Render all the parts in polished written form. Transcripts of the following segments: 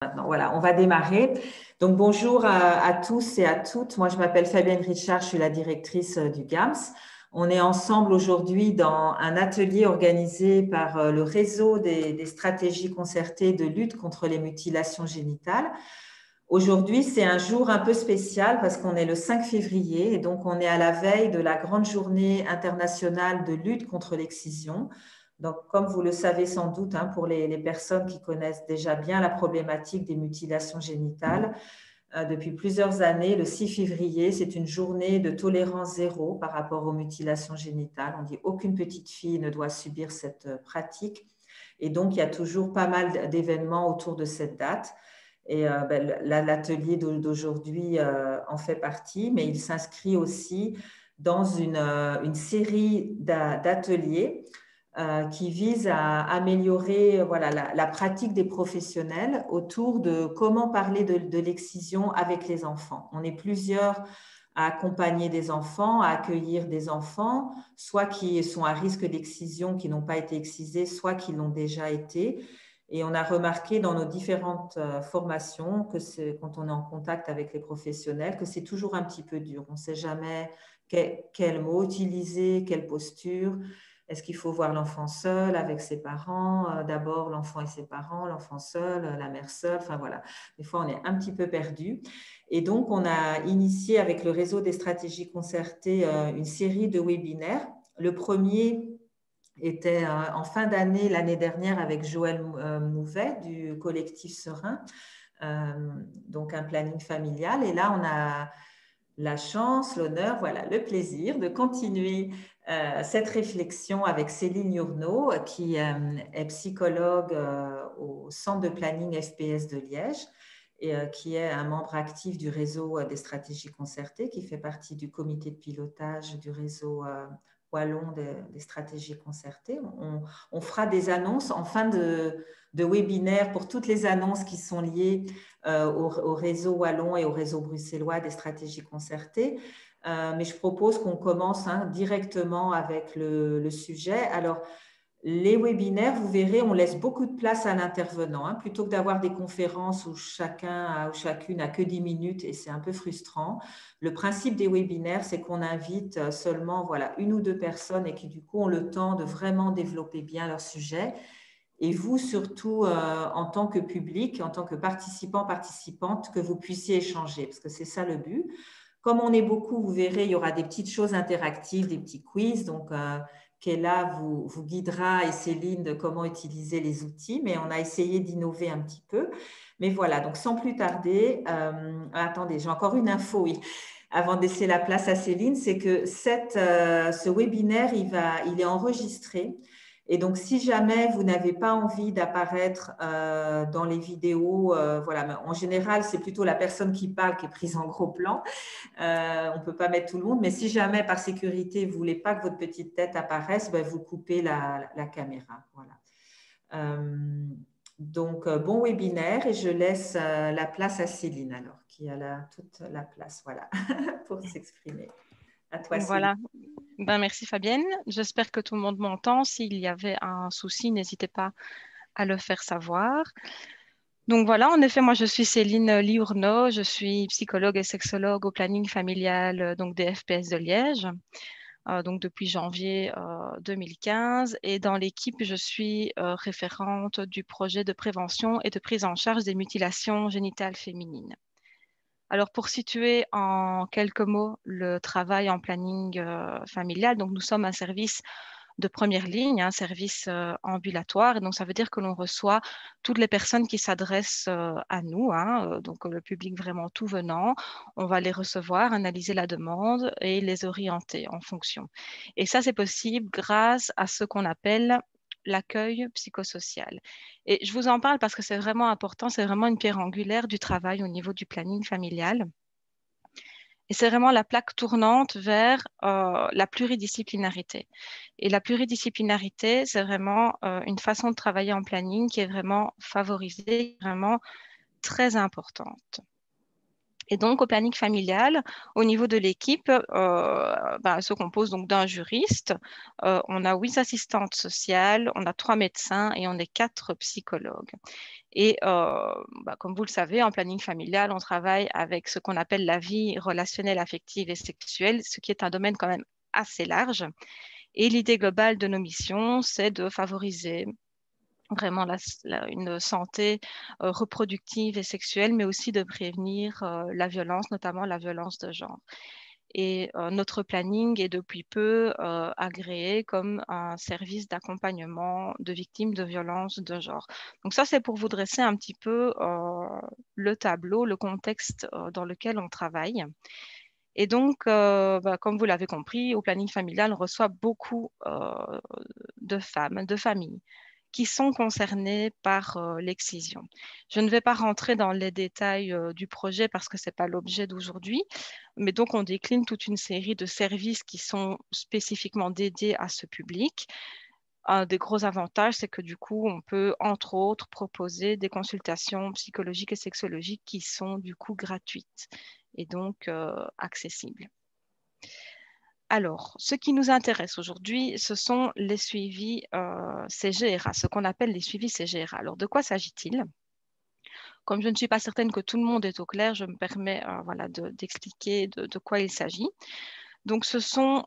Maintenant, voilà, on va démarrer. Donc, bonjour à tous et à toutes. Moi, je m'appelle Fabienne Richard, je suis la directrice du GAMS. On est ensemble aujourd'hui dans un atelier organisé par le réseau des stratégies concertées de lutte contre les mutilations génitales. Aujourd'hui, c'est un jour un peu spécial parce qu'on est le 5 février et donc on est à la veille de la grande journée internationale de lutte contre l'excision. Donc, comme vous le savez sans doute, hein, pour les personnes qui connaissent déjà bien la problématique des mutilations génitales, depuis plusieurs années, le 6 février, c'est une journée de tolérance zéro par rapport aux mutilations génitales. On dit aucune petite fille ne doit subir cette pratique. Et donc, il y a toujours pas mal d'événements autour de cette date. Et l'atelier d'aujourd'hui en fait partie, mais il s'inscrit aussi dans une série d'ateliers qui vise à améliorer voilà, la pratique des professionnels autour de comment parler de l'excision avec les enfants. On est plusieurs à accompagner des enfants, à accueillir des enfants, soit qui sont à risque d'excision, qui n'ont pas été excisés, soit qui l'ont déjà été. Et on a remarqué dans nos différentes formations que quand on est en contact avec les professionnels, que c'est toujours un petit peu dur. On ne sait jamais quel mot utiliser, quelle posture. Est-ce qu'il faut voir l'enfant seul avec ses parents? D'abord, l'enfant et ses parents, l'enfant seul, la mère seule. Enfin voilà, des fois, on est un petit peu perdu. Et donc, on a initié avec le réseau des stratégies concertées une série de webinaires. Le premier était en fin d'année, l'année dernière, avec Joël Mouvet du collectif Serein, donc un planning familial. Et là, on a la chance, l'honneur, voilà, le plaisir de continuer cette réflexion avec Céline Yourneau, qui est psychologue au centre de planning FPS de Liège et qui est un membre actif du réseau des stratégies concertées, qui fait partie du comité de pilotage du réseau wallon des stratégies concertées. On fera des annonces en fin de webinaire pour toutes les annonces qui sont liées au réseau wallon et au réseau bruxellois des stratégies concertées. Mais je propose qu'on commence directement avec le sujet. Alors, les webinaires, vous verrez, on laisse beaucoup de place à l'intervenant, plutôt que d'avoir des conférences où chacun ou chacune n'a que 10 minutes et c'est un peu frustrant. Le principe des webinaires, c'est qu'on invite seulement voilà, une ou deux personnes et qui du coup ont le temps de vraiment développer bien leur sujet. Et vous, surtout en tant que public, en tant que participant, participante, que vous puissiez échanger, parce que c'est ça le but. Comme on est beaucoup, vous verrez, il y aura des petites choses interactives, des petits quiz. Donc, Kéla vous guidera et Céline de comment utiliser les outils, mais on a essayé d'innover un petit peu. Mais voilà, donc sans plus tarder, attendez, j'ai encore une info, oui, avant de laisser la place à Céline, c'est que ce webinaire, il est enregistré. Et donc, si jamais vous n'avez pas envie d'apparaître dans les vidéos, voilà, en général, c'est plutôt la personne qui parle qui est prise en gros plan. On ne peut pas mettre tout le monde, mais si jamais par sécurité, vous ne voulez pas que votre petite tête apparaisse, ben, vous coupez la caméra. Voilà. Donc, bon webinaire et je laisse la place à Céline alors, qui a toute la place voilà, pour s'exprimer. À toi, Céline. Voilà. Ben, merci Fabienne. J'espère que tout le monde m'entend. S'il y avait un souci, n'hésitez pas à le faire savoir. Donc voilà, en effet, moi je suis Céline Liourneau, je suis psychologue et sexologue au planning familial donc des FPS de Liège, donc depuis janvier 2015. Et dans l'équipe, je suis référente du projet de prévention et de prise en charge des mutilations génitales féminines. Alors, pour situer en quelques mots le travail en planning familial, donc nous sommes un service de première ligne, un service ambulatoire. Et donc, ça veut dire que l'on reçoit toutes les personnes qui s'adressent à nous, donc le public vraiment tout venant. On va les recevoir, analyser la demande et les orienter en fonction. Et ça, c'est possible grâce à ce qu'on appelle l'accueil psychosocial. Et je vous en parle parce que c'est vraiment important, c'est vraiment une pierre angulaire du travail au niveau du planning familial. Et c'est vraiment la plaque tournante vers la pluridisciplinarité. Et la pluridisciplinarité, c'est vraiment une façon de travailler en planning qui est vraiment favorisée, vraiment très importante. Et donc, au planning familial, au niveau de l'équipe, elle se compose donc d'un juriste. On a 8 assistantes sociales, on a 3 médecins et on est 4 psychologues. Et comme vous le savez, en planning familial, on travaille avec ce qu'on appelle la vie relationnelle, affective et sexuelle, ce qui est un domaine quand même assez large. Et l'idée globale de nos missions, c'est de favoriser vraiment une santé reproductive et sexuelle, mais aussi de prévenir la violence, notamment la violence de genre. Et notre planning est depuis peu agréé comme un service d'accompagnement de victimes de violences de genre. Donc ça, c'est pour vous dresser un petit peu le tableau, le contexte dans lequel on travaille. Et donc, comme vous l'avez compris, au planning familial, on reçoit beaucoup de femmes, de familles qui sont concernées par l'excision. Je ne vais pas rentrer dans les détails du projet parce que ce n'est pas l'objet d'aujourd'hui, mais donc on décline toute une série de services qui sont spécifiquement dédiés à ce public. Un des gros avantages, c'est que du coup, on peut, entre autres, proposer des consultations psychologiques et sexologiques qui sont du coup gratuites et donc accessibles. Alors, ce qui nous intéresse aujourd'hui, ce sont les suivis CGRA, ce qu'on appelle les suivis CGRA. Alors, de quoi s'agit-il? Comme je ne suis pas certaine que tout le monde est au clair, je me permets d'expliquer de quoi il s'agit. Donc, ce sont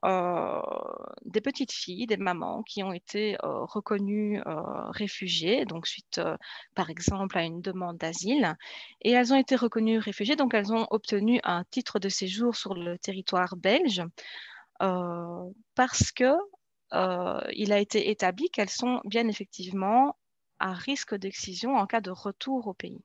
des petites filles, des mamans qui ont été reconnues réfugiées, donc suite, par exemple, à une demande d'asile. Et elles ont été reconnues réfugiées, donc elles ont obtenu un titre de séjour sur le territoire belge parce que il a été établi qu'elles sont bien effectivement à risque d'excision en cas de retour au pays.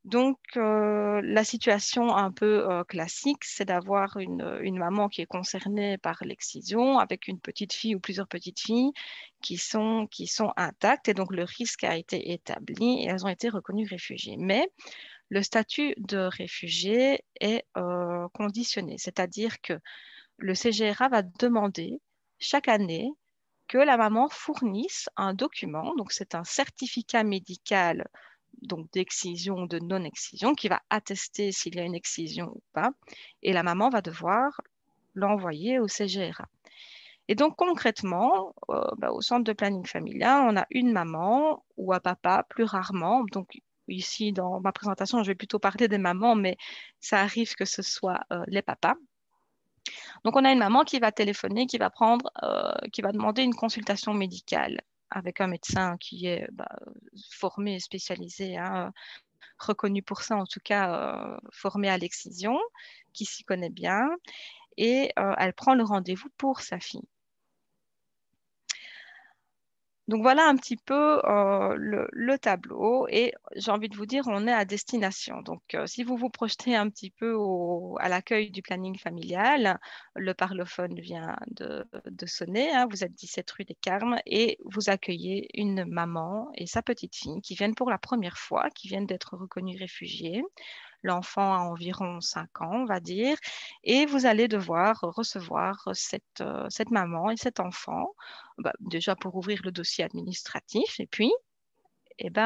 Donc, la situation un peu classique, c'est d'avoir une maman qui est concernée par l'excision avec une petite fille ou plusieurs petites filles qui sont intactes et donc le risque a été établi et elles ont été reconnues réfugiées. Mais le statut de réfugié est conditionné, c'est-à-dire que le CGRA va demander chaque année que la maman fournisse un document, donc c'est un certificat médical donc d'excision ou de non-excision qui va attester s'il y a une excision ou pas, et la maman va devoir l'envoyer au CGRA. Et donc concrètement, au centre de planning familial, on a une maman ou un papa, plus rarement. Donc ici, dans ma présentation, je vais plutôt parler des mamans, mais ça arrive que ce soit les papas. Donc, on a une maman qui va téléphoner, qui va demander une consultation médicale avec un médecin qui est formé et spécialisé, hein, reconnu pour ça, en tout cas formé à l'excision, qui s'y connaît bien, et elle prend le rendez-vous pour sa fille. Donc voilà un petit peu le tableau et j'ai envie de vous dire, on est à destination. Donc si vous vous projetez un petit peu à l'accueil du planning familial, le parlophone vient de sonner, hein, vous êtes 17 rue des Carmes et vous accueillez une maman et sa petite fille qui viennent pour la première fois, qui viennent d'être reconnues réfugiées. L'enfant a environ 5 ans, on va dire, et vous allez devoir recevoir cette maman et cet enfant, déjà pour ouvrir le dossier administratif, et puis,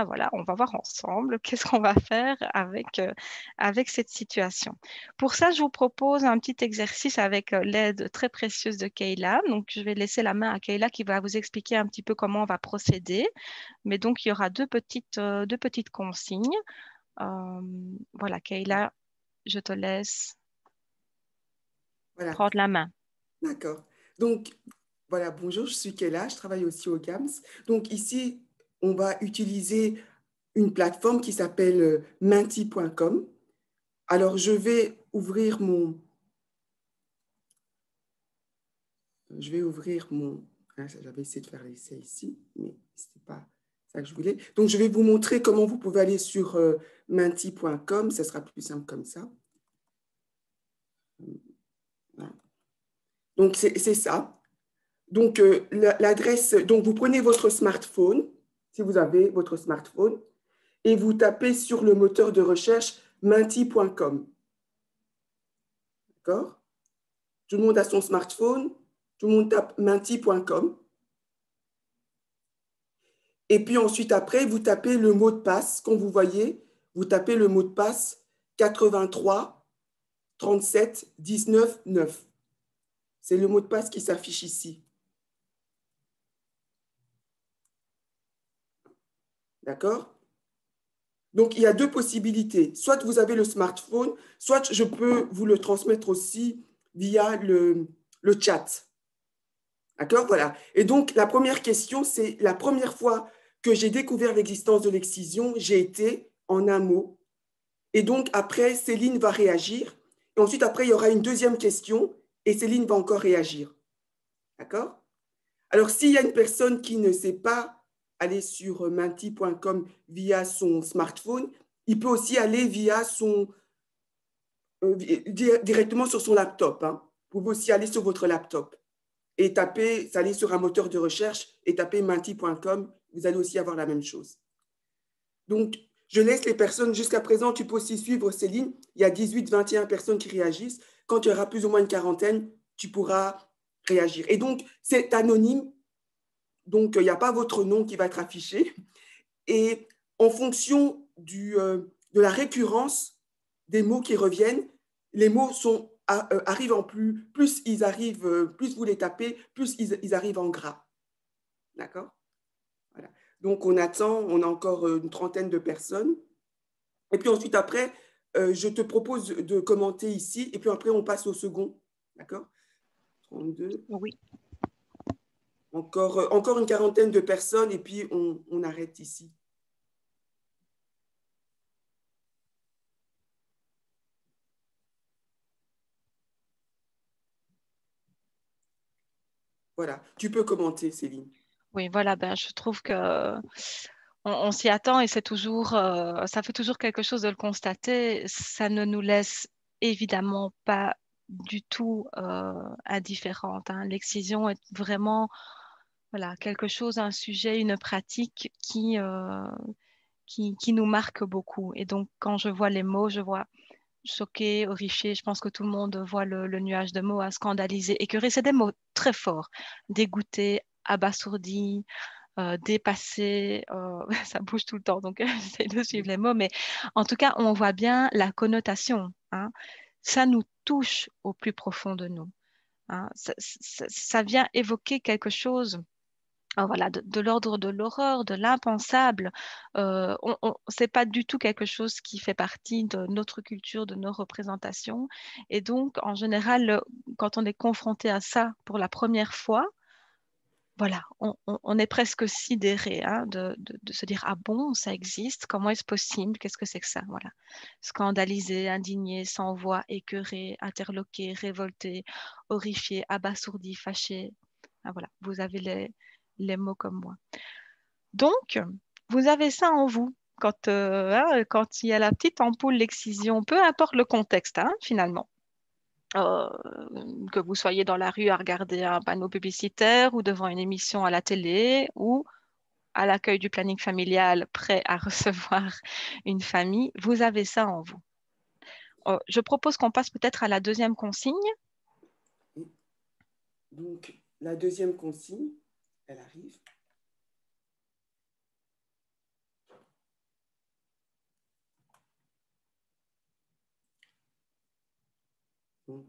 voilà, on va voir ensemble qu'est-ce qu'on va faire avec cette situation. Pour ça, je vous propose un petit exercice avec l'aide très précieuse de Kayla. Donc, je vais laisser la main à Kayla qui va vous expliquer un petit peu comment on va procéder. Mais donc, il y aura deux petites consignes. Voilà, Kayla, je te laisse Voilà, prendre la main. d'accord. Donc, voilà, bonjour, je suis Kéla, je travaille aussi au GAMS. Donc, ici, on va utiliser une plateforme qui s'appelle menti.com. Alors, je vais ouvrir mon... J'avais essayé de faire l'essai ici, mais ce n'était pas ça que je voulais. Donc, je vais vous montrer comment vous pouvez aller sur menti.com. Ça sera plus simple comme ça. Voilà. Donc, c'est ça. Donc, l'adresse, donc vous prenez votre smartphone, si vous avez votre smartphone, et vous tapez sur le moteur de recherche menti.com. D'accord? Tout le monde a son smartphone, tout le monde tape menti.com. Et puis ensuite, après, vous tapez le mot de passe. Quand vous voyez, vous tapez le mot de passe 83 37 19 9. C'est le mot de passe qui s'affiche ici. D'accord? Donc, il y a deux possibilités. Soit vous avez le smartphone, soit je peux vous le transmettre aussi via le chat. D'accord? Voilà. Et donc, la première question, c'est la première fois que j'ai découvert l'existence de l'excision, j'ai été en un mot. Et donc, après, Céline va réagir. Et ensuite, après, il y aura une deuxième question et Céline va encore réagir. D'accord? Alors, s'il y a une personne qui ne sait pas aller sur menti.com via son smartphone, il peut aussi aller via directement sur son laptop. Hein. Vous pouvez aussi aller sur votre laptop et taper, aller sur un moteur de recherche et taper menti.com. Vous allez aussi avoir la même chose. Donc, je laisse les personnes, jusqu'à présent, tu peux aussi suivre Céline. Il y a 18, 21 personnes qui réagissent. Quand il y aura plus ou moins une quarantaine, tu pourras réagir. Et donc, c'est anonyme. Donc, il n'y a pas votre nom qui va être affiché. Et en fonction de la récurrence des mots qui reviennent, les mots arrivent en plus ils arrivent, plus vous les tapez, plus ils arrivent en gras. D'accord? Voilà. Donc, on attend, on a encore une trentaine de personnes. Et puis ensuite, après, je te propose de commenter ici. Et puis après, on passe au second. D'accord? 32. Oui. Encore une quarantaine de personnes et puis on arrête ici. Voilà, tu peux commenter, Céline. Oui, voilà, ben, je trouve que on s'y attend et c'est toujours, ça fait toujours quelque chose de le constater. Ça ne nous laisse évidemment pas du tout indifférentes. Hein. L'excision est vraiment voilà, quelque chose, un sujet, une pratique qui nous marque beaucoup. Et donc, quand je vois les mots, je vois choqué, horrifié. Je pense que tout le monde voit le nuage de mots, à scandaliser, écœuré. C'est des mots très forts. Dégoûté, abasourdi, dépassé. Ça bouge tout le temps, donc j'essaie de suivre les mots. Mais en tout cas, on voit bien la connotation. Hein. Ça nous touche au plus profond de nous. Hein. Ça vient évoquer quelque chose voilà, de l'ordre de l'horreur, de l'impensable. C'est pas du tout quelque chose qui fait partie de notre culture, de nos représentations. Et donc, en général, quand on est confronté à ça pour la première fois, voilà, on est presque sidéré hein, de se dire, ah bon, ça existe, comment est-ce possible, qu'est-ce que c'est que ça? Voilà. Scandalisé, indigné, sans voix, écœuré, interloqué, révolté, horrifié, abasourdi, fâché. Ah, voilà, vous avez les mots comme moi. Donc, vous avez ça en vous. Quand il y a la petite ampoule, l'excision, peu importe le contexte, hein, finalement. Euh, que vous soyez dans la rue à regarder un panneau publicitaire ou devant une émission à la télé ou à l'accueil du planning familial prêt à recevoir une famille, vous avez ça en vous. Je propose qu'on passe peut-être à la deuxième consigne. Donc, la deuxième consigne, elle arrive. Donc,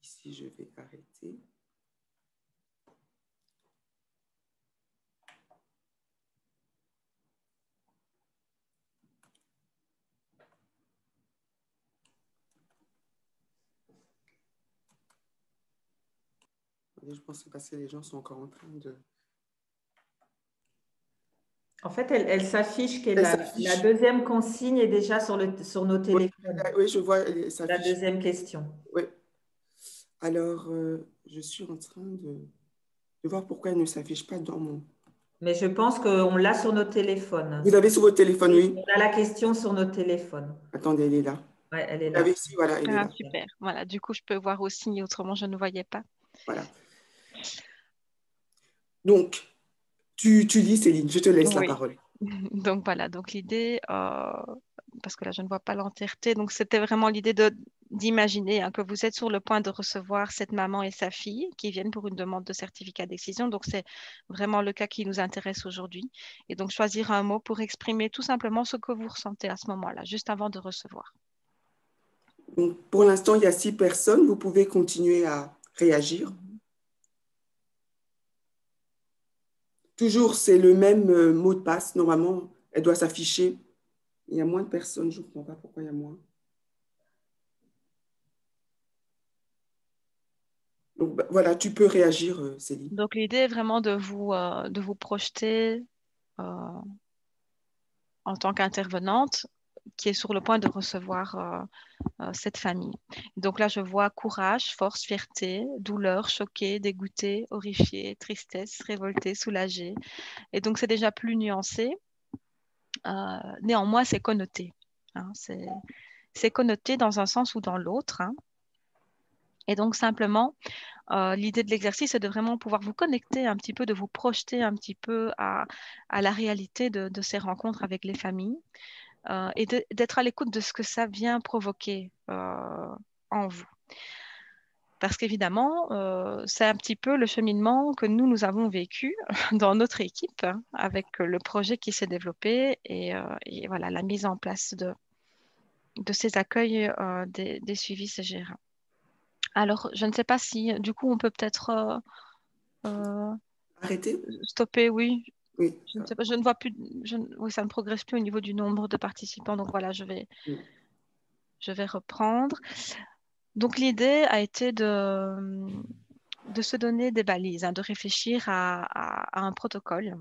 ici, je vais arrêter. Je pense que c'est parce que les gens sont encore en train de... En fait, elle s'affiche que la deuxième consigne est déjà sur nos téléphones. Oui, je vois, la deuxième question. Oui. Alors, je suis en train de voir pourquoi elle ne s'affiche pas dans mon... Mais je pense qu'on l'a sur nos téléphones. Vous l'avez sur votre téléphone, oui? On a la question sur nos téléphones. Attendez, elle est là. Oui, elle est Vous là. l'avez ici, voilà, elle est là. Super. Voilà, du coup, je peux voir aussi, autrement, je ne voyais pas. Voilà. Donc, tu lis, Céline, je te laisse la parole. Donc voilà, donc l'idée, parce que là je ne vois pas l'entièreté, donc c'était vraiment l'idée d'imaginer hein, que vous êtes sur le point de recevoir cette maman et sa fille qui viennent pour une demande de certificat d'excision. Donc c'est vraiment le cas qui nous intéresse aujourd'hui. Et donc choisir un mot pour exprimer tout simplement ce que vous ressentez à ce moment-là, juste avant de recevoir. Donc, pour l'instant, il y a 6 personnes. Vous pouvez continuer à réagir. Toujours, c'est le même mot de passe. Normalement, elle doit s'afficher. Il y a moins de personnes. Je ne comprends pas pourquoi il y a moins. Donc, bah, voilà, tu peux réagir, Céline. Donc, l'idée est vraiment de vous projeter en tant qu'intervenante qui est sur le point de recevoir cette famille. Donc là, je vois courage, force, fierté, douleur, choqué, dégoûté, horrifié, tristesse, révolté, soulagé. Et donc, c'est déjà plus nuancé. Néanmoins, c'est connoté. Hein, c'est connoté dans un sens ou dans l'autre. Hein. Et donc, simplement, l'idée de l'exercice est de vraiment pouvoir vous connecter un petit peu, de vous projeter un petit peu à la réalité de ces rencontres avec les familles et d'être à l'écoute de ce que ça vient provoquer en vous. Parce qu'évidemment, c'est un petit peu le cheminement que nous avons vécu dans notre équipe hein, avec le projet qui s'est développé et voilà, la mise en place de ces accueils des suivis CGRA. Alors, je ne sais pas si, du coup, on peut peut-être Arrêtez? stopper, oui. Oui. Je ne sais pas, je ne vois plus, oui, ça ne progresse plus au niveau du nombre de participants. Donc voilà, Oui. je vais reprendre. Donc l'idée a été de se donner des balises, hein, de réfléchir à un protocole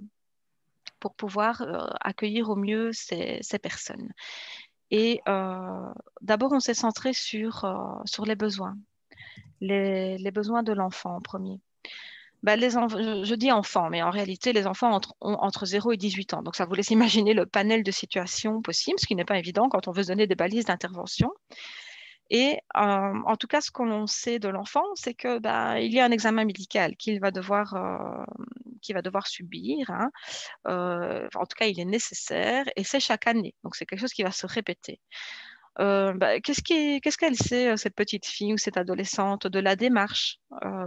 pour pouvoir accueillir au mieux ces personnes. Et d'abord, on s'est centré sur les besoins, les besoins de l'enfant en premier. Ben, je dis enfants, mais en réalité, les enfants ont entre 0 et 18 ans. Donc, ça vous laisse imaginer le panel de situations possibles, ce qui n'est pas évident quand on veut se donner des balises d'intervention. Et en tout cas, ce qu'on sait de l'enfant, c'est que il y a un examen médical qu'il va devoir subir. Hein. En tout cas, il est nécessaire et c'est chaque année. Donc, c'est quelque chose qui va se répéter. Qu'est-ce qu'elle sait, cette petite fille ou cette adolescente, de la démarche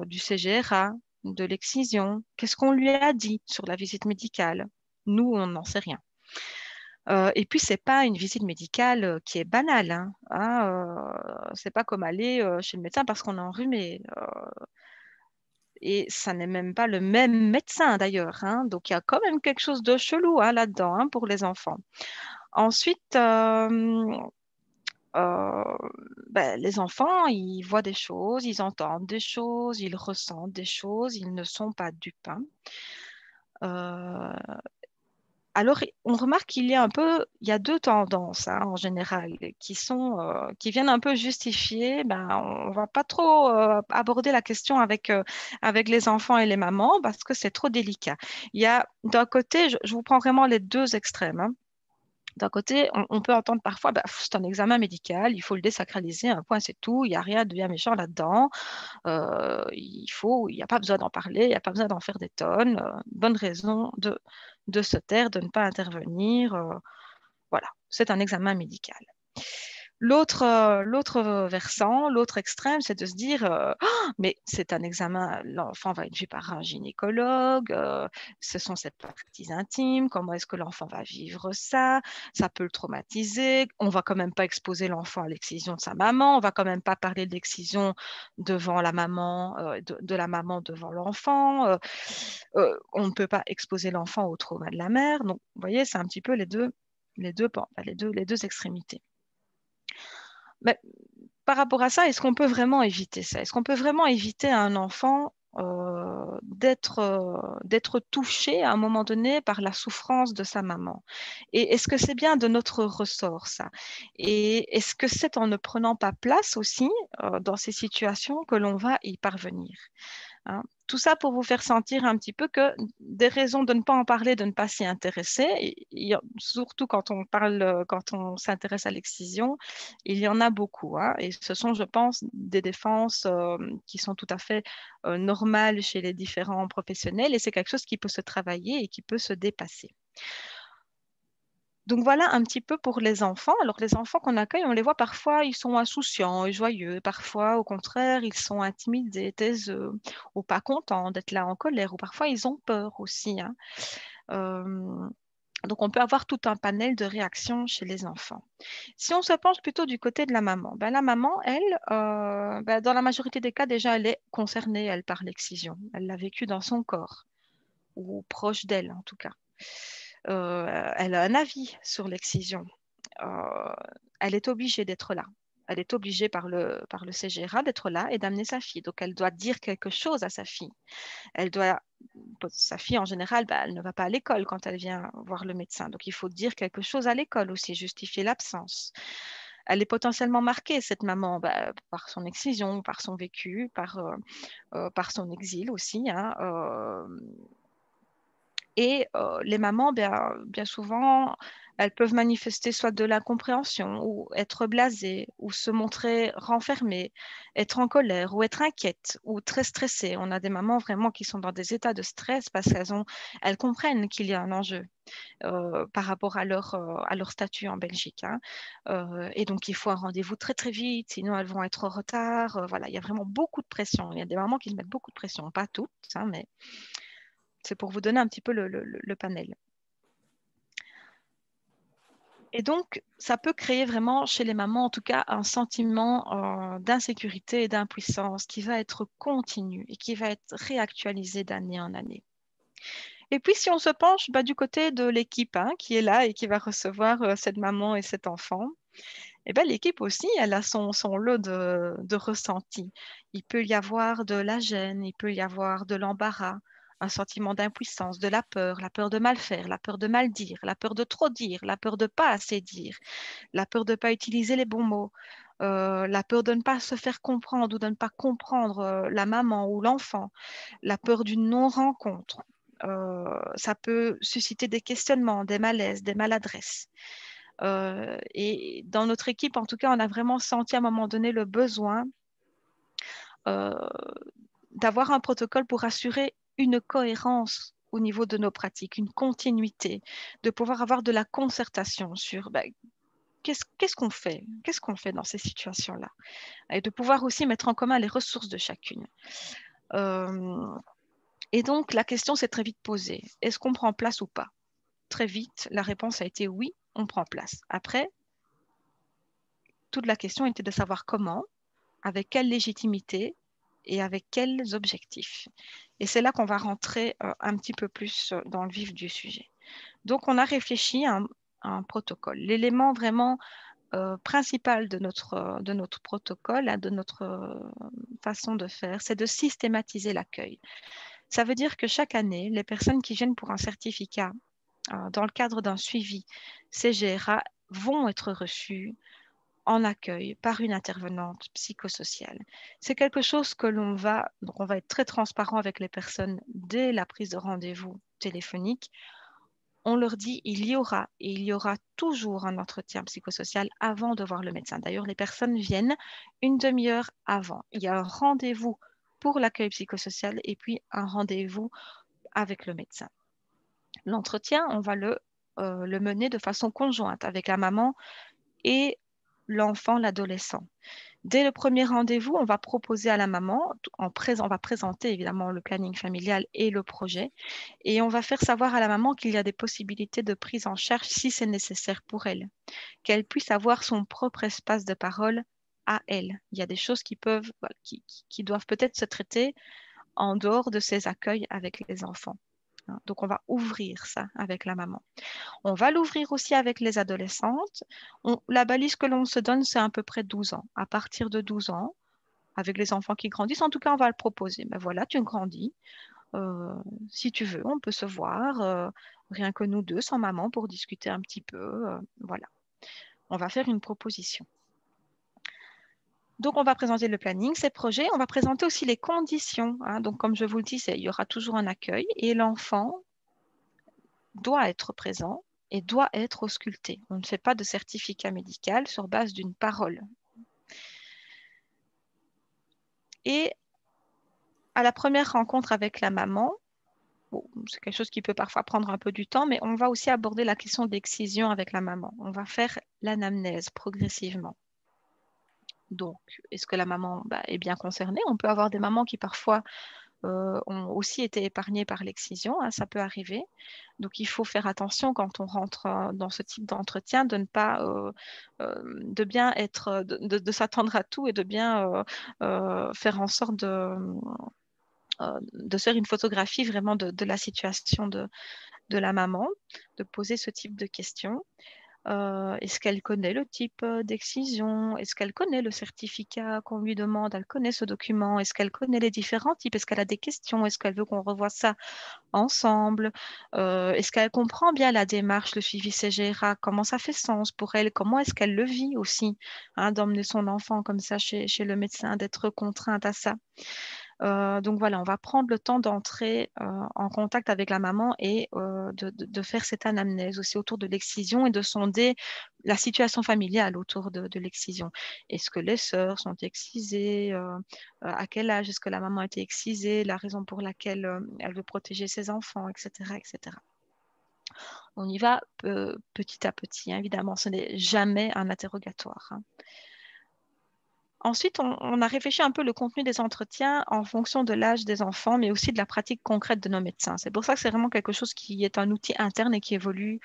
du CGRA, de l'excision? Qu'est-ce qu'on lui a dit sur la visite médicale? Nous, on n'en sait rien. Et puis, c'est pas une visite médicale qui est banale. C'est pas comme aller chez le médecin parce qu'on est enrhumé. Et ça n'est même pas le même médecin d'ailleurs. Hein. Donc, il y a quand même quelque chose de chelou hein, là-dedans hein, pour les enfants. Ensuite, les enfants, ils voient des choses, ils entendent des choses, ils ressentent des choses, ils ne sont pas dupes. Hein. Alors, on remarque qu'il y a deux tendances hein, en général qui viennent un peu justifier. On ne va pas trop aborder la question avec les enfants et les mamans parce que c'est trop délicat. Il y a d'un côté, je vous prends vraiment les deux extrêmes. Hein. D'un côté, on peut entendre parfois, c'est un examen médical, il faut le désacraliser, un point c'est tout, il n'y a rien de bien méchant là-dedans, il n'y a pas besoin d'en parler, il n'y a pas besoin d'en faire des tonnes, bonne raison de se taire, de ne pas intervenir, voilà, c'est un examen médical. L'autre versant, l'autre extrême, c'est de se dire mais c'est un examen, l'enfant va être vu par un gynécologue, ce sont ses parties intimes, comment est-ce que l'enfant va vivre ça? Ça peut le traumatiser, on va quand même pas exposer l'enfant à l'excision de sa maman, on va quand même pas parler de l'excision devant la maman, de la maman devant l'enfant, on ne peut pas exposer l'enfant au trauma de la mère. Donc, vous voyez, c'est un petit peu les deux extrémités. Mais par rapport à ça, est-ce qu'on peut vraiment éviter ça? Est-ce qu'on peut vraiment éviter à un enfant d'être touché à un moment donné par la souffrance de sa maman? Et est-ce que c'est bien de notre ressort, ça? Et est-ce que c'est en ne prenant pas place aussi dans ces situations que l'on va y parvenir? Hein. Tout ça pour vous faire sentir un petit peu que des raisons de ne pas en parler, de ne pas s'y intéresser, surtout quand on s'intéresse à l'excision, il y en a beaucoup. Hein, et ce sont, je pense, des défenses qui sont tout à fait normales chez les différents professionnels et c'est quelque chose qui peut se travailler et qui peut se dépasser. Donc voilà un petit peu pour les enfants. Alors les enfants qu'on accueille, on les voit parfois, ils sont insouciants et joyeux. Parfois, au contraire, ils sont intimidés, taiseux, ou pas contents d'être là en colère. Ou parfois, ils ont peur aussi. Hein. Donc, on peut avoir tout un panel de réactions chez les enfants. Si on se penche plutôt du côté de la maman, la maman, elle, dans la majorité des cas, déjà, elle est concernée, elle, par l'excision. Elle l'a vécu dans son corps, ou proche d'elle, en tout cas. Elle a un avis sur l'excision. Elle est obligée d'être là. Elle est obligée par le CGRA d'être là et d'amener sa fille. Donc, elle doit dire quelque chose à sa fille. Sa fille, en général, elle ne va pas à l'école quand elle vient voir le médecin. Donc, il faut dire quelque chose à l'école aussi, justifier l'absence. Elle est potentiellement marquée, cette maman, par son excision, par son vécu, par son exil aussi. Hein, et les mamans, bien souvent, elles peuvent manifester soit de l'incompréhension, ou être blasées, ou se montrer renfermées, être en colère, ou être inquiètes, ou très stressées. On a des mamans vraiment qui sont dans des états de stress parce qu'elles comprennent qu'il y a un enjeu par rapport à leur statut en Belgique. Hein. Et donc, il faut un rendez-vous très, très vite, sinon elles vont être en retard. Voilà, il y a vraiment beaucoup de pression. Il y a des mamans qui se mettent beaucoup de pression, pas toutes, hein, mais c'est pour vous donner un petit peu le panel. Et donc, ça peut créer vraiment chez les mamans, en tout cas, un sentiment d'insécurité et d'impuissance qui va être continu et qui va être réactualisé d'année en année. Et puis, si on se penche du côté de l'équipe qui est là et qui va recevoir cette maman et cet enfant, l'équipe aussi, elle a son lot de ressentis. Il peut y avoir de la gêne, il peut y avoir de l'embarras, un sentiment d'impuissance, de la peur de mal faire, la peur de mal dire, la peur de trop dire, la peur de pas assez dire, la peur de ne pas utiliser les bons mots, la peur de ne pas se faire comprendre ou de ne pas comprendre la maman ou l'enfant, la peur d'une non-rencontre. Ça peut susciter des questionnements, des malaises, des maladresses. Et dans notre équipe, en tout cas, on a vraiment senti à un moment donné le besoin d'avoir un protocole pour assurer une cohérence au niveau de nos pratiques, une continuité, de pouvoir avoir de la concertation sur qu'est-ce qu'on fait dans ces situations-là, et de pouvoir aussi mettre en commun les ressources de chacune. Et donc, la question s'est très vite posée. Est-ce qu'on prend place ou pas? Très vite, la réponse a été oui, on prend place. Après, toute la question était de savoir comment, avec quelle légitimité et avec quels objectifs. Et c'est là qu'on va rentrer un petit peu plus dans le vif du sujet. Donc, on a réfléchi à un protocole. L'élément vraiment principal de notre protocole, de notre façon de faire, c'est de systématiser l'accueil. Ça veut dire que chaque année, les personnes qui viennent pour un certificat dans le cadre d'un suivi CGRA vont être reçues en accueil par une intervenante psychosociale. C'est quelque chose que donc on va être très transparent avec les personnes dès la prise de rendez-vous téléphonique. On leur dit il y aura toujours un entretien psychosocial avant de voir le médecin. D'ailleurs, les personnes viennent une demi-heure avant. Il y a un rendez-vous pour l'accueil psychosocial et puis un rendez-vous avec le médecin. L'entretien, on va le mener de façon conjointe avec la maman et l'enfant, l'adolescent. Dès le premier rendez-vous, on va proposer à la maman, on va présenter évidemment le planning familial et le projet, et on va faire savoir à la maman qu'il y a des possibilités de prise en charge si c'est nécessaire pour elle, qu'elle puisse avoir son propre espace de parole à elle. Il y a des choses qui doivent peut-être se traiter en dehors de ces accueils avec les enfants. Donc, on va ouvrir ça avec la maman. On va l'ouvrir aussi avec les adolescentes. La balise que l'on se donne, c'est à peu près 12 ans. À partir de 12 ans, avec les enfants qui grandissent, en tout cas, on va le proposer. Mais voilà, tu grandis. Si tu veux, on peut se voir, rien que nous deux, sans maman, pour discuter un petit peu. Voilà. On va faire une proposition. Donc, on va présenter le planning, ces projets. On va présenter aussi les conditions. Hein. Donc, comme je vous le dis, il y aura toujours un accueil et l'enfant doit être présent et doit être ausculté. On ne fait pas de certificat médical sur base d'une parole. Et à la première rencontre avec la maman, c'est quelque chose qui peut parfois prendre un peu du temps, mais on va aussi aborder la question de l'excision avec la maman. On va faire l'anamnèse progressivement. Donc, est-ce que la maman est bien concernée? On peut avoir des mamans qui parfois ont aussi été épargnés par l'excision, hein, ça peut arriver. Donc, il faut faire attention quand on rentre dans ce type d'entretien de ne pas, de bien être, de s'attendre à tout et de bien faire en sorte de faire une photographie vraiment de la situation de la maman, de poser ce type de questions. Est-ce qu'elle connaît le type d'excision? Est-ce qu'elle connaît le certificat qu'on lui demande? Elle connaît ce document? Est-ce qu'elle connaît les différents types? Est-ce qu'elle a des questions? Est-ce qu'elle veut qu'on revoie ça ensemble? Est-ce qu'elle comprend bien la démarche, le suivi CGRA? Comment ça fait sens pour elle? Comment est-ce qu'elle le vit aussi, hein, d'emmener son enfant comme ça chez le médecin, d'être contrainte à ça? Donc voilà, on va prendre le temps d'entrer en contact avec la maman et de faire cette anamnèse aussi autour de l'excision et de sonder la situation familiale autour de l'excision. Est-ce que les sœurs sont excisées? À quel âge est-ce que la maman a été excisée? La raison pour laquelle elle veut protéger ses enfants, etc., etc. On y va petit à petit, hein, évidemment, ce n'est jamais un interrogatoire, hein. Ensuite, on a réfléchi un peu le contenu des entretiens en fonction de l'âge des enfants, mais aussi de la pratique concrète de nos médecins. C'est pour ça que c'est vraiment quelque chose qui est un outil interne et qui évolue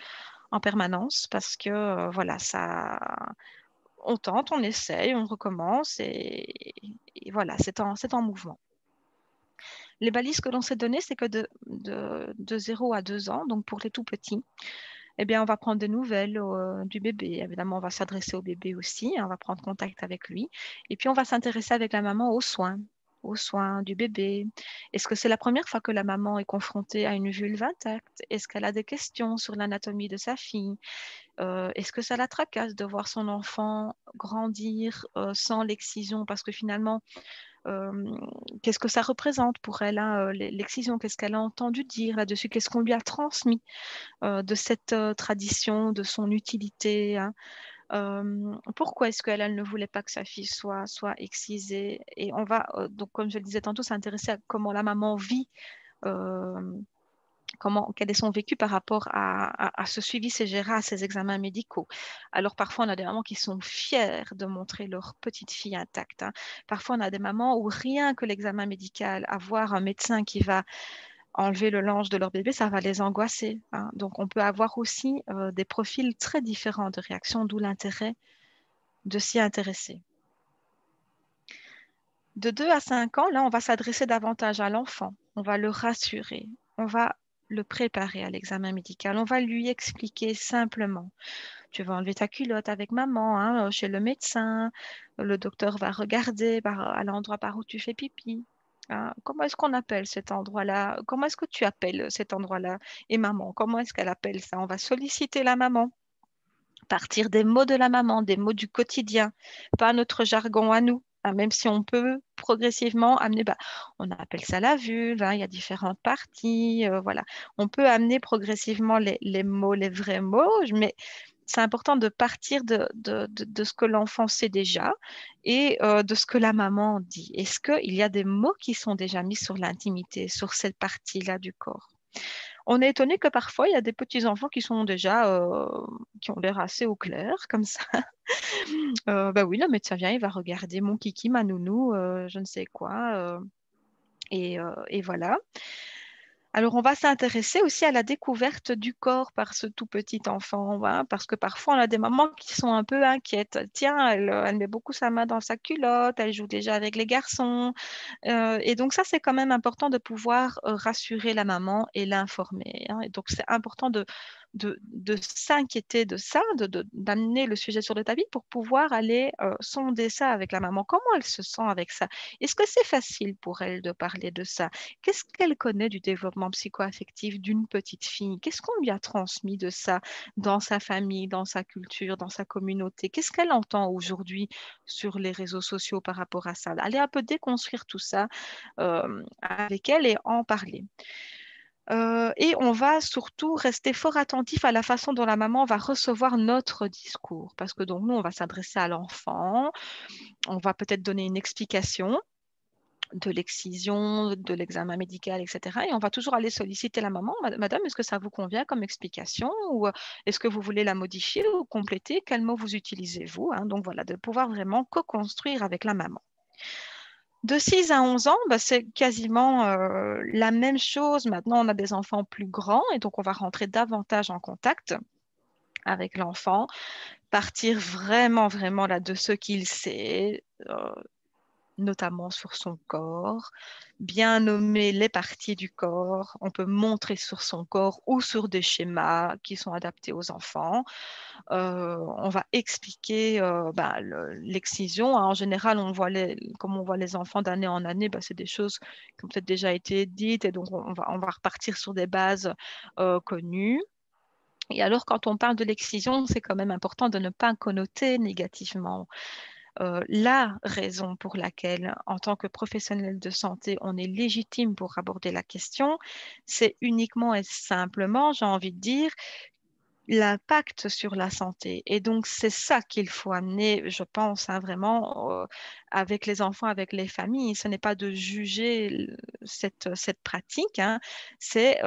en permanence parce que voilà, ça, on tente, on essaye, on recommence et voilà, c'est en mouvement. Les balises que l'on s'est données, c'est que de 0 à 2 ans, donc pour les tout petits, eh bien, on va prendre des nouvelles du bébé. Évidemment, on va s'adresser au bébé aussi, hein, on va prendre contact avec lui. Et puis, on va s'intéresser avec la maman aux soins du bébé. Est-ce que c'est la première fois que la maman est confrontée à une vulve intacte? Est-ce qu'elle a des questions sur l'anatomie de sa fille? Est-ce que ça la tracasse de voir son enfant grandir sans l'excision? Parce que finalement, qu'est-ce que ça représente pour elle, hein, l'excision? Qu'est-ce qu'elle a entendu dire là-dessus? Qu'est-ce qu'on lui a transmis de cette tradition, de son utilité, hein? Pourquoi est-ce qu'elle elle ne voulait pas que sa fille soit excisée? Et on va, donc, comme je le disais tantôt, s'intéresser à comment la maman vit, quel est son vécu par rapport à ce suivi CGRA, à ces examens médicaux. Alors parfois, on a des mamans qui sont fières de montrer leur petite fille intacte, hein. Parfois, on a des mamans où rien que l'examen médical, avoir un médecin qui va enlever le linge de leur bébé, ça va les angoisser, hein. Donc, on peut avoir aussi des profils très différents de réaction, d'où l'intérêt de s'y intéresser. De 2 à 5 ans, là, on va s'adresser davantage à l'enfant. On va le rassurer. On va le préparer à l'examen médical. On va lui expliquer simplement. Tu vas enlever ta culotte avec maman, hein, chez le médecin. Le docteur va regarder à l'endroit par où tu fais pipi. Hein, comment est-ce qu'on appelle cet endroit-là? Comment est-ce que tu appelles cet endroit-là? Et maman, comment est-ce qu'elle appelle ça? On va solliciter la maman. Partir des mots de la maman, des mots du quotidien, pas notre jargon à nous, hein, même si on peut progressivement amener, on appelle ça la vulve, hein, il y a différentes parties, voilà. On peut amener progressivement les mots, les vrais mots, mais c'est important de partir de ce que l'enfant sait déjà et de ce que la maman dit. Est-ce qu'il y a des mots qui sont déjà mis sur l'intimité, sur cette partie-là du corps? On est étonné que parfois, il y a des petits-enfants qui sont déjà, qui ont l'air assez au clair, comme ça. Bah oui, le médecin vient, il va regarder mon kiki, ma nounou, je ne sais quoi. Et voilà. Alors, on va s'intéresser aussi à la découverte du corps par ce tout petit enfant, hein, parce que parfois, on a des mamans qui sont un peu inquiètes. Tiens, elle met beaucoup sa main dans sa culotte, elle joue déjà avec les garçons. Et donc, ça, c'est quand même important de pouvoir rassurer la maman et l'informer, hein. Et donc, c'est important de s'inquiéter de ça, d'amener le sujet sur le tapis pour pouvoir aller sonder ça avec la maman. Comment elle se sent avec ça? Est-ce que c'est facile pour elle de parler de ça? Qu'est-ce qu'elle connaît du développement psycho-affectif d'une petite fille? Qu'est-ce qu'on lui a transmis de ça dans sa famille, dans sa culture, dans sa communauté? Qu'est-ce qu'elle entend aujourd'hui sur les réseaux sociaux par rapport à ça? Aller un peu déconstruire tout ça avec elle et en parler. Et on va surtout rester fort attentif à la façon dont la maman va recevoir notre discours. Parce que donc nous, on va s'adresser à l'enfant, on va peut-être donner une explication de l'excision, de l'examen médical, etc. Et on va toujours aller solliciter la maman. Madame, est-ce que ça vous convient comme explication ou est-ce que vous voulez la modifier ou compléter? Quels mots vous utilisez-vous, hein? Donc voilà, de pouvoir vraiment co-construire avec la maman. De 6 à 11 ans, bah, c'est quasiment la même chose. Maintenant, on a des enfants plus grands et donc on va rentrer davantage en contact avec l'enfant, partir vraiment, vraiment là de ce qu'il sait, notamment sur son corps, bien nommer les parties du corps. On peut montrer sur son corps ou sur des schémas qui sont adaptés aux enfants. On va expliquer l'excision. En général, comme on voit les enfants d'année en année, c'est des choses qui ont peut-être déjà été dites et donc on va repartir sur des bases connues. Et alors, quand on parle de l'excision, c'est quand même important de ne pas connoter négativement. La raison pour laquelle, en tant que professionnel de santé, on est légitime pour aborder la question, c'est uniquement et simplement, j'ai envie de dire, l'impact sur la santé. Et donc, c'est ça qu'il faut amener, je pense, vraiment, avec les enfants, avec les familles. Ce n'est pas de juger cette pratique, hein. C'est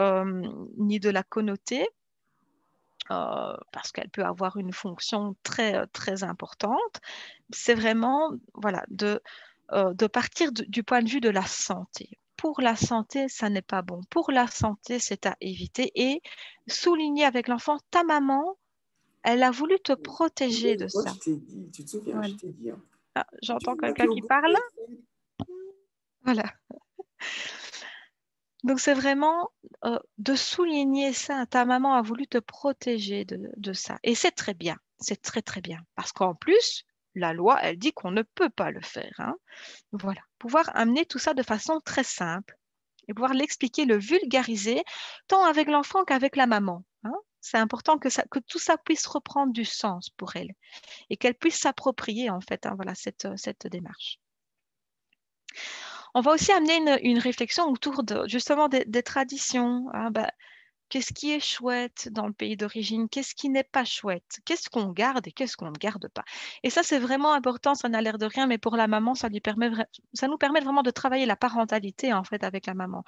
ni de la connoter, parce qu'elle peut avoir une fonction très, très importante. C'est vraiment, voilà, de partir du point de vue de la santé. Pour la santé, ça n'est pas bon. Pour la santé, c'est à éviter. Et souligner avec l'enfant, ta maman, elle a voulu te protéger de Moi, ça. je t'ai dit, tu te souviens, Voilà. je t'ai dit. Hein. Ah, Quand tu j'entends m'as dit quelqu'un au qui bout parle. des fêtes, Voilà. Donc, c'est vraiment de souligner ça. Ta maman a voulu te protéger de ça. Et c'est très bien. C'est très, très bien. Parce qu'en plus, la loi, elle dit qu'on ne peut pas le faire, hein. Voilà. Pouvoir amener tout ça de façon très simple et pouvoir l'expliquer, le vulgariser, tant avec l'enfant qu'avec la maman, hein. C'est important que tout ça puisse reprendre du sens pour elle et qu'elle puisse s'approprier, en fait, hein, voilà, cette démarche. On va aussi amener une réflexion autour justement des traditions, hein. Qu'est-ce qui est chouette dans le pays d'origine? Qu'est-ce qui n'est pas chouette? Qu'est-ce qu'on garde et qu'est-ce qu'on ne garde pas? Et ça, c'est vraiment important, ça n'a l'air de rien, mais pour la maman, ça nous permet vraiment de travailler la parentalité, en fait, avec la maman.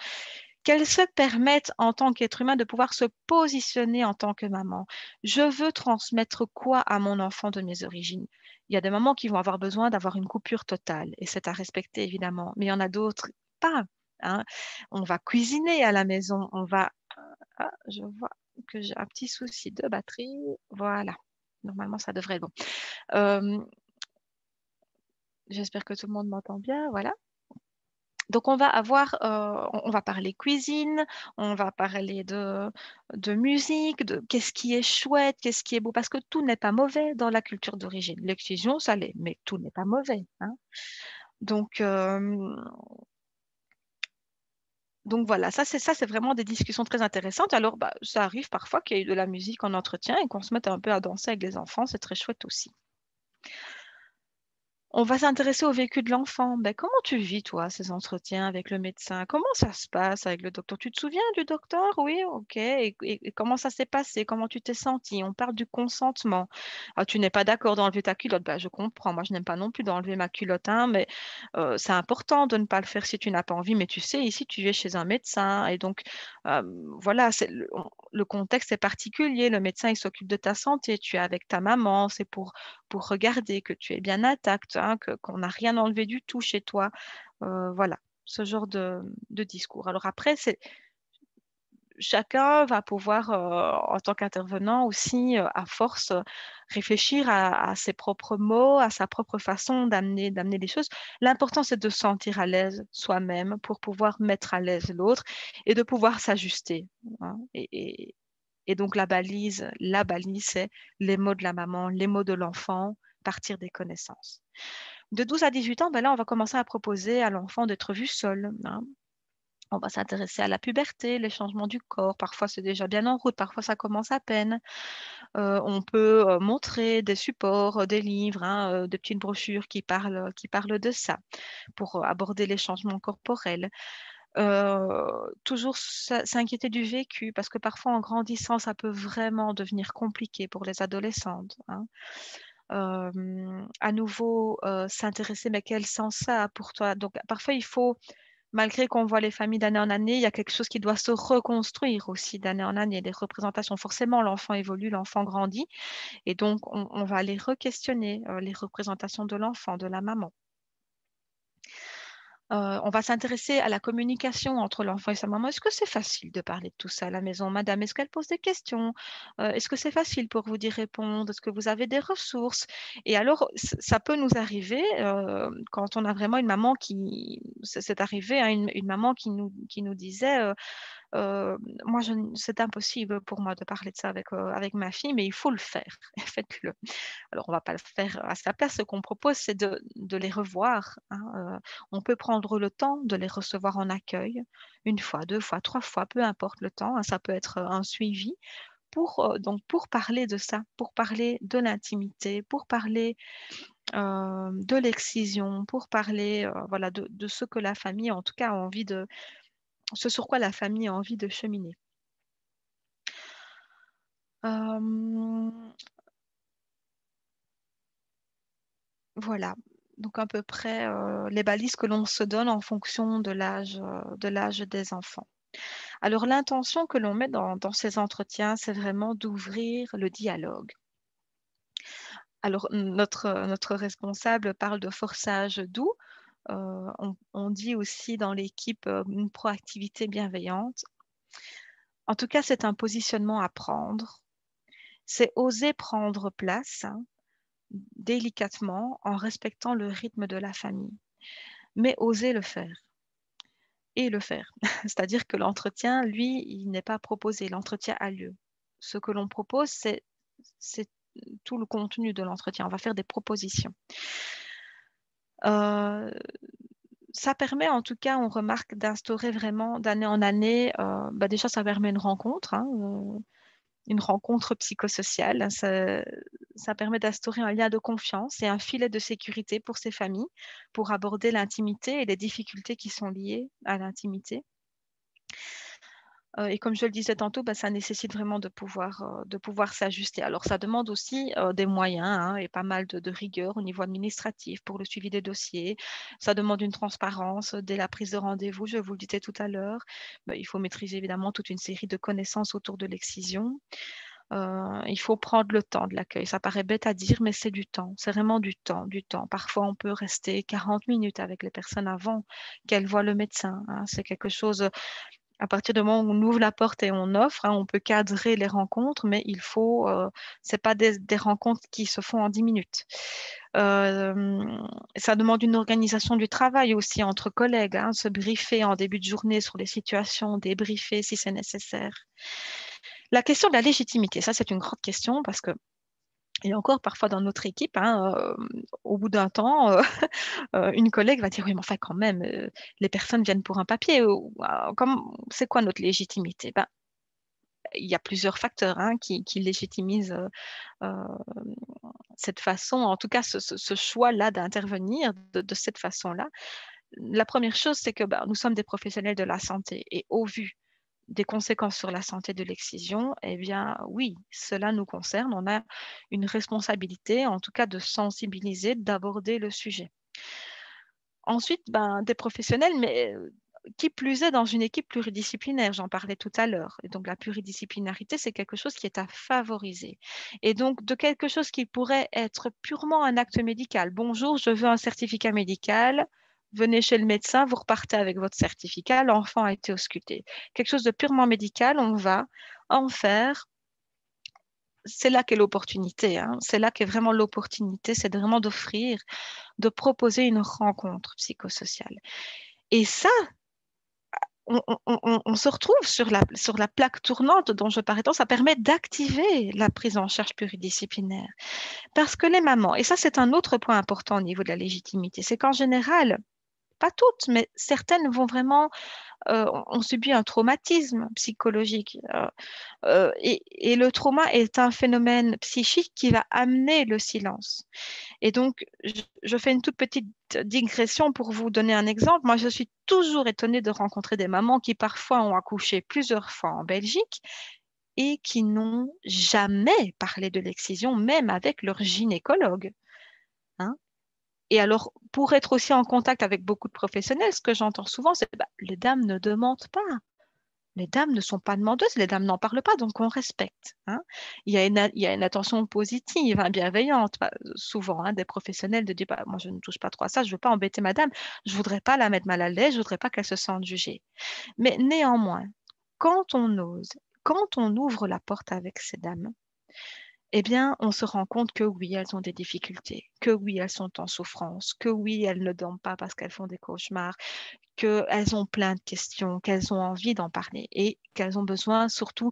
Qu'elle se permette, en tant qu'être humain, de pouvoir se positionner en tant que maman. Je veux transmettre quoi à mon enfant de mes origines? Il y a des mamans qui vont avoir besoin d'avoir une coupure totale, et c'est à respecter, évidemment. Mais il y en a d'autres pas, hein. On va cuisiner à la maison, ah, je vois que j'ai un petit souci de batterie. Voilà. Normalement, ça devrait être bon. J'espère que tout le monde m'entend bien. Voilà. Donc, on va parler cuisine, on va parler de musique, de qu'est-ce qui est chouette, qu'est-ce qui est beau, parce que tout n'est pas mauvais dans la culture d'origine. L'excision, ça l'est, mais tout n'est pas mauvais, hein. Donc, voilà, ça c'est vraiment des discussions très intéressantes. Alors, ça arrive parfois qu'il y ait de la musique en entretien et qu'on se mette un peu à danser avec les enfants, c'est très chouette aussi. On va s'intéresser au vécu de l'enfant. Comment tu vis, toi, ces entretiens avec le médecin? Comment ça se passe avec le docteur? Tu te souviens du docteur? Oui, ok. Et comment ça s'est passé? Comment tu t'es senti? On parle du consentement. Ah, tu n'es pas d'accord d'enlever ta culotte? Je comprends. Moi, je n'aime pas non plus d'enlever ma culotte, hein, mais c'est important de ne pas le faire si tu n'as pas envie. Mais tu sais, ici, tu es chez un médecin. Et donc, euh, voilà, le contexte est particulier. Le médecin, il s'occupe de ta santé. Tu es avec ta maman. C'est pour regarder que tu es bien intact, hein, qu'on n'a rien enlevé du tout chez toi. Voilà, ce genre de discours. Alors après, chacun va pouvoir, en tant qu'intervenant aussi, à force, réfléchir à ses propres mots, à sa propre façon d'amener les choses. L'important, c'est de se sentir à l'aise soi-même pour pouvoir mettre à l'aise l'autre et de pouvoir s'ajuster, hein. Et donc, la balise, c'est les mots de la maman, les mots de l'enfant, partir des connaissances. De 12 à 18 ans, là, on va commencer à proposer à l'enfant d'être vu seul, hein. On va s'intéresser à la puberté, les changements du corps. Parfois, c'est déjà bien en route, parfois, ça commence à peine. On peut montrer des supports, des livres, hein, des petites brochures qui parlent de ça pour aborder les changements corporels. Toujours s'inquiéter du vécu, parce que parfois en grandissant, ça peut vraiment devenir compliqué pour les adolescentes, hein. À nouveau, s'intéresser, mais quel sens ça a pour toi? Donc parfois, il faut, malgré qu'on voit les familles d'année en année, il y a quelque chose qui doit se reconstruire aussi d'année en année. Les représentations, forcément, l'enfant évolue, l'enfant grandit, et donc on va aller re-questionner les représentations de l'enfant, de la maman. On va s'intéresser à la communication entre l'enfant et sa maman. Est-ce que c'est facile de parler de tout ça à la maison, madame? Est-ce qu'elle pose des questions? Est-ce que c'est facile pour vous d'y répondre? Est-ce que vous avez des ressources? Et alors, ça peut nous arriver quand on a vraiment une maman qui... C'est arrivé, hein, une maman qui nous disait moi, c'est impossible pour moi de parler de ça avec ma fille, mais il faut le faire. Faites-le. Alors, on ne va pas le faire à sa place. Ce qu'on propose, c'est de les revoir, hein. On peut prendre le temps de les recevoir en accueil, une fois, deux fois, trois fois, peu importe le temps, hein. Ça peut être un suivi donc pour parler de ça, pour parler de l'intimité, pour parler de l'excision, pour parler voilà, de ce que la famille, en tout cas, a envie ce sur quoi la famille a envie de cheminer. Voilà, donc à peu près les balises que l'on se donne en fonction de l'âge des enfants. Alors l'intention que l'on met dans ces entretiens, c'est vraiment d'ouvrir le dialogue. Alors notre responsable parle de forçage doux. On dit aussi dans l'équipe une proactivité bienveillante. En tout cas, c'est un positionnement à prendre. C'est oser prendre place, hein, délicatement en respectant le rythme de la famille, mais oser le faire et le faire. C'est-à-dire que l'entretien, lui, il n'est pas proposé, l'entretien a lieu. Ce que l'on propose, c'est tout le contenu de l'entretien. On va faire des propositions. Ça permet, en tout cas, on remarque d'instaurer vraiment d'année en année, déjà ça permet une rencontre, hein, une rencontre psychosociale. Ça permet d'instaurer un lien de confiance et un filet de sécurité pour ces familles, pour aborder l'intimité et les difficultés qui sont liées à l'intimité. Et comme je le disais tantôt, ça nécessite vraiment de pouvoir s'ajuster. Alors, ça demande aussi des moyens, hein, et pas mal de rigueur au niveau administratif pour le suivi des dossiers. Ça demande une transparence dès la prise de rendez-vous, je vous le disais tout à l'heure. Il faut maîtriser évidemment toute une série de connaissances autour de l'excision. Il faut prendre le temps de l'accueil. Ça paraît bête à dire, mais c'est du temps. C'est vraiment du temps, du temps. Parfois, on peut rester 40 minutes avec les personnes avant qu'elles voient le médecin, hein. C'est quelque chose, à partir du moment où on ouvre la porte et on offre, hein, on peut cadrer les rencontres, mais c'est pas des rencontres qui se font en 10 minutes. Ça demande une organisation du travail aussi entre collègues, hein, se briefer en début de journée sur les situations, débriefer si c'est nécessaire. La question de la légitimité, ça c'est une grande question parce que, et encore parfois dans notre équipe, hein, au bout d'un temps, une collègue va dire oui, mais enfin quand même, les personnes viennent pour un papier. C'est quoi notre légitimité? Il y a plusieurs facteurs, hein, qui légitimisent cette façon, en tout cas ce choix-là d'intervenir de cette façon-là. La première chose, c'est que nous sommes des professionnels de la santé et au vu des conséquences sur la santé de l'excision, eh bien oui, cela nous concerne. On a une responsabilité, en tout cas de sensibiliser, d'aborder le sujet. Ensuite, des professionnels, mais qui plus est dans une équipe pluridisciplinaire, j'en parlais tout à l'heure. Et donc la pluridisciplinarité, c'est quelque chose qui est à favoriser. Et donc de quelque chose qui pourrait être purement un acte médical. Bonjour, je veux un certificat médical. Venez chez le médecin, vous repartez avec votre certificat, l'enfant a été ausculté. Quelque chose de purement médical, on va en faire. C'est là qu'est l'opportunité, hein. C'est là qu'est vraiment l'opportunité, c'est vraiment d'offrir, de proposer une rencontre psychosociale. Et ça, on se retrouve sur la plaque tournante dont je parlais tant, ça permet d'activer la prise en charge pluridisciplinaire. Parce que les mamans, et ça c'est un autre point important au niveau de la légitimité, c'est qu'en général, pas toutes, mais certaines vont vraiment, ont subi un traumatisme psychologique. Et le trauma est un phénomène psychique qui va amener le silence. Et donc, je fais une toute petite digression pour vous donner un exemple. Moi, je suis toujours étonnée de rencontrer des mamans qui parfois ont accouché plusieurs fois en Belgique et qui n'ont jamais parlé de l'excision, même avec leur gynécologue, hein. Et alors, pour être aussi en contact avec beaucoup de professionnels, ce que j'entends souvent, c'est les dames ne demandent pas. Les dames ne sont pas demandeuses, les dames n'en parlent pas, donc on respecte. Hein. Il y a une attention positive, hein, bienveillante. Souvent, hein, des professionnels de dire bah, moi, je ne touche pas trop à ça, je ne veux pas embêter madame, je ne voudrais pas la mettre mal à l'aise, je ne voudrais pas qu'elle se sente jugée. Mais néanmoins, quand on ose, quand on ouvre la porte avec ces dames, eh bien, on se rend compte que oui, elles ont des difficultés, que oui, elles sont en souffrance, que oui, elles ne dorment pas parce qu'elles font des cauchemars, qu'elles ont plein de questions, qu'elles ont envie d'en parler et qu'elles ont besoin surtout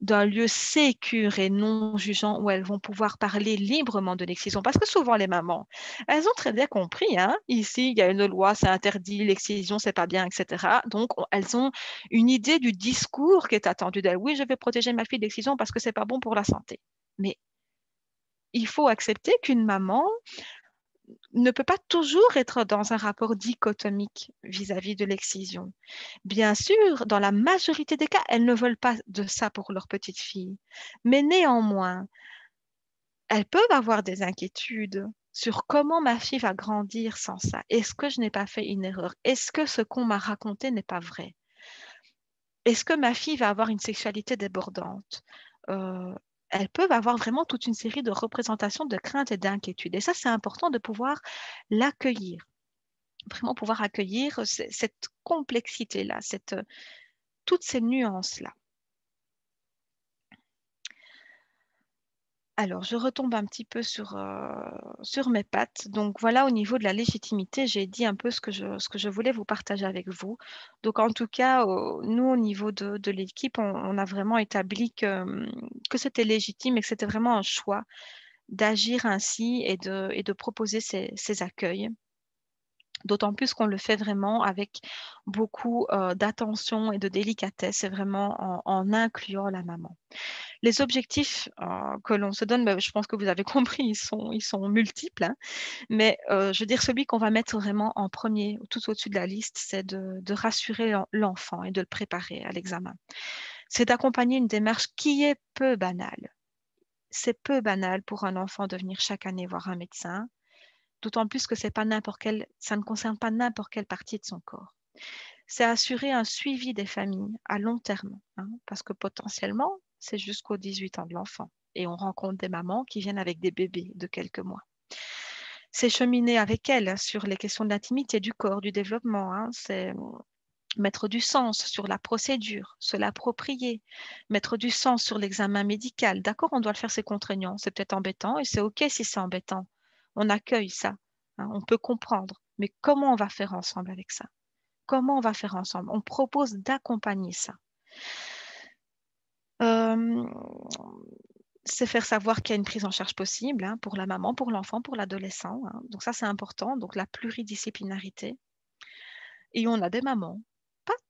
d'un lieu sécure et non jugeant où elles vont pouvoir parler librement de l'excision. Parce que souvent, les mamans, elles ont très bien compris, hein, ici, il y a une loi, c'est interdit, l'excision, c'est pas bien, etc. Donc, elles ont une idée du discours qui est attendu d'elles. Oui, je vais protéger ma fille de l'excision parce que c'est pas bon pour la santé. Mais il faut accepter qu'une maman ne peut pas toujours être dans un rapport dichotomique vis-à-vis de l'excision. Bien sûr, dans la majorité des cas, elles ne veulent pas de ça pour leur petite fille. Mais néanmoins, elles peuvent avoir des inquiétudes sur comment ma fille va grandir sans ça. Est-ce que je n'ai pas fait une erreur? Est-ce que ce qu'on m'a raconté n'est pas vrai? Est-ce que ma fille va avoir une sexualité débordante? Euh, Elles peuvent avoir vraiment toute une série de représentations de craintes et d'inquiétudes. Et ça, c'est important de pouvoir l'accueillir, vraiment pouvoir accueillir cette complexité-là, toutes ces nuances-là. Alors, je retombe un petit peu sur mes pattes. Donc, voilà, au niveau de la légitimité, j'ai dit un peu ce que je voulais vous partager avec vous. Donc, en tout cas, nous, au niveau de l'équipe, on a vraiment établi que c'était légitime et que c'était vraiment un choix d'agir ainsi et de proposer ces accueils. D'autant plus qu'on le fait vraiment avec beaucoup d'attention et de délicatesse, et vraiment en incluant la maman. Les objectifs que l'on se donne, je pense que vous avez compris, ils sont multiples, hein, mais je veux dire, celui qu'on va mettre vraiment en premier, tout au-dessus de la liste, c'est de rassurer l'enfant et de le préparer à l'examen. C'est d'accompagner une démarche qui est peu banale. C'est peu banal pour un enfant de venir chaque année voir un médecin, d'autant plus que ça ne concerne pas n'importe quelle partie de son corps. C'est assurer un suivi des familles à long terme, hein, parce que potentiellement, c'est jusqu'aux 18 ans de l'enfant. Et on rencontre des mamans qui viennent avec des bébés de quelques mois. C'est cheminer avec elles sur les questions de l'intimité, du corps, du développement. Hein, c'est mettre du sens sur la procédure, se l'approprier, mettre du sens sur l'examen médical. D'accord, on doit le faire, c'est contraignant, c'est peut-être embêtant et c'est OK si c'est embêtant. On accueille ça, hein, on peut comprendre. Mais comment on va faire ensemble avec ça? Comment on va faire ensemble? On propose d'accompagner ça. C'est faire savoir qu'il y a une prise en charge possible, hein, pour la maman, pour l'enfant, pour l'adolescent. Hein. Donc ça, c'est important. Donc la pluridisciplinarité. Et on a des mamans,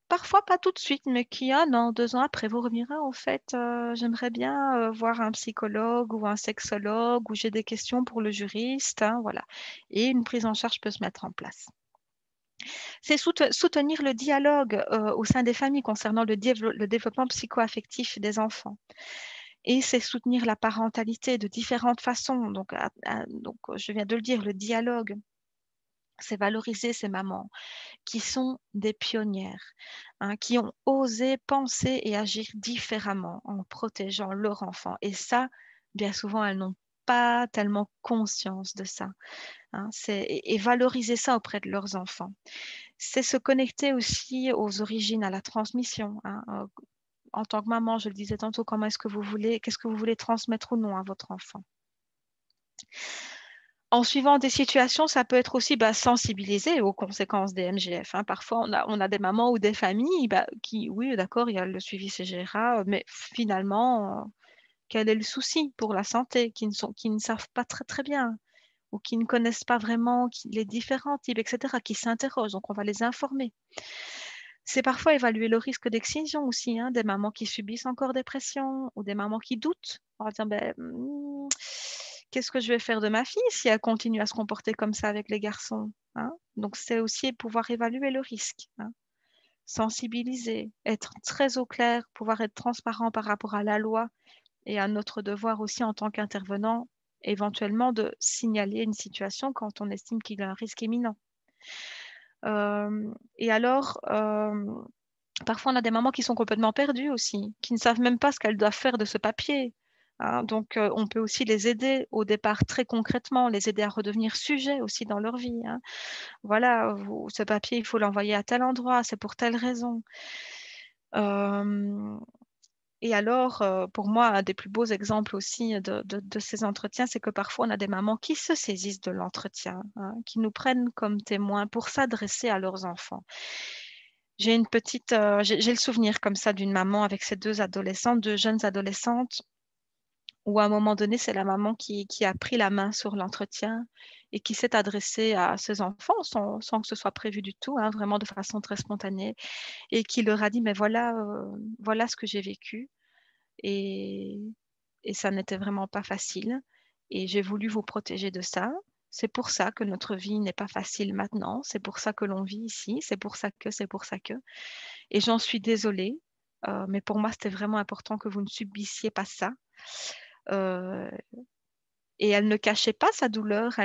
parfois pas tout de suite, mais qui, 1 an, 2 ans après, vous revenirez, en fait, j'aimerais bien voir un psychologue ou un sexologue, ou j'ai des questions pour le juriste. Hein, voilà. Et une prise en charge peut se mettre en place. C'est soutenir le dialogue au sein des familles concernant le développement psycho-affectif des enfants. Et c'est soutenir la parentalité de différentes façons. Donc, je viens de le dire, le dialogue, c'est valoriser ces mamans qui sont des pionnières, hein, qui ont osé penser et agir différemment en protégeant leur enfant. Et ça, bien souvent, elles n'ont pas tellement conscience de ça. Hein, et valoriser ça auprès de leurs enfants. C'est se connecter aussi aux origines, à la transmission. Hein. En tant que maman, je le disais tantôt, qu'est-ce que vous voulez transmettre ou non à votre enfant? En suivant des situations, ça peut être aussi sensibiliser aux conséquences des MGF. Hein. Parfois, on a des mamans ou des familles qui, oui, d'accord, il y a le suivi CGRA, mais finalement, quel est le souci pour la santé, qui ne savent pas très, très bien, ou qui ne connaissent pas vraiment les différents types, etc., qui s'interrogent. Donc, on va les informer. C'est parfois évaluer le risque d'excision aussi, hein, des mamans qui subissent encore des pressions ou des mamans qui doutent. On va dire, qu'est-ce que je vais faire de ma fille si elle continue à se comporter comme ça avec les garçons, hein? Donc, c'est aussi pouvoir évaluer le risque, hein. Sensibiliser, être très au clair, pouvoir être transparent par rapport à la loi et à notre devoir aussi en tant qu'intervenant, éventuellement de signaler une situation quand on estime qu'il y a un risque imminent. Et alors, Parfois, on a des mamans qui sont complètement perdues aussi, qui ne savent même pas ce qu'elles doivent faire de ce papier. Hein. Donc, on peut aussi les aider au départ très concrètement, les aider à redevenir sujet aussi dans leur vie. Hein. Voilà, ce papier, il faut l'envoyer à tel endroit, c'est pour telle raison. Et alors, pour moi, un des plus beaux exemples aussi de ces entretiens, c'est que parfois, on a des mamans qui se saisissent de l'entretien, hein, qui nous prennent comme témoins pour s'adresser à leurs enfants. J'ai le souvenir comme ça d'une maman avec ses deux jeunes adolescentes, où à un moment donné, c'est la maman qui a pris la main sur l'entretien et qui s'est adressée à ses enfants sans que ce soit prévu du tout, hein, vraiment de façon très spontanée, et qui leur a dit, mais voilà ce que j'ai vécu. Et, et ça n'était vraiment pas facile. Et j'ai voulu vous protéger de ça. C'est pour ça que notre vie n'est pas facile maintenant. C'est pour ça que l'on vit ici. C'est pour ça que, c'est pour ça que. Et j'en suis désolée. Mais pour moi, c'était vraiment important que vous ne subissiez pas ça. Euh, et elle ne cachait pas sa douleur.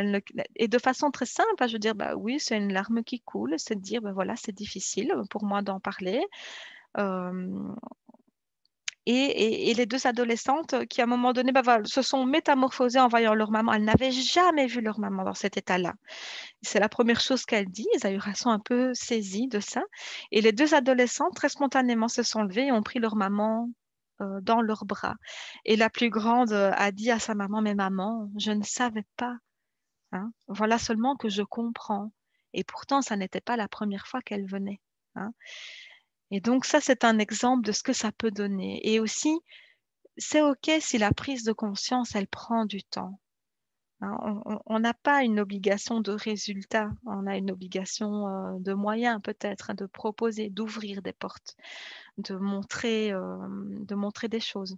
Et de façon très simple, hein, je veux dire, bah oui, c'est une larme qui coule. C'est de dire, bah voilà, c'est difficile pour moi d'en parler. Euh, et les deux adolescentes qui, à un moment donné, bah, voilà, se sont métamorphosées en voyant leur maman. Elles n'avaient jamais vu leur maman dans cet état-là. C'est la première chose qu'elles disent. D'ailleurs, elles sont un peu saisies de ça. Et les deux adolescentes, très spontanément, se sont levées et ont pris leur maman dans leurs bras. Et la plus grande a dit à sa maman, mais maman, je ne savais pas. Hein. Voilà seulement que je comprends. Et pourtant, ça n'était pas la première fois qu'elle venait. Hein. Et donc ça, c'est un exemple de ce que ça peut donner. Et aussi, c'est OK si la prise de conscience, elle prend du temps. Hein. On n'a pas une obligation de résultat, on a une obligation de moyens peut-être, hein, de proposer, d'ouvrir des portes, de montrer des choses.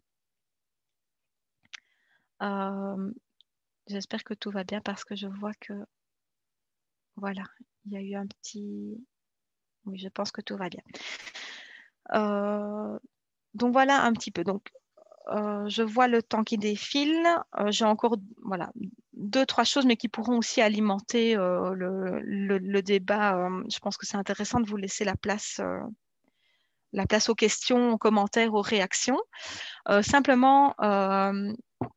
Euh, J'espère que tout va bien parce que je vois que, voilà, il y a eu un petit... Oui, je pense que tout va bien. Donc voilà un petit peu. Donc, je vois le temps qui défile. J'ai encore voilà, deux, trois choses, mais qui pourront aussi alimenter le débat. Je pense que c'est intéressant de vous laisser la place aux questions, aux commentaires, aux réactions. Simplement,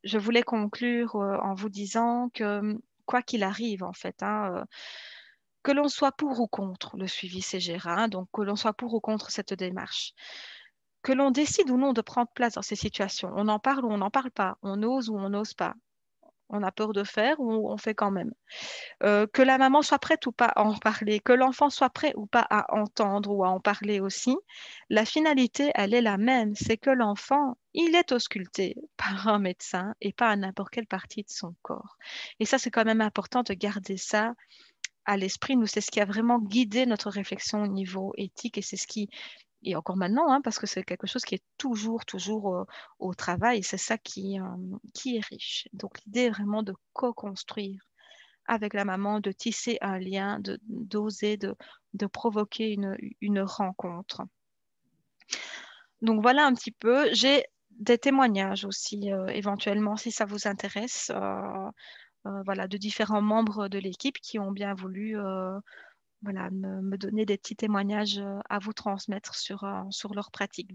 je voulais conclure en vous disant que quoi qu'il arrive, en fait, hein, que l'on soit pour ou contre le suivi CGRA, hein, donc que l'on soit pour ou contre cette démarche, que l'on décide ou non de prendre place dans ces situations, on en parle ou on n'en parle pas, on ose ou on n'ose pas, on a peur de faire ou on fait quand même. Que la maman soit prête ou pas à en parler, que l'enfant soit prêt ou pas à entendre ou à en parler aussi, la finalité, elle est la même, c'est que l'enfant, il est ausculté par un médecin et pas à n'importe quelle partie de son corps. Et ça, c'est quand même important de garder ça à l'esprit. Nous, c'est ce qui a vraiment guidé notre réflexion au niveau éthique et c'est ce qui et encore maintenant, hein, parce que c'est quelque chose qui est toujours au travail, et c'est ça qui est riche. Donc l'idée est vraiment de co-construire avec la maman, de tisser un lien, d'oser, de provoquer une rencontre. Donc voilà un petit peu. J'ai des témoignages aussi, éventuellement, si ça vous intéresse, voilà, de différents membres de l'équipe qui ont bien voulu voilà, me donner des petits témoignages à vous transmettre sur leur pratique.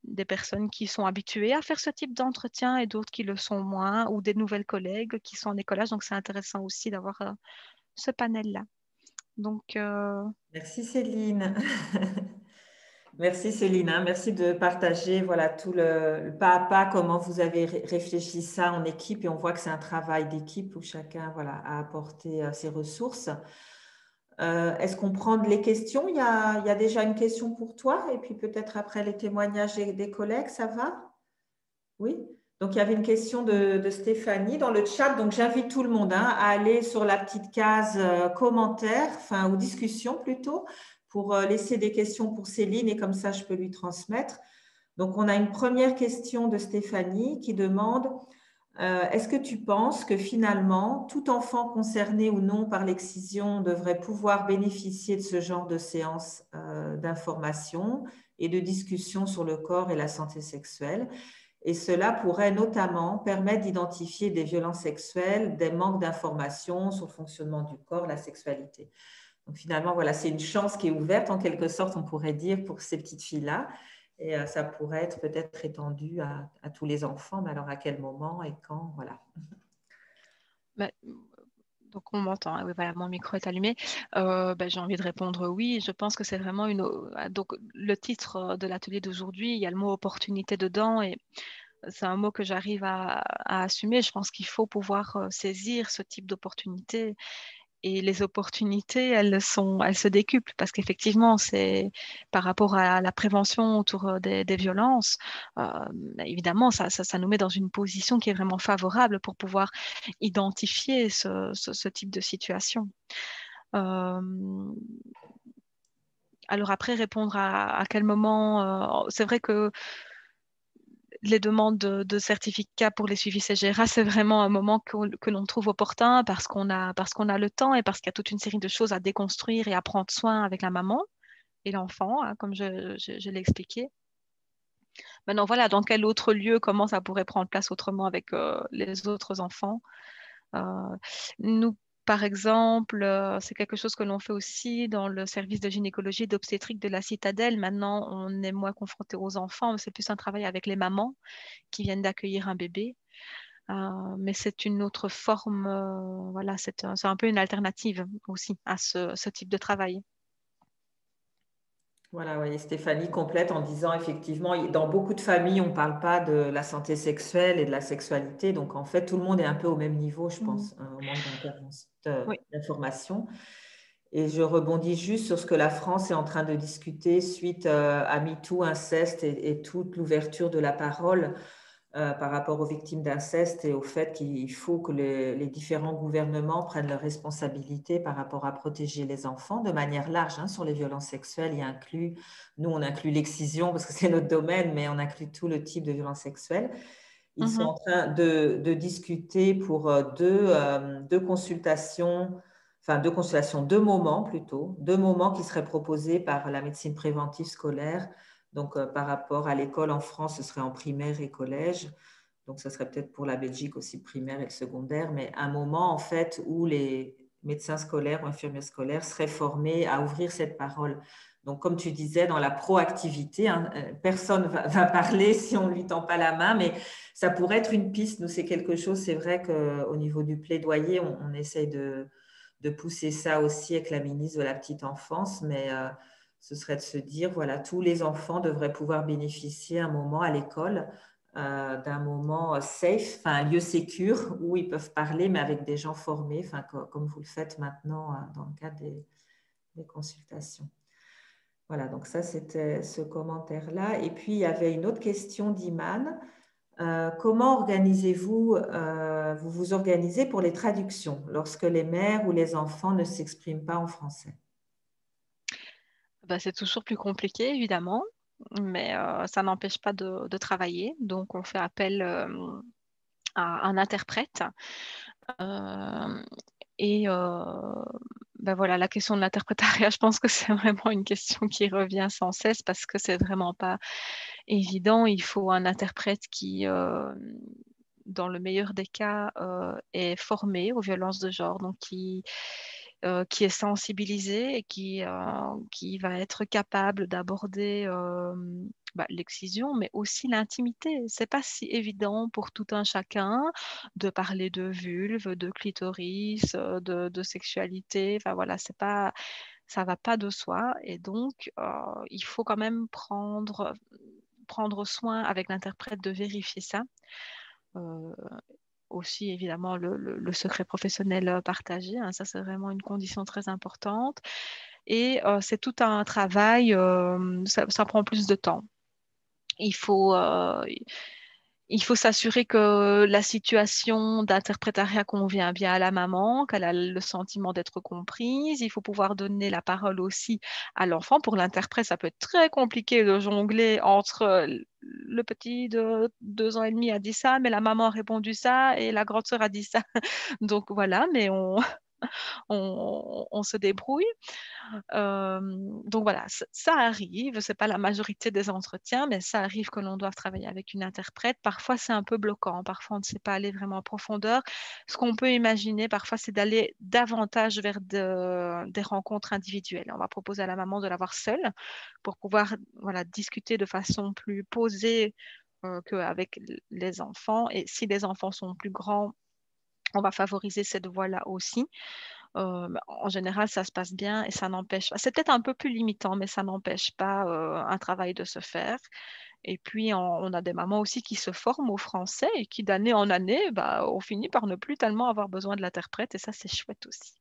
Des personnes qui sont habituées à faire ce type d'entretien et d'autres qui le sont moins, ou des nouvelles collègues qui sont en écolage. Donc, c'est intéressant aussi d'avoir ce panel-là. Donc, Merci Céline. Merci Céline, hein. Merci de partager voilà, tout le pas à pas, comment vous avez réfléchi ça en équipe. Et on voit que c'est un travail d'équipe où chacun voilà, a apporté ses ressources. Est-ce qu'on prend les questions? Il y a déjà une question pour toi et puis peut-être après les témoignages des collègues, ça va? Oui. Donc, il y avait une question de Stéphanie dans le chat. Donc, j'invite tout le monde hein, à aller sur la petite case commentaires, enfin, ou discussion plutôt, pour laisser des questions pour Céline et comme ça, je peux lui transmettre. Donc, on a une première question de Stéphanie qui demande est-ce que tu penses que finalement, tout enfant concerné ou non par l'excision devrait pouvoir bénéficier de ce genre de séance d'information et de discussion sur le corps et la santé sexuelle? Et cela pourrait notamment permettre d'identifier des violences sexuelles, des manques d'informations sur le fonctionnement du corps, la sexualité. Donc finalement, voilà, c'est une chance qui est ouverte en quelque sorte, on pourrait dire, pour ces petites filles-là. Et ça pourrait être peut-être étendu à tous les enfants, mais alors à quel moment et quand, voilà. Bah, donc on m'entend, hein, oui, voilà, mon micro est allumé. J'ai envie de répondre oui. Je pense que c'est vraiment donc le titre de l'atelier d'aujourd'hui, il y a le mot opportunité dedans et c'est un mot que j'arrive à assumer. Je pense qu'il faut pouvoir saisir ce type d'opportunité. Et les opportunités, elles se décuplent parce qu'effectivement, c'est par rapport à la prévention autour des violences, euh, évidemment, ça nous met dans une position qui est vraiment favorable pour pouvoir identifier ce type de situation. Euh, alors après, répondre à quel moment, c'est vrai que les demandes de certificats pour les suivis CGRA, c'est vraiment un moment que l'on trouve opportun parce qu'on a le temps et parce qu'il y a toute une série de choses à déconstruire et à prendre soin avec la maman et l'enfant, hein, comme je l'ai expliqué. Maintenant, voilà, dans quel autre lieu, comment ça pourrait prendre place autrement avec les autres enfants. Nous, par exemple, c'est quelque chose que l'on fait aussi dans le service de gynécologie et d'obstétrique de la Citadelle. Maintenant, on est moins confronté aux enfants, c'est plus un travail avec les mamans qui viennent d'accueillir un bébé. Mais c'est une autre forme, voilà, c'est un peu une alternative aussi à ce type de travail. Voilà, oui, Stéphanie complète en disant effectivement, dans beaucoup de familles, on ne parle pas de la santé sexuelle et de la sexualité. Donc, en fait, tout le monde est un peu au même niveau, je pense, hein, au manque Oui. d'information. Et je rebondis juste sur ce que la France est en train de discuter suite à MeToo, inceste et toute l'ouverture de la parole par rapport aux victimes d'inceste et au fait qu'il faut que les différents gouvernements prennent leurs responsabilités par rapport à protéger les enfants de manière large, hein, sur les violences sexuelles. Nous, on inclut l'excision parce que c'est notre domaine, mais on inclut tout le type de violences sexuelles. Ils sont en train de discuter pour deux consultations, enfin deux moments plutôt, deux moments qui seraient proposés par la médecine préventive scolaire. Donc, par rapport à l'école en France, ce serait en primaire et collège. Donc, ça serait peut-être pour la Belgique aussi primaire et le secondaire, mais un moment en fait où les médecins scolaires ou infirmières scolaires seraient formés à ouvrir cette parole. Donc, comme tu disais, dans la proactivité, hein, personne va parler si on ne lui tend pas la main, mais ça pourrait être une piste. Nous, c'est quelque chose, c'est vrai qu'au niveau du plaidoyer, on essaye de pousser ça aussi avec la ministre de la petite enfance, mais ce serait de se dire, voilà, tous les enfants devraient pouvoir bénéficier un moment à l'école d'un moment safe, enfin un lieu sécure où ils peuvent parler, mais avec des gens formés, enfin, comme vous le faites maintenant dans le cadre des consultations. Voilà, donc ça, c'était ce commentaire-là. Et puis, il y avait une autre question d'Iman. Comment organisez-vous, vous vous organisez pour les traductions lorsque les mères ou les enfants ne s'expriment pas en français? C'est toujours plus compliqué, évidemment, mais ça n'empêche pas de travailler. Donc, on fait appel à un interprète. Euh, et voilà, la question de l'interprétariat, je pense que c'est vraiment une question qui revient sans cesse parce que c'est vraiment pas évident. Il faut un interprète qui, dans le meilleur des cas, est formé aux violences de genre, donc qui est sensibilisé et qui va être capable d'aborder l'excision, mais aussi l'intimité. C'est pas si évident pour tout un chacun de parler de vulve, de clitoris, de sexualité. Enfin voilà, c'est pas, ça va pas de soi. Et donc, il faut quand même prendre soin avec l'interprète de vérifier ça. Euh, Aussi évidemment le secret professionnel partagé, hein, ça c'est vraiment une condition très importante. Et c'est tout un travail, ça prend plus de temps. Il faut, euh, il faut s'assurer que la situation d'interprétariat convient bien à la maman, qu'elle a le sentiment d'être comprise. Il faut pouvoir donner la parole aussi à l'enfant. Pour l'interprète, ça peut être très compliqué de jongler entre le petit de 2 ans et demi a dit ça, mais la maman a répondu ça et la grande sœur a dit ça. Donc voilà, mais on se débrouille. Donc voilà, ça arrive, c'est pas la majorité des entretiens, mais ça arrive que l'on doive travailler avec une interprète. Parfois, c'est un peu bloquant, parfois on ne sait pas aller vraiment en profondeur. Ce qu'on peut imaginer parfois, c'est d'aller davantage vers des rencontres individuelles. On va proposer à la maman de l'avoir seule pour pouvoir voilà, discuter de façon plus posée qu'avec les enfants. Et si les enfants sont plus grands, on va favoriser cette voie-là aussi. En général, ça se passe bien et ça n'empêche pas. C'est peut-être un peu plus limitant, mais ça n'empêche pas un travail de se faire. Et puis, on a des mamans aussi qui se forment au français et qui, d'année en année, on finit par ne plus tellement avoir besoin de l'interprète. Et ça, c'est chouette aussi.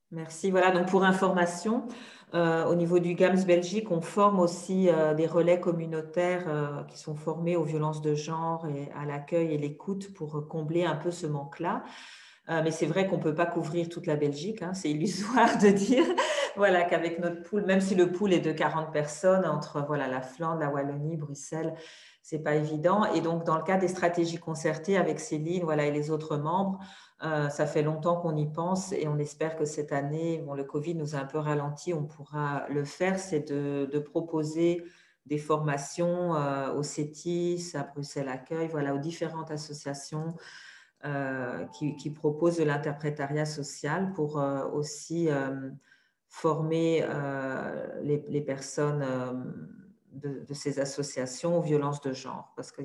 Merci. Voilà, donc pour information, au niveau du GAMS Belgique, on forme aussi des relais communautaires qui sont formés aux violences de genre et à l'accueil et l'écoute pour combler un peu ce manque-là. Mais c'est vrai qu'on ne peut pas couvrir toute la Belgique, hein, c'est illusoire de dire voilà, qu'avec notre pool, même si le pool est de 40 personnes entre voilà, la Flandre, la Wallonie, Bruxelles, ce n'est pas évident. Et donc, dans le cadre des stratégies concertées avec Céline voilà, et les autres membres, ça fait longtemps qu'on y pense et on espère que cette année, bon, le Covid nous a un peu ralenti, on pourra le faire, c'est de proposer des formations au CETIS, à Bruxelles Accueil, voilà, aux différentes associations qui proposent de l'interprétariat social pour aussi former les personnes de ces associations aux violences de genre, parce que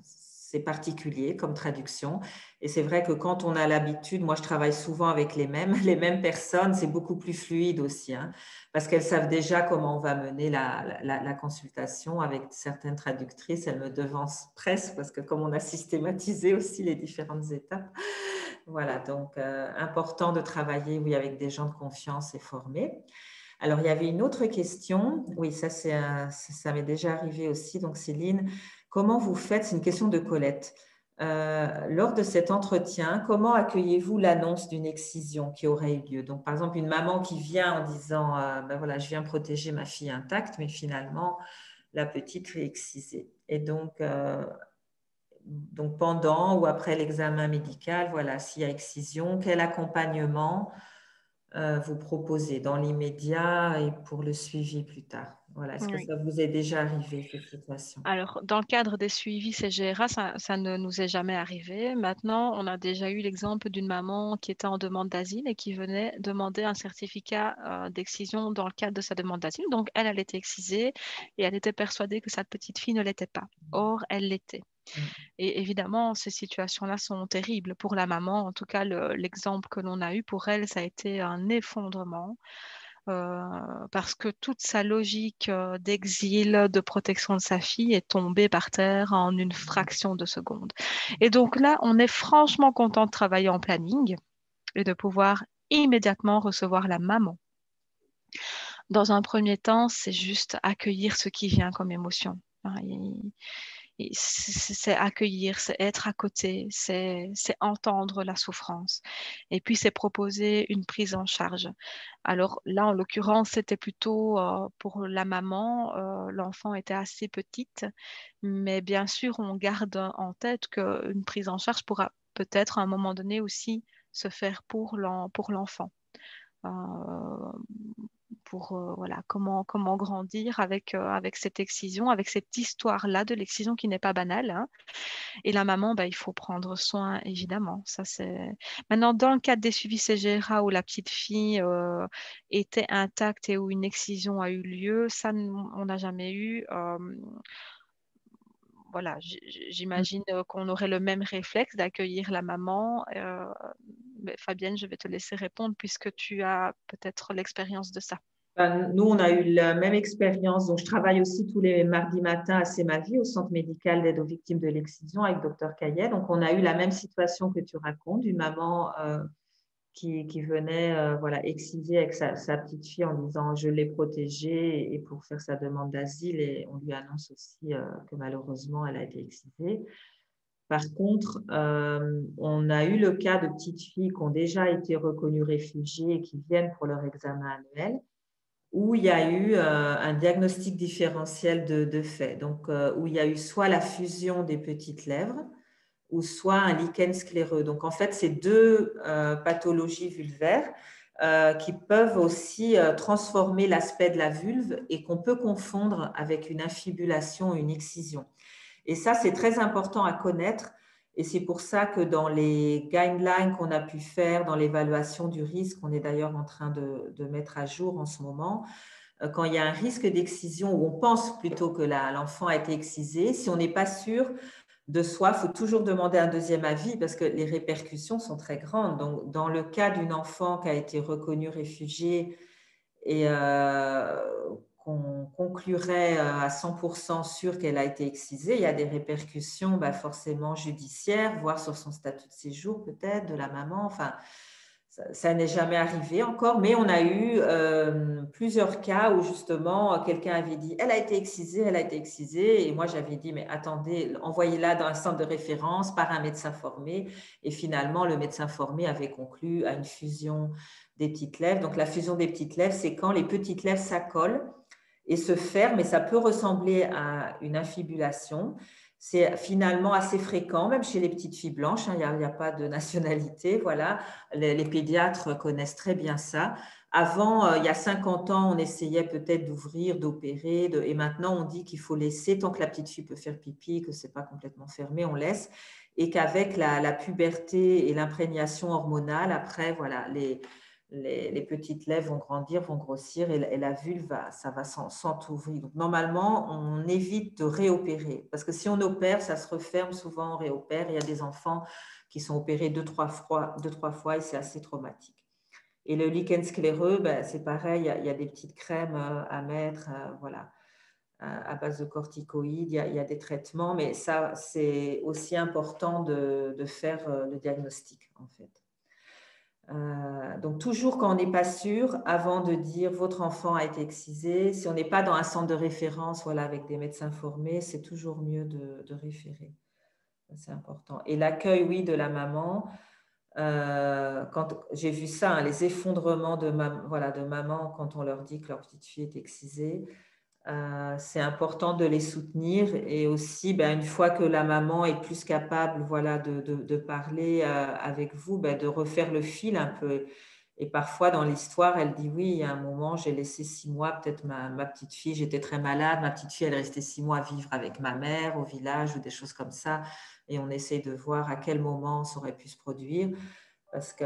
c'est particulier comme traduction. Et c'est vrai que quand on a l'habitude, moi je travaille souvent avec les mêmes personnes, c'est beaucoup plus fluide aussi, hein, parce qu'elles savent déjà comment on va mener la consultation avec certaines traductrices. Elles me devancent presque, parce que comme on a systématisé aussi les différentes étapes, voilà, donc important de travailler oui, avec des gens de confiance et formés. Alors, il y avait une autre question. Oui, ça m'est déjà arrivé aussi. Donc, Céline, comment vous faites? C'est une question de Colette. Lors de cet entretien, comment accueillez-vous l'annonce d'une excision qui aurait eu lieu? Donc, par exemple, une maman qui vient en disant ben voilà, je viens protéger ma fille intacte, mais finalement, la petite est excisée. Et donc pendant ou après l'examen médical, voilà, s'il y a excision, quel accompagnement vous proposez dans l'immédiat et pour le suivi plus tard? Voilà, est-ce que Oui. ça vous est déjà arrivé, cette situation? Alors, dans le cadre des suivis CGRA, ça ne nous est jamais arrivé. Maintenant, on a déjà eu l'exemple d'une maman qui était en demande d'asile et qui venait demander un certificat d'excision dans le cadre de sa demande d'asile. Donc, elle était excisée et elle était persuadée que sa petite fille ne l'était pas. Or, elle l'était. Et évidemment, ces situations-là sont terribles pour la maman. En tout cas, l'exemple que l'on a eu pour elle, ça a été un effondrement. Parce que toute sa logique d'exil, de protection de sa fille est tombée par terre en une fraction de seconde. Et donc là, on est franchement content de travailler en planning et de pouvoir immédiatement recevoir la maman. Dans un premier temps, c'est juste accueillir ce qui vient comme émotion. C'est accueillir, c'est être à côté, c'est entendre la souffrance. Et puis, c'est proposer une prise en charge. Alors là, en l'occurrence, c'était plutôt pour la maman. L'enfant était assez petite, mais bien sûr, on garde en tête qu'une prise en charge pourra peut-être à un moment donné aussi se faire pour l'enfant. Pour voilà, comment grandir avec cette excision, avec cette histoire-là de l'excision qui n'est pas banale, hein. Et la maman, il faut prendre soin, évidemment. Ça, c'est... Maintenant, dans le cadre des suivis CGRA où la petite fille était intacte et où une excision a eu lieu, ça, on n'a jamais eu. Voilà, j'imagine qu'on aurait le même réflexe d'accueillir la maman. Mais Fabienne, je vais te laisser répondre puisque tu as peut-être l'expérience de ça. Nous, on a eu la même expérience. Donc, je travaille aussi tous les mardis matins à C'est ma vie, au centre médical d'aide aux victimes de l'excision avec Dr Caillet. Donc, on a eu la même situation que tu racontes, une maman qui venait voilà, exciser avec sa petite fille en disant je l'ai protégée et pour faire sa demande d'asile. Et on lui annonce aussi que malheureusement, elle a été excisée. Par contre, on a eu le cas de petites filles qui ont déjà été reconnues réfugiées et qui viennent pour leur examen annuel, où il y a eu un diagnostic différentiel de fait. Donc, où il y a eu soit la fusion des petites lèvres, ou soit un lichen scléreux. Donc, en fait, c'est deux pathologies vulvaires qui peuvent aussi transformer l'aspect de la vulve et qu'on peut confondre avec une infibulation ou une excision. Et ça, c'est très important à connaître. Et c'est pour ça que dans les guidelines qu'on a pu faire dans l'évaluation du risque, on est d'ailleurs en train de mettre à jour en ce moment, quand il y a un risque d'excision, ou on pense plutôt que l'enfant a été excisé, si on n'est pas sûr de soi, il faut toujours demander un deuxième avis parce que les répercussions sont très grandes. Donc, dans le cas d'une enfant qui a été reconnue réfugiée et qu'on conclurait à 100% sûr qu'elle a été excisée, il y a des répercussions forcément judiciaires, voire sur son statut de séjour peut-être, de la maman. Enfin, ça n'est jamais arrivé encore, mais on a eu plusieurs cas où justement quelqu'un avait dit elle a été excisée, et moi j'avais dit mais attendez, envoyez-la dans un centre de référence par un médecin formé, et finalement le médecin formé avait conclu à une fusion des petites lèvres. Donc la fusion des petites lèvres, c'est quand les petites lèvres s'accolent et se ferment, et ça peut ressembler à une infibulation. C'est finalement assez fréquent, même chez les petites filles blanches, il n'y a pas de nationalité. Voilà. Les pédiatres connaissent très bien ça. Avant, il y a 50 ans, on essayait peut-être d'ouvrir, d'opérer, et maintenant on dit qu'il faut laisser, tant que la petite fille peut faire pipi, que ce n'est pas complètement fermé, on laisse, et qu'avec la puberté et l'imprégnation hormonale, après, voilà, les petites lèvres vont grandir, vont grossir, et la vulve, ça va s'entrouvrir. Donc, normalement, on évite de réopérer parce que si on opère, ça se referme souvent, on réopère. Il y a des enfants qui sont opérés deux, trois fois et c'est assez traumatique. Et le lichen scléreux, c'est pareil, il y a des petites crèmes à mettre, voilà, à base de corticoïdes, il y a des traitements, mais ça, c'est aussi important de faire le diagnostic, en fait. Donc, toujours quand on n'est pas sûr, avant de dire votre enfant a été excisé, si on n'est pas dans un centre de référence, voilà, avec des médecins formés, c'est toujours mieux de référer. C'est important. Et l'accueil, oui, de la maman. Quand j'ai vu ça, hein, les effondrements de maman quand on leur dit que leur petite fille est excisée, c'est important de les soutenir, et aussi une fois que la maman est plus capable, voilà, de parler avec vous, de refaire le fil un peu. Et parfois dans l'histoire, elle dit oui, il y a un moment, j'ai laissé 6 mois, peut-être ma petite fille, j'étais très malade, ma petite fille, elle est restée 6 mois vivre avec ma mère au village ou des choses comme ça. Et on essaie de voir à quel moment ça aurait pu se produire. Parce que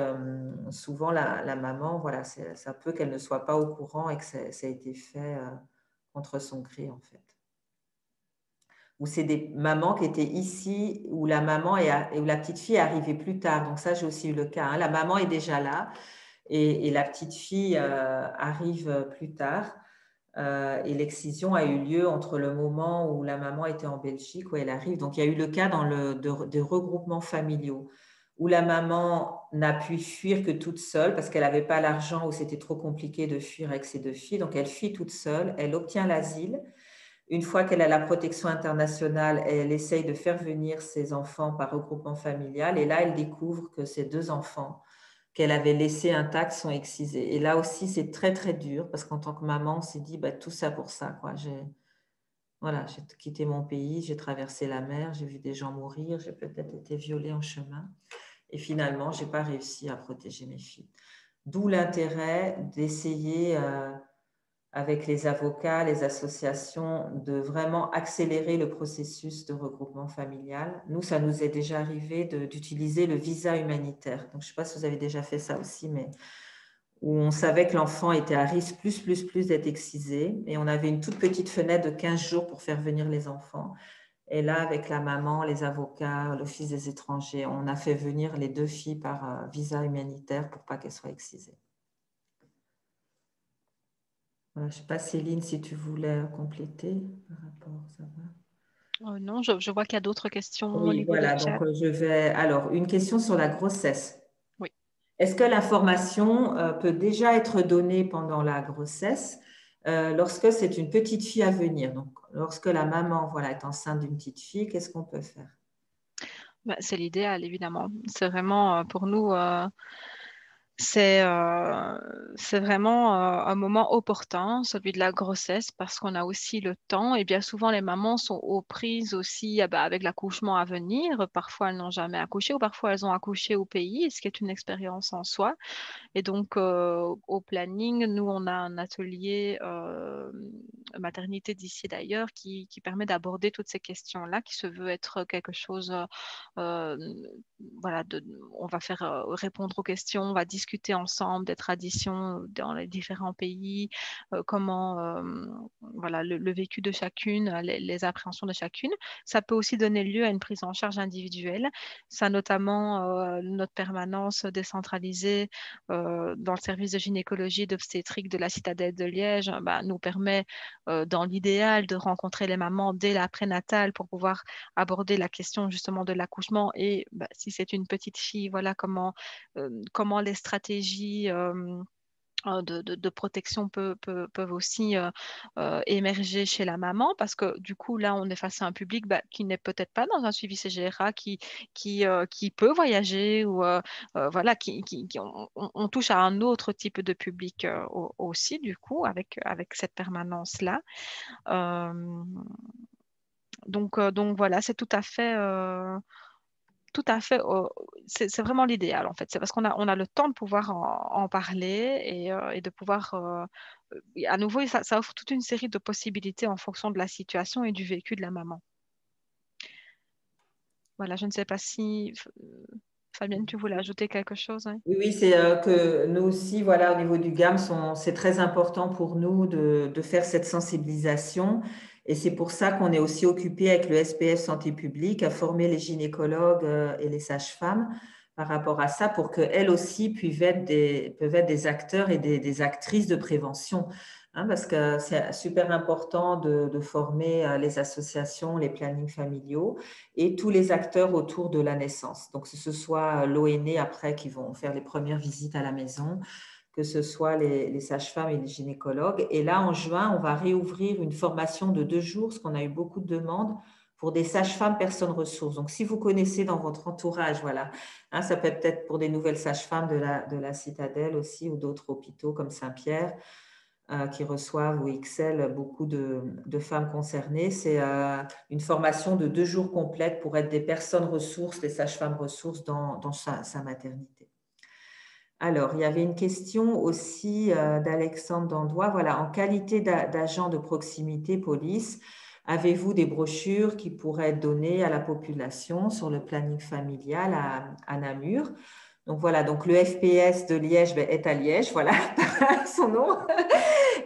souvent, la maman, voilà, ça peut qu'elle ne soit pas au courant et que ça a été fait contre son gré, en fait. Ou c'est des mamans qui étaient ici, où la maman et où la petite fille est arrivée plus tard. Donc ça, j'ai aussi eu le cas, hein. La maman est déjà là et la petite fille arrive plus tard. Et l'excision a eu lieu entre le moment où la maman était en Belgique, où elle arrive. Donc, il y a eu le cas de regroupements familiaux où la maman n'a pu fuir que toute seule parce qu'elle n'avait pas l'argent, ou c'était trop compliqué de fuir avec ses 2 filles. Donc, elle fuit toute seule, elle obtient l'asile. Une fois qu'elle a la protection internationale, elle essaye de faire venir ses enfants par regroupement familial. Et là, elle découvre que ses 2 enfants qu'elle avait laissés intacts sont excisés. Et là aussi, c'est très, très dur parce qu'en tant que maman, on s'est dit tout ça pour ça, quoi. Voilà, j'ai quitté mon pays, j'ai traversé la mer, j'ai vu des gens mourir, j'ai peut-être été violée en chemin. Et finalement, je n'ai pas réussi à protéger mes filles. D'où l'intérêt d'essayer, avec les avocats, les associations, de vraiment accélérer le processus de regroupement familial. Nous, ça nous est déjà arrivé d'utiliser le visa humanitaire. Donc, je ne sais pas si vous avez déjà fait ça aussi, mais où on savait que l'enfant était à risque plus d'être excisé. Et on avait une toute petite fenêtre de 15 jours pour faire venir les enfants. Et là, avec la maman, les avocats, l'Office des étrangers, on a fait venir les 2 filles par visa humanitaire pour pas qu'elles soient excisées. Voilà, je ne sais pas, Céline, si tu voulais compléter par rapport, ça va? Non, je vois qu'il y a d'autres questions au Oui, niveau du voilà, chat. donc je vais… Alors, une question sur la grossesse. Oui. Est-ce que l'information peut déjà être donnée pendant la grossesse lorsque c'est une petite fille à venir? Donc, lorsque la maman, voilà, est enceinte d'une petite fille, qu'est-ce qu'on peut faire? C'est l'idéal, évidemment. C'est vraiment pour nous C'est vraiment un moment opportun, celui de la grossesse, parce qu'on a aussi le temps. Et bien souvent, les mamans sont aux prises aussi avec l'accouchement à venir. Parfois, elles n'ont jamais accouché ou parfois, elles ont accouché au pays, ce qui est une expérience en soi. Et donc, au planning, nous, on a un atelier maternité d'ici d'ailleurs qui permet d'aborder toutes ces questions-là, qui se veut être quelque chose, euh, voilà, on va faire répondre aux questions, on va discuter ensemble des traditions dans les différents pays, comment, voilà, le vécu de chacune, les appréhensions de chacune. Ça peut aussi donner lieu à une prise en charge individuelle. Ça, notamment, notre permanence décentralisée dans le service de gynécologie et d'obstétrique de la Citadelle de Liège, nous permet, dans l'idéal, de rencontrer les mamans dès la prénatale pour pouvoir aborder la question justement de l'accouchement et si c'est une petite fille, voilà comment les stratégies de protection peuvent aussi émerger chez la maman parce que du coup là on est face à un public qui n'est peut-être pas dans un suivi CGRA qui peut voyager ou voilà on touche à un autre type de public aussi du coup avec cette permanence là. Donc voilà, c'est tout à fait, c'est vraiment l'idéal en fait. C'est parce qu'on a le temps de pouvoir en parler et de pouvoir, à nouveau, ça offre toute une série de possibilités en fonction de la situation et du vécu de la maman. Voilà, je ne sais pas si, Fabienne, tu voulais ajouter quelque chose, hein? Oui, oui, c'est que nous aussi, voilà, au niveau du GAMS, c'est très important pour nous de faire cette sensibilisation. Et c'est pour ça qu'on est aussi occupé avec le SPF Santé publique à former les gynécologues et les sages-femmes par rapport à ça pour qu'elles aussi peuvent être des acteurs et des actrices de prévention. Hein, parce que c'est super important de former les associations, les plannings familiaux et tous les acteurs autour de la naissance. Donc, que ce soit l'ONE après qui vont faire les premières visites à la maison, que ce soit les sages-femmes et les gynécologues. Et là, en juin, on va réouvrir une formation de 2 jours, parce qu'on a eu beaucoup de demandes pour des sages-femmes personnes ressources. Donc, si vous connaissez dans votre entourage, voilà, hein, ça peut être peut-être pour des nouvelles sages-femmes de la Citadelle aussi ou d'autres hôpitaux comme Saint-Pierre qui reçoivent ou XL beaucoup de femmes concernées. C'est une formation de 2 jours complète pour être des personnes ressources, des sages-femmes ressources dans sa maternité. Alors, il y avait une question aussi d'Alexandre Dandois. Voilà, en qualité d'agent de proximité police, avez-vous des brochures qui pourraient être données à la population sur le planning familial à Namur? Donc voilà, donc le FPS de Liège est à Liège, voilà son nom.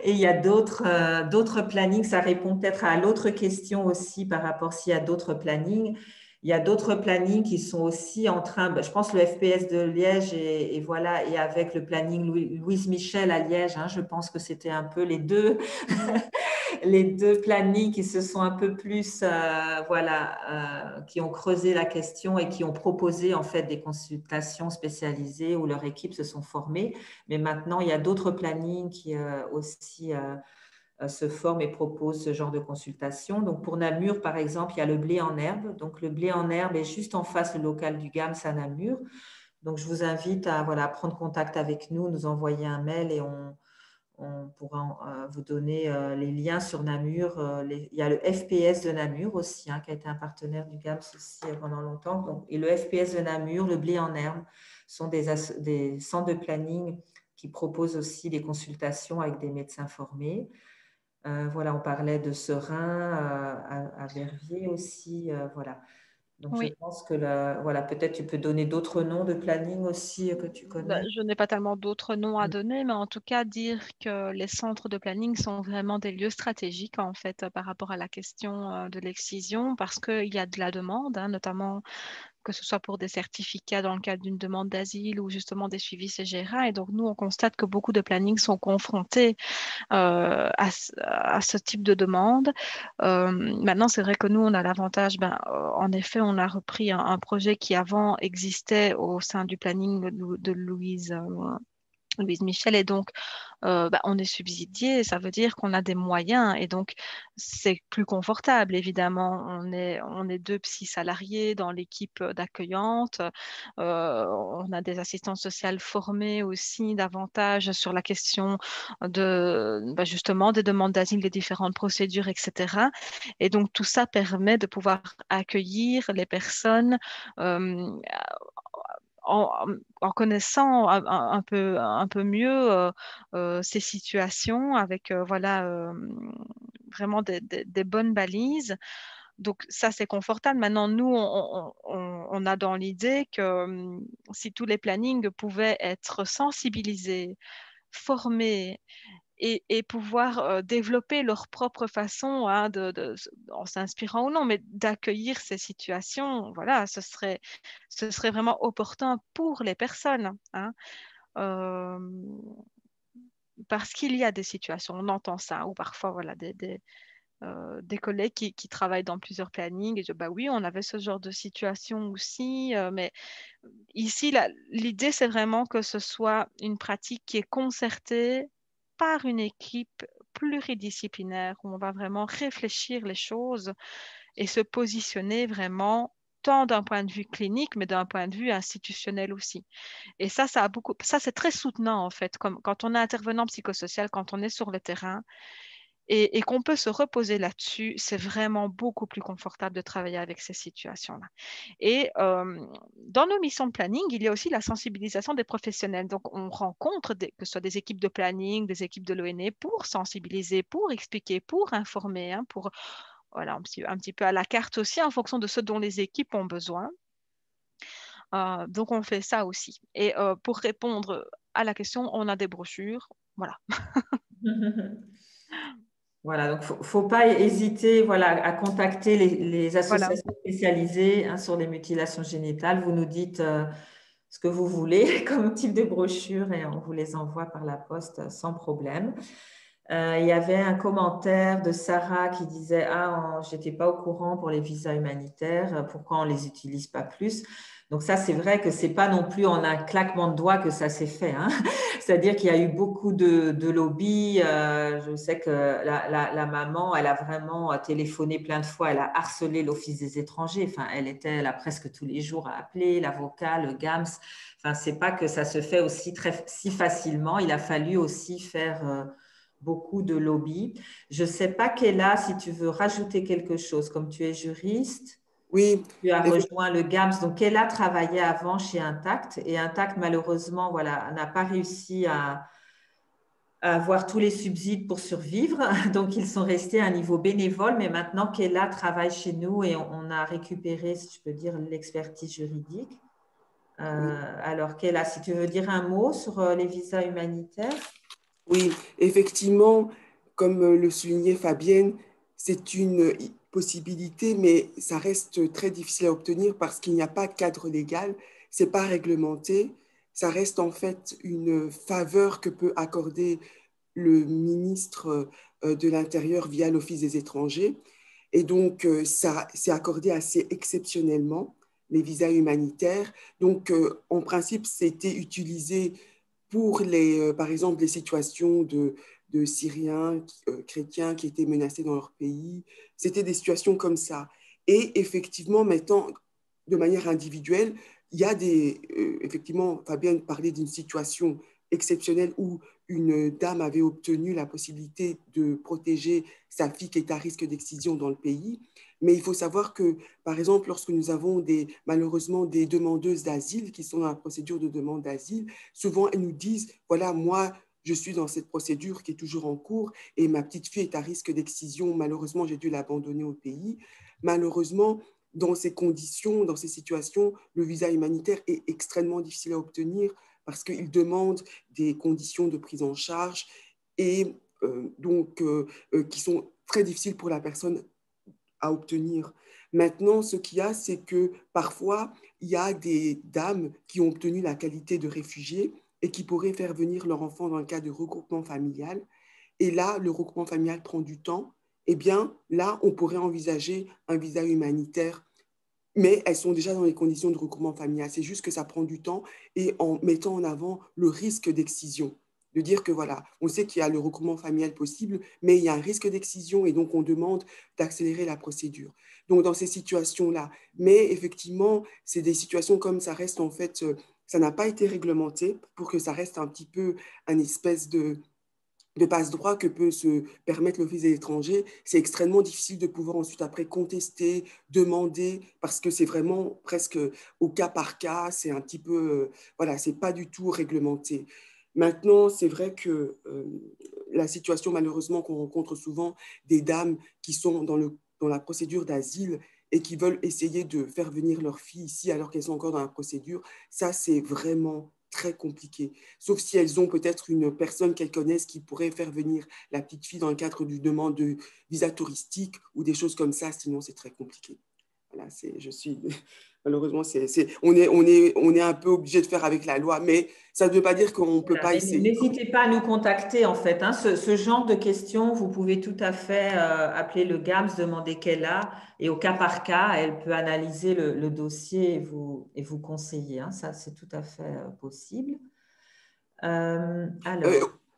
Et il y a d'autres plannings, ça répond peut-être à l'autre question aussi par rapport s'il y a d'autres plannings. Il y a d'autres plannings qui sont aussi en train, je pense le FPS de Liège et voilà, et avec le planning Louise Michel à Liège, hein, je pense que c'était un peu les deux, les deux plannings qui se sont un peu plus, voilà, qui ont creusé la question et qui ont proposé en fait des consultations spécialisées où leurs équipes se sont formées. Mais maintenant, il y a d'autres plannings qui aussi se forment et proposent ce genre de consultation. Donc pour Namur, par exemple, il y a le blé en herbe. Donc le blé en herbe est juste en face le local du GAMS à Namur. Donc je vous invite à voilà, prendre contact avec nous, nous envoyer un mail et on pourra vous donner les liens sur Namur. Il y a le FPS de Namur aussi, hein, qui a été un partenaire du GAMS aussi pendant longtemps. Donc, et le FPS de Namur, le blé en herbe, sont des centres de planning qui proposent aussi des consultations avec des médecins formés. Voilà, on parlait de Serein, à Verviers aussi. Voilà. Donc, je Oui. pense que voilà, peut-être tu peux donner d'autres noms de planning aussi que tu connais. Je n'ai pas tellement d'autres noms à donner, mais en tout cas, dire que les centres de planning sont vraiment des lieux stratégiques en fait par rapport à la question de l'excision, parce qu'il y a de la demande, hein, notamment que ce soit pour des certificats dans le cadre d'une demande d'asile ou justement des suivis CGRA. Et donc, nous, on constate que beaucoup de plannings sont confrontés à ce type de demande. Maintenant, c'est vrai que nous, on a l'avantage, en effet, on a repris un projet qui avant existait au sein du planning de Louise Louise Michel. Et donc, on est subsidié, ça veut dire qu'on a des moyens et donc c'est plus confortable, évidemment. On est deux psy salariés dans l'équipe d'accueillante. On a des assistantes sociales formées aussi davantage sur la question justement des demandes d'asile, des différentes procédures, etc. Et donc, tout ça permet de pouvoir accueillir les personnes en, en connaissant un peu mieux ces situations avec vraiment des bonnes balises. Donc ça, c'est confortable. Maintenant, nous, on a dans l'idée que si tous les plannings pouvaient être sensibilisés, formés et pouvoir développer leur propre façon, hein, en s'inspirant ou non, mais d'accueillir ces situations, voilà, ce serait vraiment opportun pour les personnes, hein. Euh, Parce qu'il y a des situations, on entend ça, ou parfois, voilà, des collègues qui travaillent dans plusieurs plannings et disent, bah oui, on avait ce genre de situation aussi, mais ici, l'idée, c'est vraiment que ce soit une pratique qui est concertée par une équipe pluridisciplinaire où on va vraiment réfléchir les choses et se positionner vraiment tant d'un point de vue clinique, mais d'un point de vue institutionnel aussi. Et ça c'est très soutenant en fait, comme quand on est intervenant psychosocial, quand on est sur le terrain, et qu'on peut se reposer là-dessus, c'est vraiment beaucoup plus confortable de travailler avec ces situations-là. Et dans nos missions de planning, il y a aussi la sensibilisation des professionnels. Donc, on rencontre que ce soit des équipes de planning, des équipes de l'ONE pour sensibiliser, pour expliquer, pour informer, hein, pour voilà, un petit peu à la carte aussi en fonction de ce dont les équipes ont besoin. Donc, on fait ça aussi. Et pour répondre à la question, on a des brochures. Voilà. Voilà, donc faut pas hésiter, voilà, à contacter les Voilà. associations spécialisées, hein, sur les mutilations génitales. Vous nous dites ce que vous voulez comme type de brochure et on vous les envoie par la poste sans problème. Il y avait un commentaire de Sarah qui disait: Ah, j'étais pas au courant pour les visas humanitaires, pourquoi on les utilise pas plus? Donc ça, c'est vrai que c'est pas non plus en un claquement de doigts que ça s'est fait, hein. C'est-à-dire qu'il y a eu beaucoup de lobby. Je sais que la maman, elle a vraiment téléphoné plein de fois. Elle a harcelé l'Office des étrangers. Enfin, elle était là presque tous les jours à appeler l'avocat, le GAMS. Enfin, c'est pas que ça se fait aussi si facilement. Il a fallu aussi faire beaucoup de lobby. Je sais pas, Kéla, si tu veux rajouter quelque chose, comme tu es juriste. Oui, Tu as rejoint le GAMS. Donc, Kéla travaillait avant chez Intact et Intact, malheureusement, voilà, n'a pas réussi à avoir tous les subsides pour survivre. Donc, ils sont restés à un niveau bénévole. Mais maintenant, Kéla travaille chez nous et on a récupéré, si je peux dire, l'expertise juridique. oui, Alors, Kéla, si tu veux dire un mot sur les visas humanitaires. oui, effectivement, comme le soulignait Fabienne, c'est une possibilité, mais ça reste très difficile à obtenir parce qu'il n'y a pas de cadre légal, c'est pas réglementé. Ça reste en fait une faveur que peut accorder le ministre de l'Intérieur via l'Office des étrangers. Et donc, ça c'est accordé assez exceptionnellement, les visas humanitaires. Donc, en principe, c'était utilisé pour par exemple, les situations de Syriens chrétiens qui étaient menacés dans leur pays. C'était des situations comme ça. Et effectivement, maintenant, de manière individuelle, il y a effectivement, Fabienne parlait d'une situation exceptionnelle où une dame avait obtenu la possibilité de protéger sa fille qui est à risque d'excision dans le pays. Mais il faut savoir que, par exemple, lorsque nous avons malheureusement des demandeuses d'asile qui sont dans la procédure de demande d'asile, souvent elles nous disent, voilà, moi, je suis dans cette procédure qui est toujours en cours et ma petite fille est à risque d'excision. Malheureusement, j'ai dû l'abandonner au pays. Malheureusement, dans ces conditions, dans ces situations, le visa humanitaire est extrêmement difficile à obtenir parce qu'il demande des conditions de prise en charge et qui sont très difficiles pour la personne à obtenir. Maintenant, ce qu'il y a, c'est que parfois, il y a des dames qui ont obtenu la qualité de réfugiés et qui pourraient faire venir leur enfant dans le cas de regroupement familial. Et là, le regroupement familial prend du temps. Eh bien, là, on pourrait envisager un visa humanitaire mais elles sont déjà dans les conditions de regroupement familial. C'est juste que ça prend du temps et en mettant en avant le risque d'excision. De dire que voilà, on sait qu'il y a le regroupement familial possible, mais il y a un risque d'excision et donc on demande d'accélérer la procédure. Donc dans ces situations-là, mais effectivement, c'est des situations comme ça reste en fait, ça n'a pas été réglementé pour que ça reste un petit peu un espèce de passe-droit que peut se permettre l'Office des étrangers, c'est extrêmement difficile de pouvoir ensuite après contester, demander, parce que c'est vraiment presque au cas par cas, c'est un petit peu, voilà, c'est pas du tout réglementé. Maintenant, c'est vrai que la situation malheureusement qu'on rencontre souvent des dames qui sont dans la procédure d'asile et qui veulent essayer de faire venir leur fille ici alors qu'elles sont encore dans la procédure, ça c'est vraiment très compliqué. Sauf si elles ont peut-être une personne qu'elles connaissent qui pourrait faire venir la petite fille dans le cadre d'une demande de visa touristique ou des choses comme ça, sinon c'est très compliqué. Voilà, malheureusement, on est un peu obligé de faire avec la loi, mais ça ne veut pas dire qu'on ne peut Voilà, pas mais essayer. n'hésitez pas à nous contacter en fait, hein. Ce genre de questions, vous pouvez tout à fait appeler le GAMS, demander qu'elle a et au cas par cas, elle peut analyser le dossier et vous conseiller, hein. Ça, c'est tout à fait possible. Alors,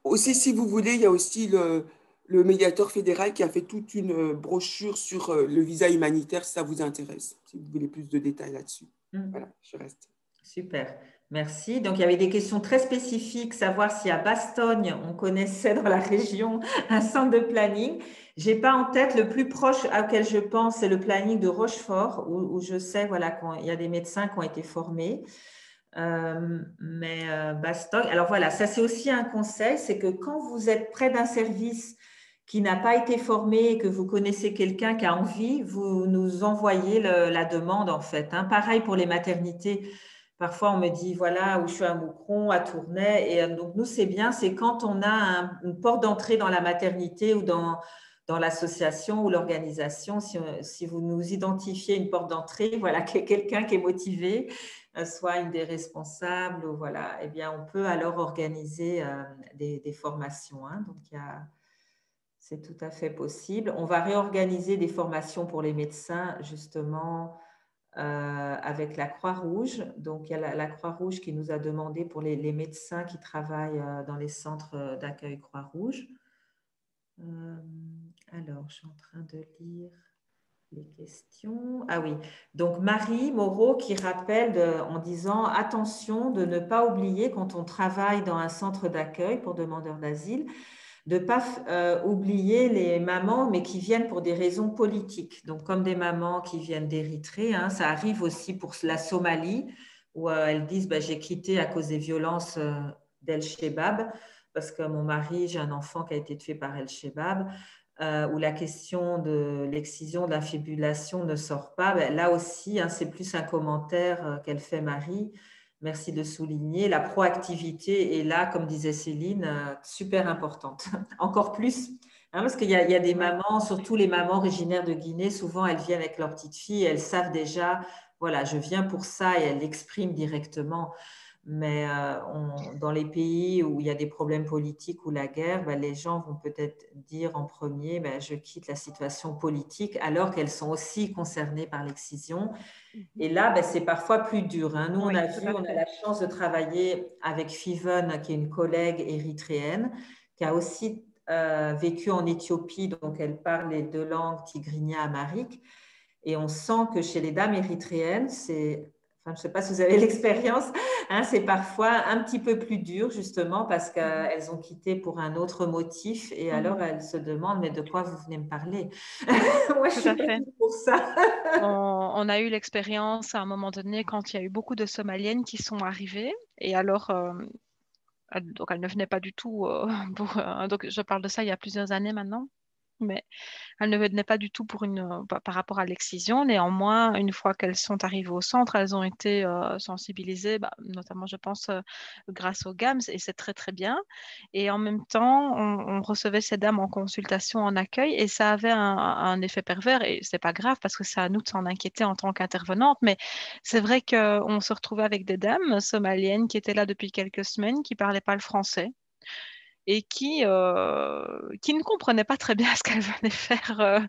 Aussi, si vous voulez, il y a aussi le médiateur fédéral qui a fait toute une brochure sur le visa humanitaire, si ça vous intéresse, si vous voulez plus de détails là-dessus. Voilà, je reste. Super, merci. Donc, il y avait des questions très spécifiques, savoir si à Bastogne, on connaissait dans la région un centre de planning. Je n'ai pas en tête le plus proche auquel je pense, c'est le planning de Rochefort, où je sais voilà, qu'il y a des médecins qui ont été formés. Mais Bastogne, alors voilà, ça c'est aussi un conseil, c'est que quand vous êtes près d'un service qui n'a pas été formé et que vous connaissez quelqu'un qui a envie, vous nous envoyez la demande en fait, hein. Pareil pour les maternités. Parfois, on me dit, voilà, où je suis à Moucron, à Tournai. Et donc, nous, c'est bien, c'est quand on a une porte d'entrée dans la maternité ou dans l'association ou l'organisation. Si vous nous identifiez une porte d'entrée, voilà, quelqu'un qui est motivé, soit une des responsables, voilà, eh bien, on peut alors organiser des formations, hein. Donc, c'est tout à fait possible. On va réorganiser des formations pour les médecins, justement, avec la Croix-Rouge. Donc, il y a la Croix-Rouge qui nous a demandé pour les médecins qui travaillent dans les centres d'accueil Croix-Rouge. Alors, je suis en train de lire les questions. Ah oui, donc Marie Moreau qui rappelle en disant attention de ne pas oublier quand on travaille dans un centre d'accueil pour demandeurs d'asile, de ne pas oublier les mamans, mais qui viennent pour des raisons politiques. Donc, comme des mamans qui viennent d'Érythrée, hein, ça arrive aussi pour la Somalie, où elles disent bah, j'ai quitté à cause des violences d'El-Shebab, parce que mon mari, j'ai un enfant qui a été tué par El-Shebab, où la question de l'excision, de l'infibulation ne sort pas. Ben, là aussi, hein, c'est plus un commentaire qu'elle fait Marie. Merci de souligner. La proactivité est là, comme disait Céline, super importante. Encore plus, hein, parce qu'il y a des mamans, surtout les mamans originaires de Guinée, souvent elles viennent avec leur petite fille, elles savent déjà, voilà, je viens pour ça et elles l'expriment directement. Mais dans les pays où il y a des problèmes politiques ou la guerre, ben, les gens vont peut-être dire en premier, ben, je quitte la situation politique, alors qu'elles sont aussi concernées par l'excision. Et là, ben, c'est parfois plus dur, hein. Nous, Oui, on a la chance de travailler avec Fiven, qui est une collègue érythréenne, qui a aussi vécu en Éthiopie, donc elle parle les deux langues tigrinya amharique. Et on sent que chez les dames érythréennes, enfin, je ne sais pas si vous avez l'expérience, hein, c'est parfois un petit peu plus dur, justement, parce qu'elles ont quitté pour un autre motif. Et alors, elles se demandent, mais de quoi vous venez me parler? Moi, je tout suis à pas fait. pour ça. On a eu l'expérience à un moment donné quand il y a eu beaucoup de Somaliennes qui sont arrivées. Et alors, donc elles ne venaient pas du tout donc je parle de ça il y a plusieurs années maintenant. Mais elles ne venaient pas du tout par rapport à l'excision. Néanmoins, une fois qu'elles sont arrivées au centre, elles ont été sensibilisées, notamment, je pense, grâce aux GAMS, et c'est très, très bien. Et en même temps, on recevait ces dames en consultation, en accueil, et ça avait un effet pervers, et c'est pas grave parce que c'est à nous de s'en inquiéter en tant qu'intervenante, mais c'est vrai qu'on se retrouvait avec des dames somaliennes qui étaient là depuis quelques semaines, qui parlaient pas le français et qui ne comprenait pas très bien ce qu'elle venait faire,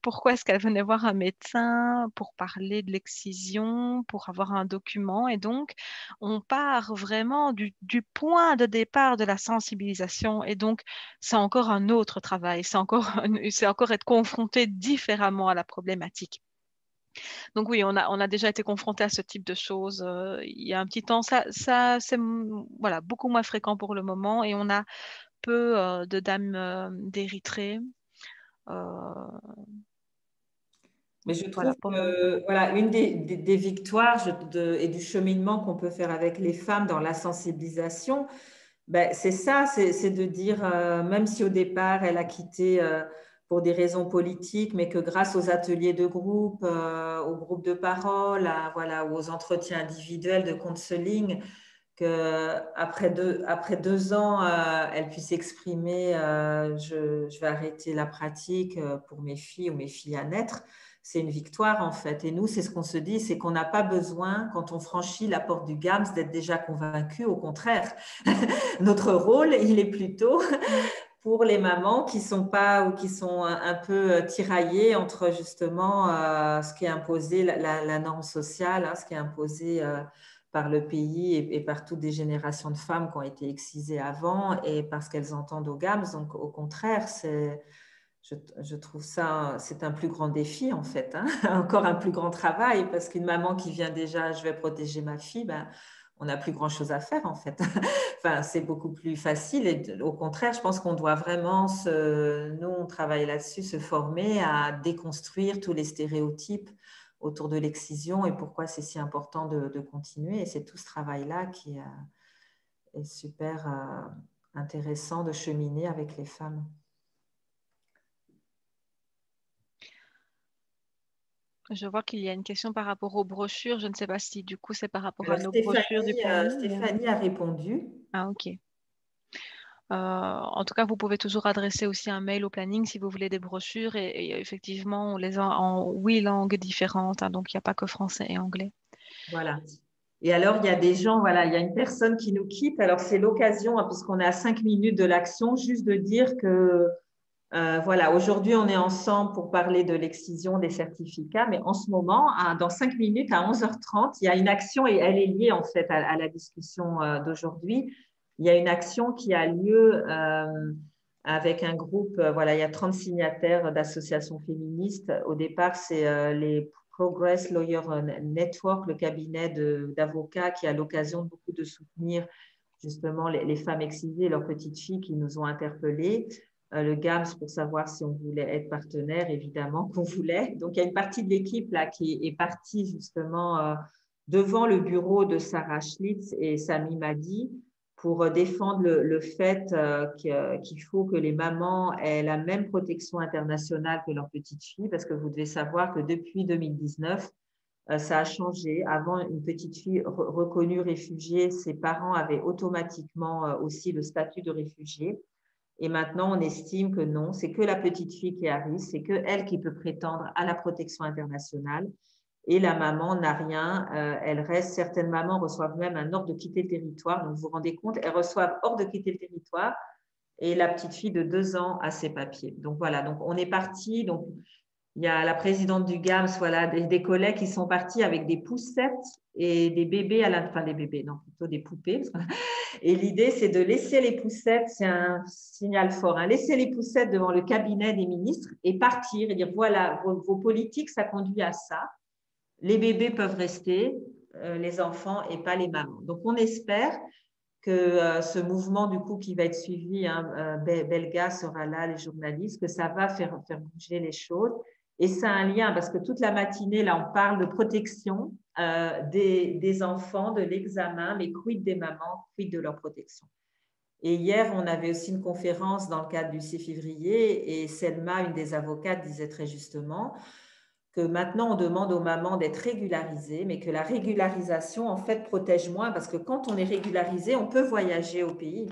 pourquoi est-ce qu'elle venait voir un médecin pour parler de l'excision, pour avoir un document. Et donc, on part vraiment du point de départ de la sensibilisation. Et donc, c'est encore un autre travail, c'est encore être confronté différemment à la problématique. Donc oui, on a déjà été confronté à ce type de choses il y a un petit temps. Ça c'est voilà, beaucoup moins fréquent pour le moment et on a peu de dames d'Érythrée. Euh, Mais je voilà, trouve pour le moment. que voilà, une des victoires et du cheminement qu'on peut faire avec les femmes dans la sensibilisation, ben, c'est ça, c'est de dire, même si au départ, elle a quitté pour des raisons politiques, mais que grâce aux ateliers de groupe, aux groupes de parole, voilà, aux entretiens individuels de counseling, après 2 ans, elle puisse exprimer, je vais arrêter la pratique pour mes filles ou mes filles à naître. C'est une victoire en fait. Et nous, c'est ce qu'on se dit, c'est qu'on n'a pas besoin, quand on franchit la porte du GAMS, d'être déjà convaincu. Au contraire, notre rôle, il est plutôt pour les mamans qui sont pas ou qui sont un peu tiraillées entre justement ce qui est imposé, la norme sociale, hein, ce qui est imposé par le pays et par toutes des générations de femmes qui ont été excisées avant et parce qu'elles entendent au GAMS. Donc, au contraire, je trouve ça, c'est un plus grand défi en fait, hein, encore un plus grand travail parce qu'une maman qui vient déjà, je vais protéger ma fille, ben, on n'a plus grand-chose à faire en fait. Enfin, c'est beaucoup plus facile et au contraire, je pense qu'on doit vraiment, nous, on travaille là-dessus, se former à déconstruire tous les stéréotypes autour de l'excision et pourquoi c'est si important de continuer. Et c'est tout ce travail-là qui est super intéressant de cheminer avec les femmes. Je vois qu'il y a une question par rapport aux brochures. Je ne sais pas si du coup c'est par rapport à Alors, nos brochures du planning. Stéphanie a répondu. Ah, ok. En tout cas, vous pouvez toujours adresser aussi un mail au planning si vous voulez des brochures et effectivement, on les a en 8 langues différentes, hein, donc il n'y a pas que français et anglais. Voilà. Et alors, il y a des gens, voilà, il y a une personne qui nous quitte. Alors, c'est l'occasion, hein, puisqu'on est à 5 minutes de l'action, juste de dire que, voilà, aujourd'hui, on est ensemble pour parler de l'excision des certificats, mais en ce moment, dans 5 minutes, à 11h30, il y a une action et elle est liée en fait à la discussion d'aujourd'hui. Il y a une action qui a lieu avec un groupe, voilà, il y a 30 signataires d'associations féministes. Au départ, c'est les Progress Lawyer Network, le cabinet d'avocats qui a l'occasion beaucoup de soutenir justement les femmes excisées et leurs petites filles qui nous ont interpellées. Le GAMS pour savoir si on voulait être partenaire, évidemment qu'on voulait. Donc, il y a une partie de l'équipe là qui est partie justement devant le bureau de Sarah Schlitz et Sami Madi pour défendre le fait qu'il faut que les mamans aient la même protection internationale que leurs petites filles, parce que vous devez savoir que depuis 2019, ça a changé. Avant, une petite fille reconnue réfugiée, ses parents avaient automatiquement aussi le statut de réfugié. Et maintenant, on estime que non, c'est que la petite fille qui est à risque, c'est que elle qui peut prétendre à la protection internationale. Et la maman n'a rien, elle reste, certaines mamans reçoivent même un ordre de quitter le territoire. Donc, vous vous rendez compte, elles reçoivent ordre de quitter le territoire et la petite fille de 2 ans a ses papiers. Donc, voilà, donc on est parti. Donc, il y a la présidente du GAMS, voilà, des collègues qui sont partis avec des poussettes et des bébés, enfin des bébés, non, plutôt des poupées. Et l'idée, c'est de laisser les poussettes, c'est un signal fort, hein, laisser les poussettes devant le cabinet des ministres et partir et dire, voilà, vos politiques, ça conduit à ça. Les bébés peuvent rester, les enfants et pas les mamans. Donc, on espère que ce mouvement, du coup, qui va être suivi, hein, Belga sera là, les journalistes, que ça va faire bouger les choses. Et ça a un lien, parce que toute la matinée, là, on parle de protection des enfants, de l'examen, mais quid des mamans, quid de leur protection. Et hier, on avait aussi une conférence dans le cadre du 6 février, et Selma, une des avocates, disait très justement que maintenant, on demande aux mamans d'être régularisées, mais que la régularisation, en fait, protège moins, parce que quand on est régularisé, on peut voyager au pays,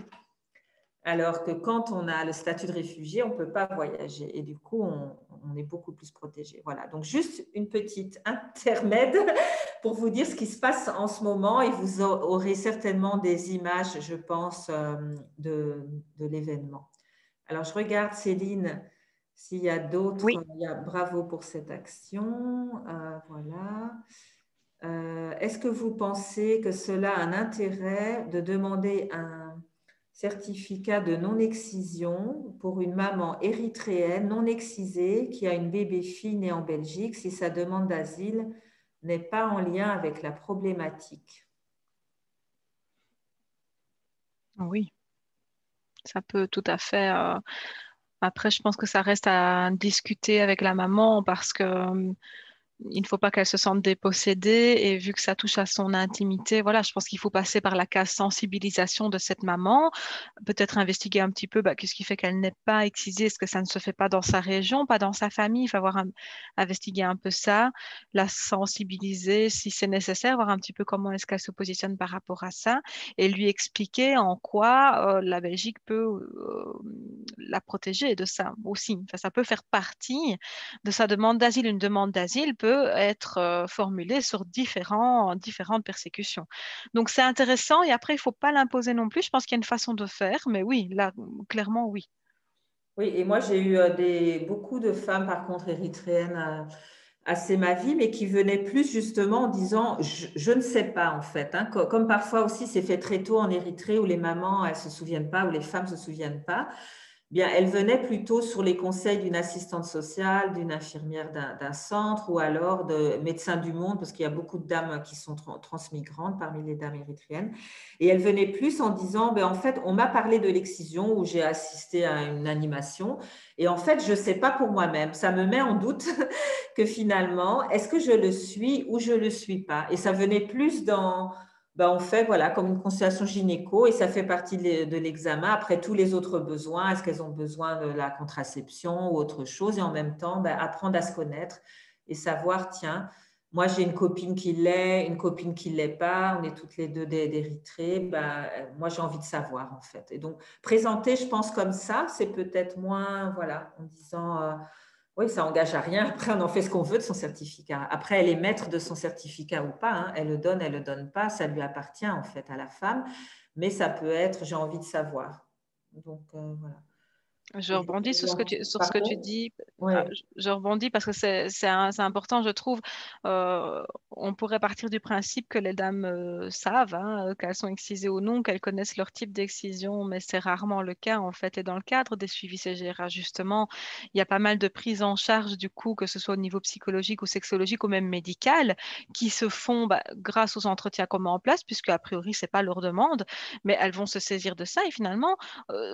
alors que quand on a le statut de réfugié, on ne peut pas voyager. Et du coup, on est beaucoup plus protégé. Voilà, donc juste une petite intermède pour vous dire ce qui se passe en ce moment. Et vous aurez certainement des images, je pense, de l'événement. Alors, je regarde, Céline, s'il y a d'autres. Oui. Bravo pour cette action. Voilà. Est-ce que vous pensez que cela a un intérêt de demander un certificat de non-excision pour une maman érythréenne non excisée qui a une bébé fille née en Belgique si sa demande d'asile n'est pas en lien avec la problématique? Oui, ça peut tout à fait. Après, je pense que ça reste à discuter avec la maman parce que il ne faut pas qu'elle se sente dépossédée et vu que ça touche à son intimité, voilà, je pense qu'il faut passer par la case sensibilisation de cette maman, peut-être investiguer un petit peu qu'est-ce qui fait qu'elle n'est pas excisée, est-ce que ça ne se fait pas dans sa région, pas dans sa famille, il faut investiguer un peu ça, la sensibiliser si c'est nécessaire, voir un petit peu comment est-ce qu'elle se positionne par rapport à ça et lui expliquer en quoi la Belgique peut la protéger de ça aussi. Enfin, ça peut faire partie de sa demande d'asile. Une demande d'asile peut être formulée sur différentes persécutions. Donc, c'est intéressant et après, il ne faut pas l'imposer non plus. Je pense qu'il y a une façon de faire, mais oui, là, clairement, oui. Oui, et moi j'ai eu beaucoup de femmes par contre érythréennes à ma vie, mais qui venaient plus justement en disant je ne sais pas en fait, hein. Comme parfois aussi c'est fait très tôt en Érythrée où les mamans elles se souviennent pas ou les femmes se souviennent pas. Bien, elle venait plutôt sur les conseils d'une assistante sociale, d'une infirmière d'un centre ou alors de Médecins du Monde, parce qu'il y a beaucoup de dames qui sont transmigrantes parmi les dames érythréennes. Et elle venait plus en disant, en fait, on m'a parlé de l'excision où j'ai assisté à une animation. Et en fait, je ne sais pas pour moi-même. Ça me met en doute que finalement, est-ce que je le suis ou je ne le suis pas? Et ça venait plus dans on fait voilà, comme une consultation gynéco et ça fait partie de l'examen. Après, tous les autres besoins, est-ce qu'elles ont besoin de la contraception ou autre chose? Et en même temps, apprendre à se connaître et savoir, tiens, moi j'ai une copine qui l'est, une copine qui ne l'est pas, on est toutes les deux d'Érythrée, moi j'ai envie de savoir en fait. Et donc, présenter, je pense, comme ça, c'est peut-être moins, voilà, en disant… oui, ça engage à rien. Après, on en fait ce qu'on veut de son certificat. Après, elle est maître de son certificat ou pas, hein. Elle le donne pas. Ça lui appartient en fait à la femme. Mais ça peut être, j'ai envie de savoir. Donc, voilà. Je Et rebondis sur sur ce que tu pardon? dis. Oui. Je rebondis parce que c'est important, je trouve. On pourrait partir du principe que les dames savent qu'elles sont excisées ou non, qu'elles connaissent leur type d'excision, mais c'est rarement le cas en fait. Et dans le cadre des suivis CGRA, justement, il y a pas mal de prises en charge du coup, que ce soit au niveau psychologique ou sexologique ou même médical, qui se font grâce aux entretiens qu'on met en place, puisque a priori, c'est pas leur demande, mais elles vont se saisir de ça et finalement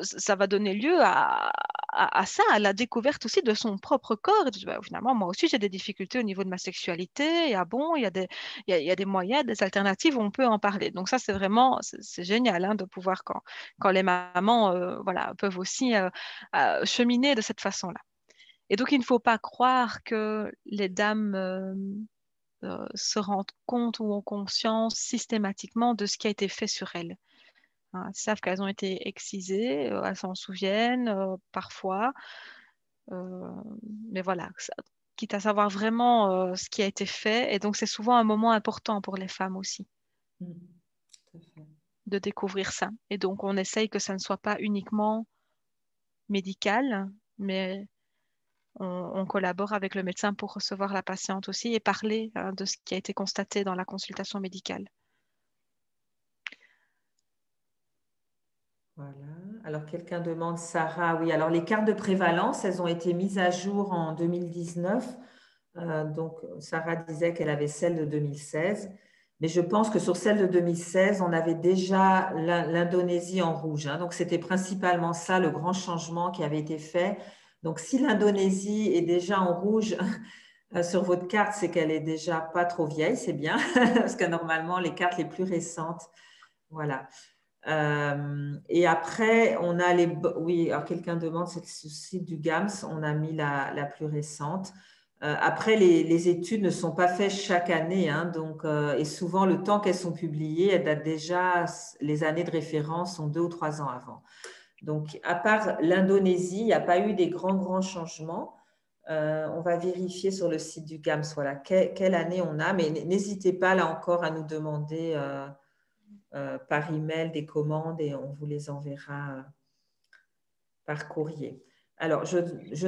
ça va donner lieu à ça, à la découverte aussi de son propre corps. Et de, finalement, moi aussi, j'ai des difficultés au niveau de ma sexualité. Et ah bon, il y a des moyens, des alternatives où on peut en parler. Donc ça, c'est vraiment, c'est génial de pouvoir quand les mamans voilà, peuvent aussi cheminer de cette façon-là. Et donc, il ne faut pas croire que les dames se rendent compte ou ont conscience systématiquement de ce qui a été fait sur elles. Elles savent qu'elles ont été excisées, elles s'en souviennent parfois, euh, mais voilà, quitte à savoir vraiment ce qui a été fait. Et donc, c'est souvent un moment important pour les femmes aussi Tout à fait. de découvrir ça. Et donc, on essaye que ça ne soit pas uniquement médical, mais on collabore avec le médecin pour recevoir la patiente aussi et parler de ce qui a été constaté dans la consultation médicale. Voilà. Alors, quelqu'un demande, Sarah, oui, alors les cartes de prévalence, elles ont été mises à jour en 2019. Donc, Sarah disait qu'elle avait celle de 2016. Mais je pense que sur celle de 2016, on avait déjà l'Indonésie en rouge, hein. Donc, c'était principalement ça, le grand changement qui avait été fait. Donc, si l'Indonésie est déjà en rouge sur votre carte, c'est qu'elle est déjà pas trop vieille, c'est bien, parce que normalement, les cartes les plus récentes, voilà. Et après, on a les… Oui, alors quelqu'un demande, c'est le site du GAMS, on a mis la plus récente. Après, les études ne sont pas faites chaque année, hein, donc, et souvent, le temps qu'elles sont publiées, elles datent déjà, les années de référence sont 2 ou 3 ans avant. Donc, à part l'Indonésie, il n'y a pas eu des grands changements. On va vérifier sur le site du GAMS, voilà, quelle année on a, mais n'hésitez pas là encore à nous demander par email des commandes et on vous les enverra par courrier. Alors, je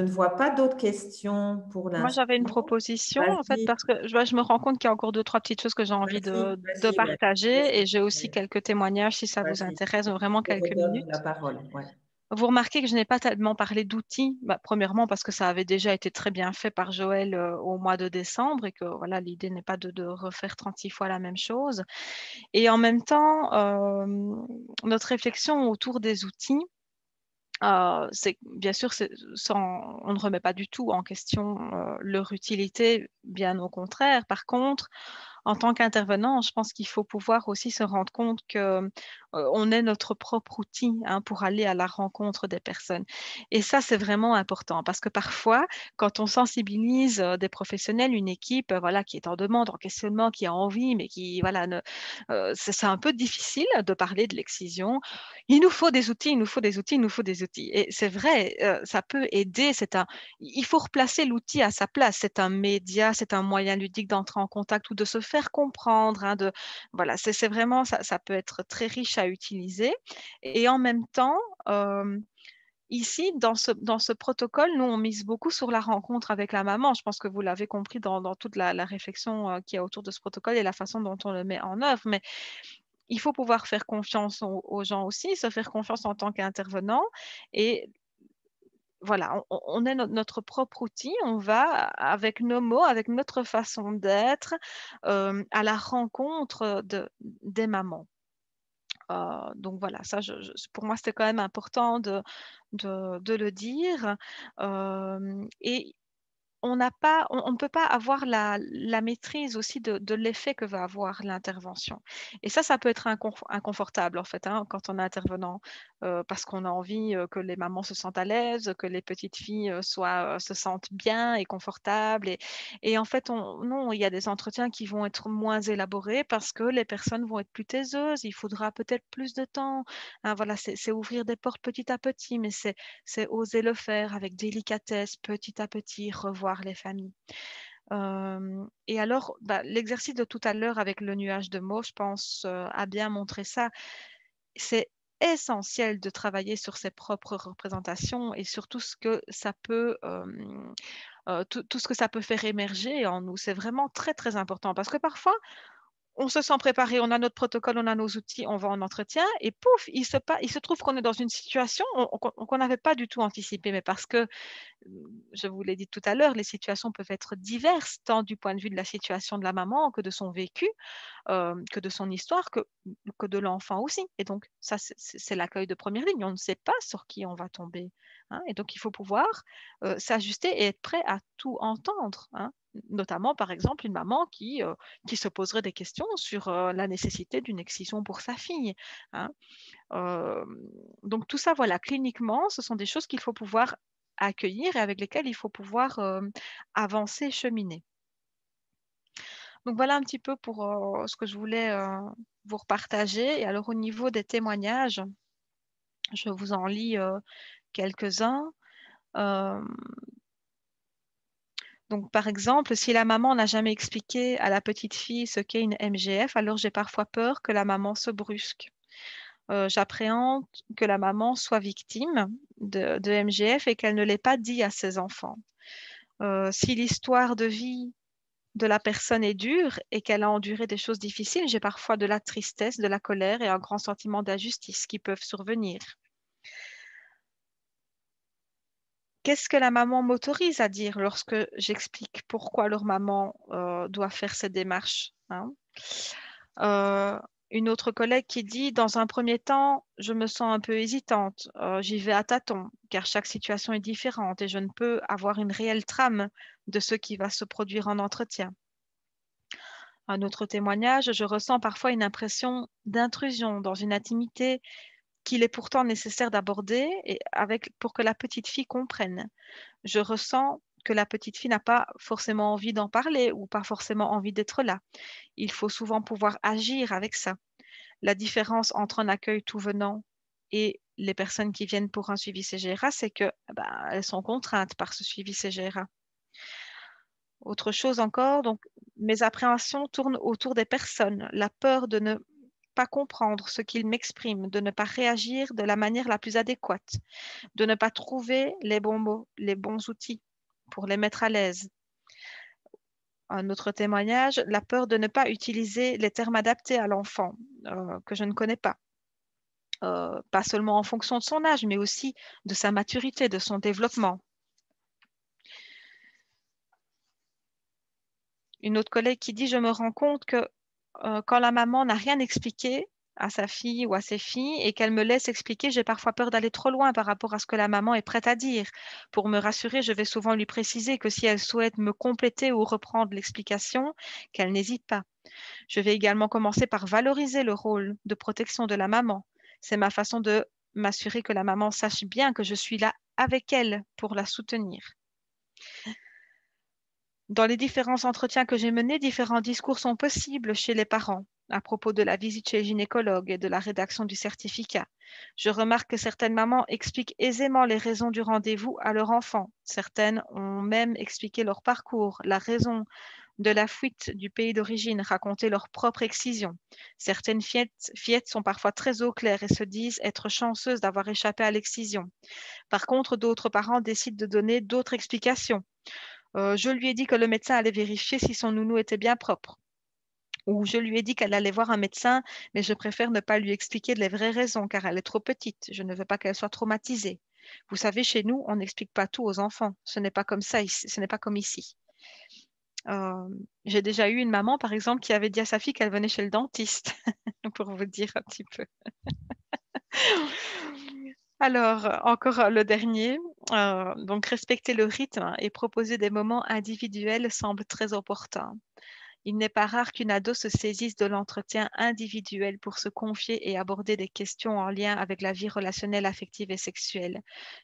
ne vois pas d'autres questions pour Moi, l'instant. j'avais une proposition, en fait, Vas-y, parce que je me rends compte qu'il y a encore deux, trois petites choses que j'ai envie de vas-y, ouais. partager, et j'ai aussi Ouais, quelques témoignages si ça vous vas-y. intéresse, Je vraiment te quelques redonne la minutes. parole. Ouais. Vous remarquez que je n'ai pas tellement parlé d'outils, premièrement parce que ça avait déjà été très bien fait par Joël au mois de décembre, et que voilà, l'idée n'est pas de refaire 36 fois la même chose. Et en même temps, notre réflexion autour des outils, c'est bien sûr, on ne remet pas du tout en question leur utilité, bien au contraire. Par contre, en tant qu'intervenant, je pense qu'il faut pouvoir aussi se rendre compte que on est notre propre outil, hein, pour aller à la rencontre des personnes. Et ça, c'est vraiment important parce que parfois, quand on sensibilise des professionnels, une équipe, voilà, qui est en demande, en questionnement, qui a envie, mais qui, voilà, c'est un peu difficile de parler de l'excision. Il nous faut des outils, il nous faut des outils, il nous faut des outils. Et c'est vrai, ça peut aider. Il faut replacer l'outil à sa place. C'est un média, c'est un moyen ludique d'entrer en contact ou de se faire comprendre. Hein, voilà, c'est vraiment, ça peut être très riche à utiliser. Et en même temps, ici, dans ce protocole, nous, on mise beaucoup sur la rencontre avec la maman. Je pense que vous l'avez compris dans toute la réflexion qu'il y a autour de ce protocole et la façon dont on le met en œuvre. Mais il faut pouvoir faire confiance aux gens aussi, se faire confiance en tant qu'intervenant. Et voilà, on est notre propre outil, on va avec nos mots, avec notre façon d'être, à la rencontre des mamans. Donc voilà, ça, pour moi, c'était quand même important de le dire. Et on ne peut pas avoir la maîtrise aussi de l'effet que va avoir l'intervention. Et ça peut être inconfortable en fait, hein, quand on est intervenant, parce qu'on a envie que les mamans se sentent à l'aise, que les petites filles se sentent bien et confortables. Et en fait, non, il y a des entretiens qui vont être moins élaborés parce que les personnes vont être plus taiseuses. Il faudra peut-être plus de temps. Hein, voilà, c'est ouvrir des portes petit à petit, mais c'est oser le faire avec délicatesse, petit à petit, revoir les familles. Et alors, l'exercice de tout à l'heure avec le nuage de mots, je pense, a bien montré ça. C'est essentiel de travailler sur ses propres représentations et sur tout ce que ça peut, tout ce que ça peut faire émerger en nous. C'est vraiment très, très important parce que parfois, on se sent préparé, on a notre protocole, on a nos outils, on va en entretien et pouf, il se trouve qu'on est dans une situation qu'on n'avait pas du tout anticipée, mais parce que, je vous l'ai dit tout à l'heure, les situations peuvent être diverses, tant du point de vue de la situation de la maman que de son vécu, que de son histoire, que de l'enfant aussi. Et donc, ça, c'est l'accueil de première ligne. On ne sait pas sur qui on va tomber. Hein, et donc, il faut pouvoir s'ajuster et être prêt à tout entendre. Hein, notamment, par exemple, une maman qui se poserait des questions sur la nécessité d'une excision pour sa fille. Hein. Euh, donc, tout ça, voilà, cliniquement, ce sont des choses qu'il faut pouvoir accueillir et avec lesquelles il faut pouvoir avancer, cheminer. Donc voilà un petit peu pour ce que je voulais vous repartager. Et alors au niveau des témoignages, je vous en lis quelques-uns. Donc par exemple, si la maman n'a jamais expliqué à la petite fille ce qu'est une MGF, alors j'ai parfois peur que la maman se brusque. J'appréhende que la maman soit victime de MGF et qu'elle ne l'ait pas dit à ses enfants. Si l'histoire de vie de la personne est dure et qu'elle a enduré des choses difficiles, j'ai parfois de la tristesse, de la colère et un grand sentiment d'injustice qui peuvent survenir. Qu'est-ce que la maman m'autorise à dire lorsque j'explique pourquoi leur maman doit faire cette démarche, hein? Une autre collègue qui dit, dans un premier temps, je me sens un peu hésitante, j'y vais à tâtons, car chaque situation est différente et je ne peux avoir une réelle trame de ce qui va se produire en entretien. Un autre témoignage, je ressens parfois une impression d'intrusion dans une intimité qu'il est pourtant nécessaire d'aborder pour que la petite fille comprenne. Je ressens que la petite fille n'a pas forcément envie d'en parler ou pas forcément envie d'être là. Il faut souvent pouvoir agir avec ça. La différence entre un accueil tout venant et les personnes qui viennent pour un suivi CGRA, c'est que elles sont contraintes par ce suivi CGRA. Autre chose encore, donc mes appréhensions tournent autour des personnes, la peur de ne pas comprendre ce qu'il m'exprime, de ne pas réagir de la manière la plus adéquate, de ne pas trouver les bons mots, les bons outils pour les mettre à l'aise. Un autre témoignage, la peur de ne pas utiliser les termes adaptés à l'enfant que je ne connais pas. Pas seulement en fonction de son âge, mais aussi de sa maturité, de son développement. Une autre collègue qui dit, je me rends compte que quand la maman n'a rien expliqué à sa fille ou à ses filles et qu'elle me laisse expliquer, j'ai parfois peur d'aller trop loin par rapport à ce que la maman est prête à dire. Pour me rassurer, je vais souvent lui préciser que si elle souhaite me compléter ou reprendre l'explication, qu'elle n'hésite pas. Je vais également commencer par valoriser le rôle de protection de la maman. C'est ma façon de m'assurer que la maman sache bien que je suis là avec elle pour la soutenir. Dans les différents entretiens que j'ai menés, différents discours sont possibles chez les parents à propos de la visite chez le gynécologue et de la rédaction du certificat. Je remarque que certaines mamans expliquent aisément les raisons du rendez-vous à leur enfant. Certaines ont même expliqué leur parcours, la raison de la fuite du pays d'origine, raconté leur propre excision. Certaines fillettes sont parfois très au clair et se disent être chanceuses d'avoir échappé à l'excision. Par contre, d'autres parents décident de donner d'autres explications. Je lui ai dit que le médecin allait vérifier si son nounou était bien propre. Ou je lui ai dit qu'elle allait voir un médecin, mais je préfère ne pas lui expliquer les vraies raisons car elle est trop petite. Je ne veux pas qu'elle soit traumatisée. Vous savez, chez nous, on n'explique pas tout aux enfants. Ce n'est pas comme ça ici. Ce n'est pas comme ici. J'ai déjà eu une maman, par exemple, qui avait dit à sa fille qu'elle venait chez le dentiste, pour vous dire un petit peu. Alors, encore le dernier. Donc, respecter le rythme et proposer des moments individuels semble très opportun. Il n'est pas rare qu'une ado se saisisse de l'entretien individuel pour se confier et aborder des questions en lien avec la vie relationnelle, affective et sexuelle.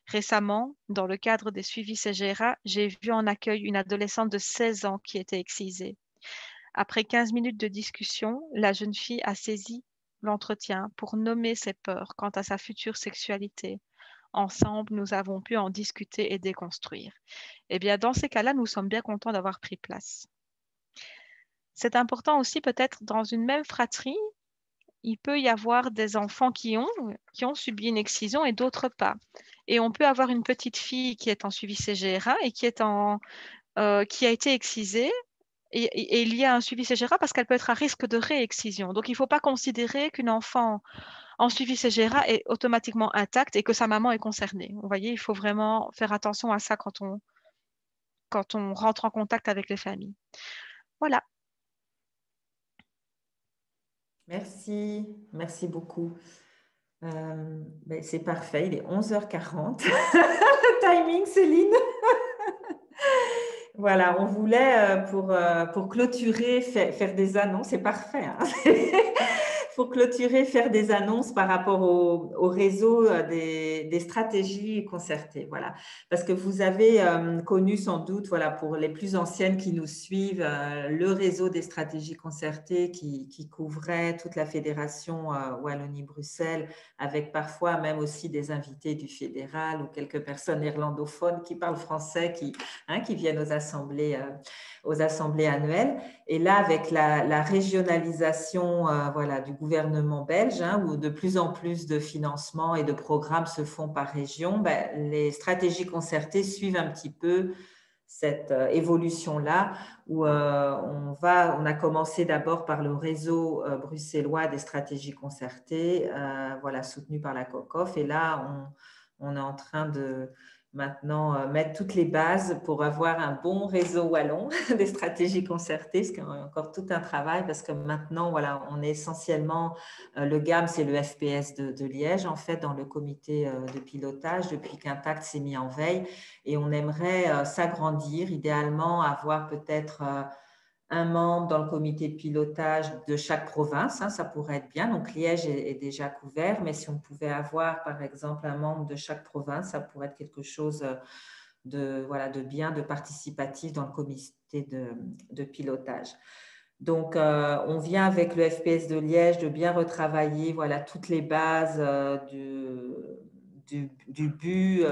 Récemment, dans le cadre des suivis CGRA, j'ai vu en accueil une adolescente de 16 ans qui était excisée. Après 15 minutes de discussion, la jeune fille a saisi l'entretien pour nommer ses peurs quant à sa future sexualité. Ensemble, nous avons pu en discuter et déconstruire. Eh bien, dans ces cas-là, nous sommes bien contents d'avoir pris place. C'est important aussi, peut-être, dans une même fratrie, il peut y avoir des enfants qui ont subi une excision et d'autres pas. Et on peut avoir une petite fille qui est en suivi CGRA et qui a été excisée. Et il y a un suivi CGRA parce qu'elle peut être à risque de réexcision. Donc, il ne faut pas considérer qu'une enfant en suivi CGRA est automatiquement intacte et que sa maman est concernée. Vous voyez, il faut vraiment faire attention à ça quand on rentre en contact avec les familles. Voilà. Merci, merci beaucoup. C'est parfait, il est 11h40. Timing, Céline. Voilà, on voulait pour clôturer faire des annonces, c'est parfait. Hein. Pour clôturer, faire des annonces par rapport au réseau des stratégies concertées. Voilà. Parce que vous avez connu sans doute, voilà, pour les plus anciennes qui nous suivent, le réseau des stratégies concertées qui couvrait toute la fédération Wallonie-Bruxelles, avec parfois même aussi des invités du fédéral ou quelques personnes néerlandophones qui parlent français, qui viennent aux assemblées annuelles. Et là, avec la régionalisation voilà, du gouvernement belge, où de plus en plus de financements et de programmes se font par région, les stratégies concertées suivent un petit peu cette évolution-là, où on a commencé d'abord par le réseau bruxellois des stratégies concertées, voilà, soutenu par la COCOF. Et là, on est en train de maintenant mettre toutes les bases pour avoir un bon réseau wallon des stratégies concertées, ce qui est encore tout un travail parce que maintenant, voilà, on est essentiellement, le GAMS et le FPS de Liège, en fait, dans le comité de pilotage depuis qu'Intact s'est mis en veille, et on aimerait s'agrandir, idéalement avoir peut-être un membre dans le comité de pilotage de chaque province, ça pourrait être bien. Donc, Liège est déjà couvert, mais si on pouvait avoir, par exemple, un membre de chaque province, ça pourrait être quelque chose de bien, de participatif dans le comité de pilotage. Donc, on vient avec le FPS de Liège de bien retravailler voilà, toutes les bases du but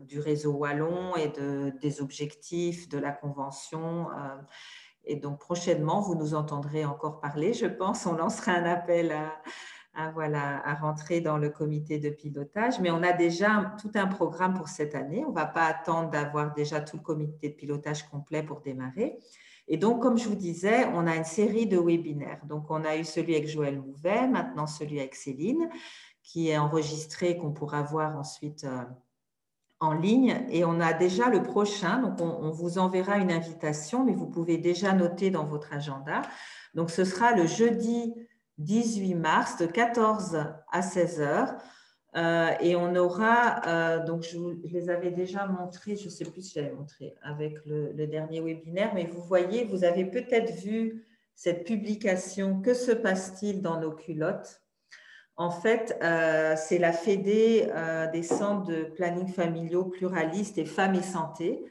du réseau wallon et des objectifs de la convention. Et donc, prochainement, vous nous entendrez encore parler, je pense. On lancera un appel à rentrer dans le comité de pilotage. Mais on a déjà tout un programme pour cette année. On ne va pas attendre d'avoir déjà tout le comité de pilotage complet pour démarrer. Et donc, comme je vous disais, on a une série de webinaires. Donc, on a eu celui avec Joël Mouvet, maintenant celui avec Céline, qui est enregistré, qu'on pourra voir ensuite en ligne. Et on a déjà le prochain. Donc, on vous enverra une invitation, mais vous pouvez déjà noter dans votre agenda. Donc, ce sera le jeudi 18 mars de 14 à 16 heures. Et on aura, donc je les avais déjà montrés, je ne sais plus si j'avais montré avec le dernier webinaire, mais vous voyez, vous avez peut-être vu cette publication « Que se passe-t-il dans nos culottes ?» En fait, c'est la Fédé des centres de planning familiaux pluralistes et femmes et santé.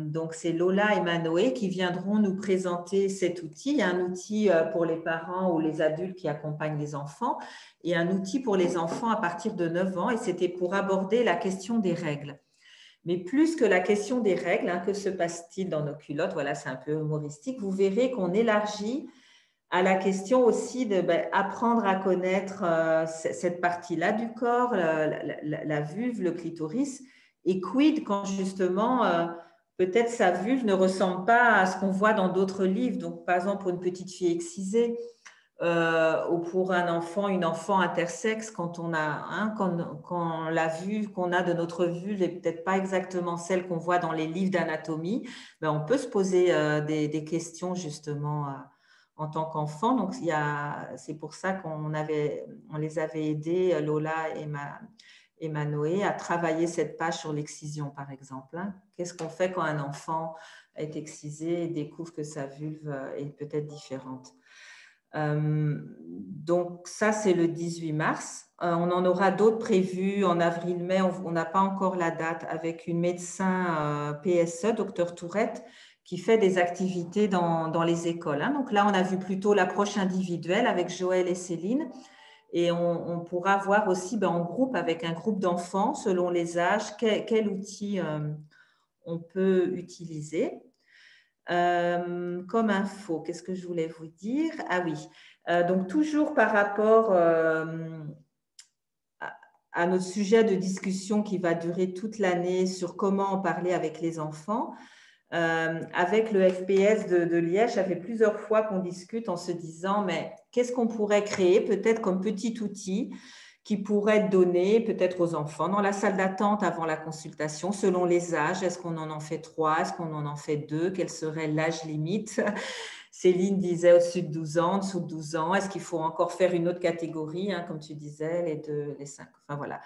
Donc, c'est Lola et Manoé qui viendront nous présenter cet outil. Il y a un outil pour les parents ou les adultes qui accompagnent les enfants et un outil pour les enfants à partir de 9 ans. Et c'était pour aborder la question des règles. Mais plus que la question des règles, hein, que se passe-t-il dans nos culottes? Voilà, c'est un peu humoristique. Vous verrez qu'on élargit à la question aussi de apprendre à connaître cette partie-là du corps, la vulve, le clitoris. Et quid quand justement, peut-être sa vulve ne ressemble pas à ce qu'on voit dans d'autres livres. Donc, par exemple, pour une petite fille excisée ou pour un enfant, une enfant intersexe, quand on a, quand la vue qu'on a de notre vulve n'est peut-être pas exactement celle qu'on voit dans les livres d'anatomie, on peut se poser des questions justement en tant qu'enfant. Donc, c'est pour ça qu'on les avait aidés, Lola et Manoé, à travailler cette page sur l'excision, par exemple. Qu'est-ce qu'on fait quand un enfant est excisé et découvre que sa vulve est peut-être différente? Donc, ça, c'est le 18 mars. On en aura d'autres prévus en avril-mai. On n'a pas encore la date avec une médecin PSE, docteur Tourette, qui fait des activités dans les écoles. Donc là, on a vu plutôt l'approche individuelle avec Joël et Céline. Et on pourra voir aussi en groupe, avec un groupe d'enfants, selon les âges, quel outil on peut utiliser. Comme info, qu'est-ce que je voulais vous dire? Ah oui, donc toujours par rapport à notre sujet de discussion qui va durer toute l'année sur comment en parler avec les enfants. Avec le FPS de Liège, ça fait plusieurs fois qu'on discute en se disant, mais qu'est-ce qu'on pourrait créer peut-être comme petit outil qui pourrait être donné peut-être aux enfants dans la salle d'attente avant la consultation, selon les âges. Est-ce qu'on en fait 3? Est-ce qu'on en fait 2? Quel serait l'âge limite? Céline disait au-dessus de 12 ans, en dessous de 12 ans. Est-ce qu'il faut encore faire une autre catégorie, comme tu disais, les 2, les 5? Enfin, voilà.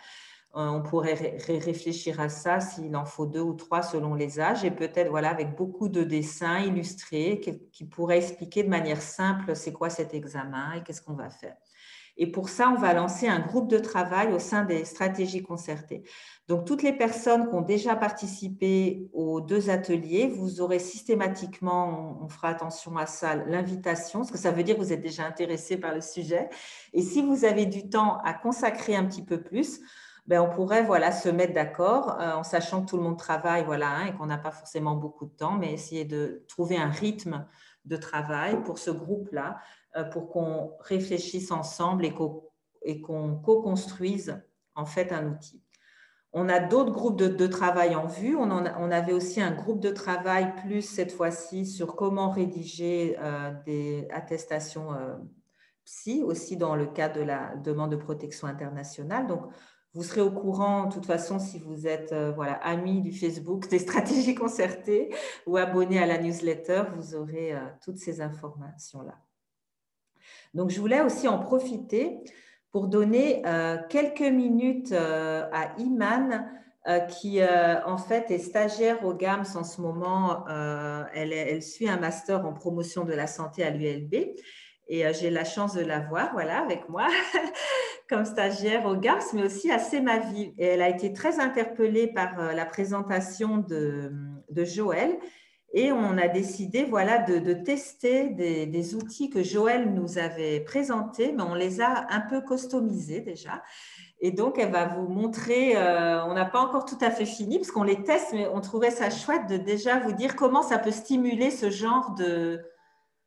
On pourrait réfléchir à ça s'il en faut 2 ou 3 selon les âges et peut-être avec beaucoup de dessins illustrés qui pourraient expliquer de manière simple c'est quoi cet examen et qu'est-ce qu'on va faire. Et pour ça, on va lancer un groupe de travail au sein des stratégies concertées. Donc, toutes les personnes qui ont déjà participé aux 2 ateliers, vous aurez systématiquement, on fera attention à ça, l'invitation, parce que ça veut dire que vous êtes déjà intéressé par le sujet. Et si vous avez du temps à consacrer un petit peu plus, on pourrait se mettre d'accord en sachant que tout le monde travaille et qu'on n'a pas forcément beaucoup de temps, mais essayer de trouver un rythme de travail pour ce groupe-là, pour qu'on réfléchisse ensemble et qu'on co-construise en fait un outil. On a d'autres groupes de travail en vue. On avait aussi un groupe de travail plus cette fois-ci sur comment rédiger des attestations psy, aussi dans le cadre de la demande de protection internationale. Donc, vous serez au courant, de toute façon, si vous êtes amis du Facebook des stratégies concertées ou abonné à la newsletter, vous aurez toutes ces informations-là. Donc, je voulais aussi en profiter pour donner quelques minutes à Iman, qui en fait est stagiaire au GAMS en ce moment. Elle suit un master en promotion de la santé à l'ULB et j'ai la chance de la voir avec moi comme stagiaire au GAMS, mais aussi à C'est ma vie. Et elle a été très interpellée par la présentation de Joël. Et on a décidé de tester des outils que Joël nous avait présentés, mais on les a un peu customisés déjà. Et donc, elle va vous montrer, on n'a pas encore tout à fait fini parce qu'on les teste, mais on trouvait ça chouette de déjà vous dire comment ça peut stimuler ce genre de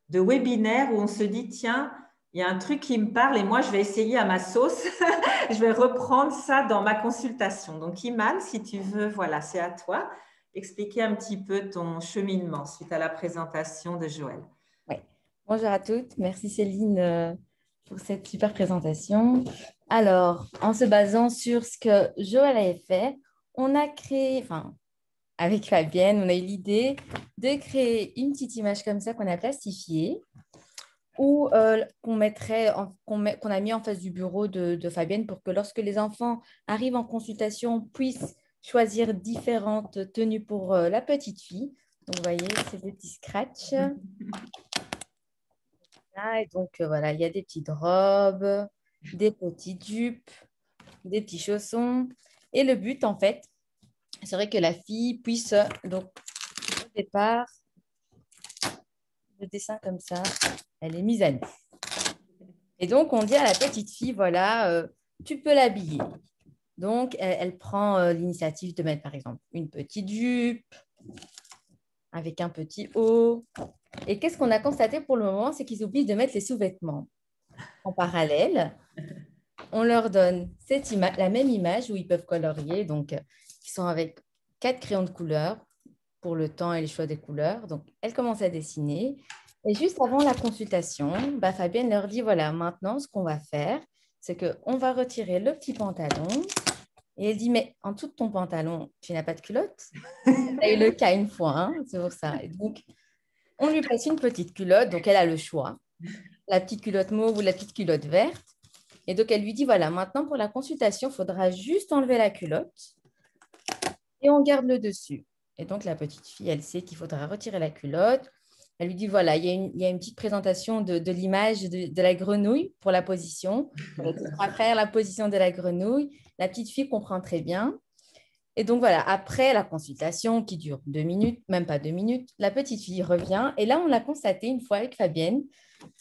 webinaire où on se dit, tiens, il y a un truc qui me parle et moi, je vais essayer à ma sauce. Je vais reprendre ça dans ma consultation. Donc, Iman, si tu veux, voilà, c'est à toi. Expliquer un petit peu ton cheminement suite à la présentation de Joël. Oui. Bonjour à toutes. Merci Céline pour cette super présentation. Alors, en se basant sur ce que Joël avait fait, on a créé, enfin, avec Fabienne, on a eu l'idée de créer une petite image comme ça qu'on a plastifiée ou qu'on a mis en face du bureau de Fabienne pour que lorsque les enfants arrivent en consultation, puissent choisir différentes tenues pour la petite fille. Donc, vous voyez, ces petits scratchs. Et donc, voilà, il y a des petites robes, des petites jupes, des petits chaussons. Et le but, en fait, serait que la fille puisse, donc, au départ, le dessin comme ça, elle est mise à nu. Et donc, on dit à la petite fille, voilà, tu peux l'habiller. Donc, elle prend l'initiative de mettre, par exemple, une petite jupe avec un petit haut. Et qu'est-ce qu'on a constaté pour le moment, c'est qu'ils oublient de mettre les sous-vêtements. En parallèle, on leur donne la même image où ils peuvent colorier. Donc, ils sont avec 4 crayons de couleur pour le temps et les choix des couleurs. Donc, elles commencent à dessiner. Et juste avant la consultation, Fabienne leur dit, voilà, maintenant, ce qu'on va faire, c'est qu'on va retirer le petit pantalon. Et elle dit, mais en dessous de ton pantalon, tu n'as pas de culotte? Ça eu le cas une fois, hein, c'est pour ça. Et donc, on lui passe une petite culotte, donc elle a le choix. La petite culotte mauve ou la petite culotte verte. Et donc, elle lui dit, voilà, maintenant, pour la consultation, il faudra juste enlever la culotte et on garde le dessus. Et donc, la petite fille, elle sait qu'il faudra retirer la culotte. Elle lui dit, voilà, il y a une petite présentation de l'image de la grenouille pour la position. Donc, il faudra faire la position de la grenouille. La petite fille comprend très bien. Et donc, voilà, après la consultation qui dure 2 minutes, même pas 2 minutes, la petite fille revient. Et là, on l'a constaté une fois avec Fabienne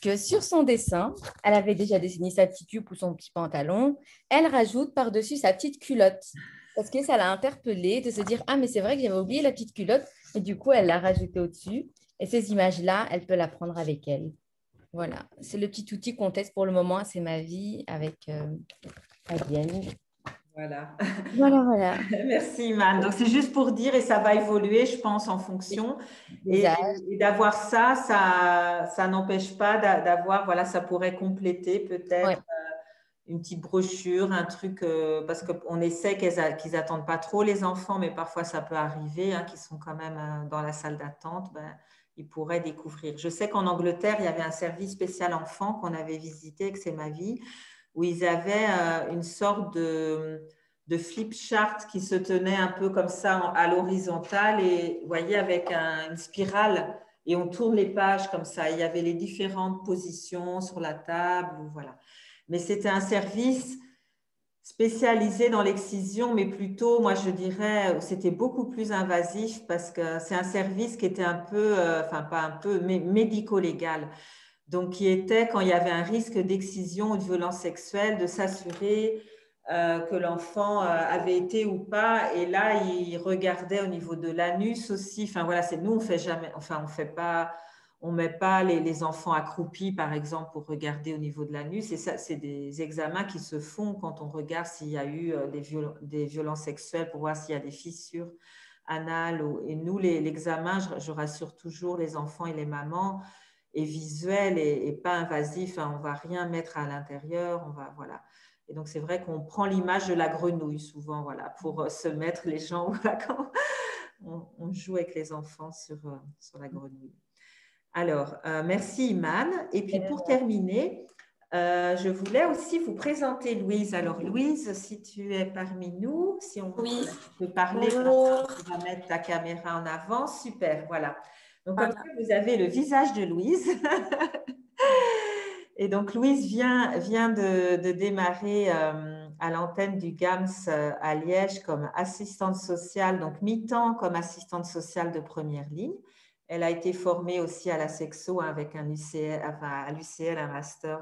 que sur son dessin, elle avait déjà dessiné sa petite jupe ou son petit pantalon. Elle rajoute par-dessus sa petite culotte. Parce que ça l'a interpellée de se dire, ah, mais c'est vrai que j'avais oublié la petite culotte. Et du coup, elle l'a rajoutée au-dessus. Et ces images-là, elle peut la prendre avec elle. Voilà, c'est le petit outil qu'on teste pour le moment. C'est ma vie avec Fabienne. Voilà. Voilà. Merci, Iman. Donc, c'est juste pour dire, et ça va évoluer, je pense, en fonction. Et d'avoir ça, ça n'empêche pas d'avoir, voilà, ça pourrait compléter peut-être une petite brochure, un truc, parce qu'on essaie qu'ils n'attendent pas trop les enfants, mais parfois ça peut arriver, hein, qu'ils sont quand même dans la salle d'attente, ils pourraient découvrir. Je sais qu'en Angleterre, il y avait un service spécial enfant qu'on avait visité, que c'est ma vie, où ils avaient une sorte de flip chart qui se tenait un peu comme ça à l'horizontale et, vous voyez, avec une spirale et on tourne les pages comme ça. Il y avait les différentes positions sur la table, voilà. Mais c'était un service spécialisé dans l'excision, mais plutôt, moi, je dirais, c'était beaucoup plus invasif parce que c'est un service qui était un peu, enfin, pas un peu, mais médico-légal. Donc, qui était, quand il y avait un risque d'excision ou de violence sexuelle, de s'assurer que l'enfant avait été ou pas. Et là, il regardait au niveau de l'anus aussi. Enfin, voilà, c'est nous, on fait jamais, enfin, on fait pas, on met pas les enfants accroupis, par exemple, pour regarder au niveau de l'anus. Et ça, c'est des examens qui se font quand on regarde s'il y a eu des violences sexuelles pour voir s'il y a des fissures anales. Et nous, l'examen, je rassure toujours les enfants et les mamans, est visuel et pas invasif. Hein, on ne va rien mettre à l'intérieur. On va, voilà. Et donc, c'est vrai qu'on prend l'image de la grenouille souvent, voilà, pour se mettre les gens, voilà, quand on joue avec les enfants sur la grenouille. Alors, merci Iman. Et puis, pour terminer, je voulais aussi vous présenter Louise. Alors, Louise, si tu es parmi nous, si on peut parler, tu vas mettre ta caméra en avant. Super, voilà. Donc, comme ça, vous avez le visage de Louise. Et donc, Louise vient de démarrer à l'antenne du GAMS à Liège comme assistante sociale, donc mi-temps comme assistante sociale de première ligne. Elle a été formée aussi à la Sexo avec un UCL, enfin, à l'UCL, un master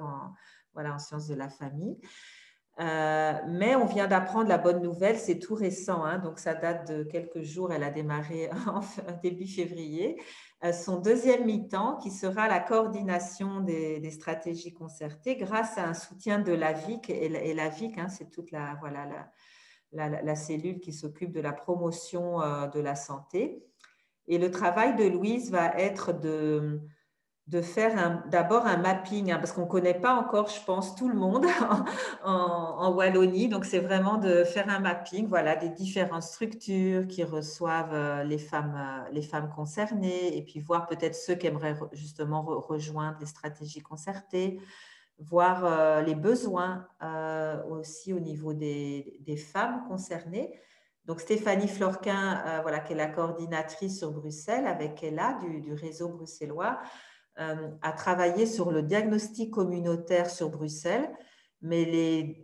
en sciences de la famille. Mais on vient d'apprendre la bonne nouvelle, c'est tout récent, hein, donc ça date de quelques jours, elle a démarré début février. Son deuxième mi-temps, qui sera la coordination des stratégies concertées grâce à un soutien de l'AVIC. Et l'AVIC, hein, c'est toute la cellule qui s'occupe de la promotion de la santé. Et le travail de Louise va être de faire d'abord un mapping, hein, parce qu'on ne connaît pas encore, je pense, tout le monde en Wallonie. Donc, c'est vraiment de faire un mapping, voilà, des différentes structures qui reçoivent les femmes concernées, et puis voir peut-être ceux qui aimeraient justement rejoindre les stratégies concertées, voir les besoins aussi au niveau des femmes concernées. Donc, Stéphanie Florquin, voilà, qui est la coordinatrice sur Bruxelles avec Ella du réseau bruxellois, a travaillé sur le diagnostic communautaire sur Bruxelles, mais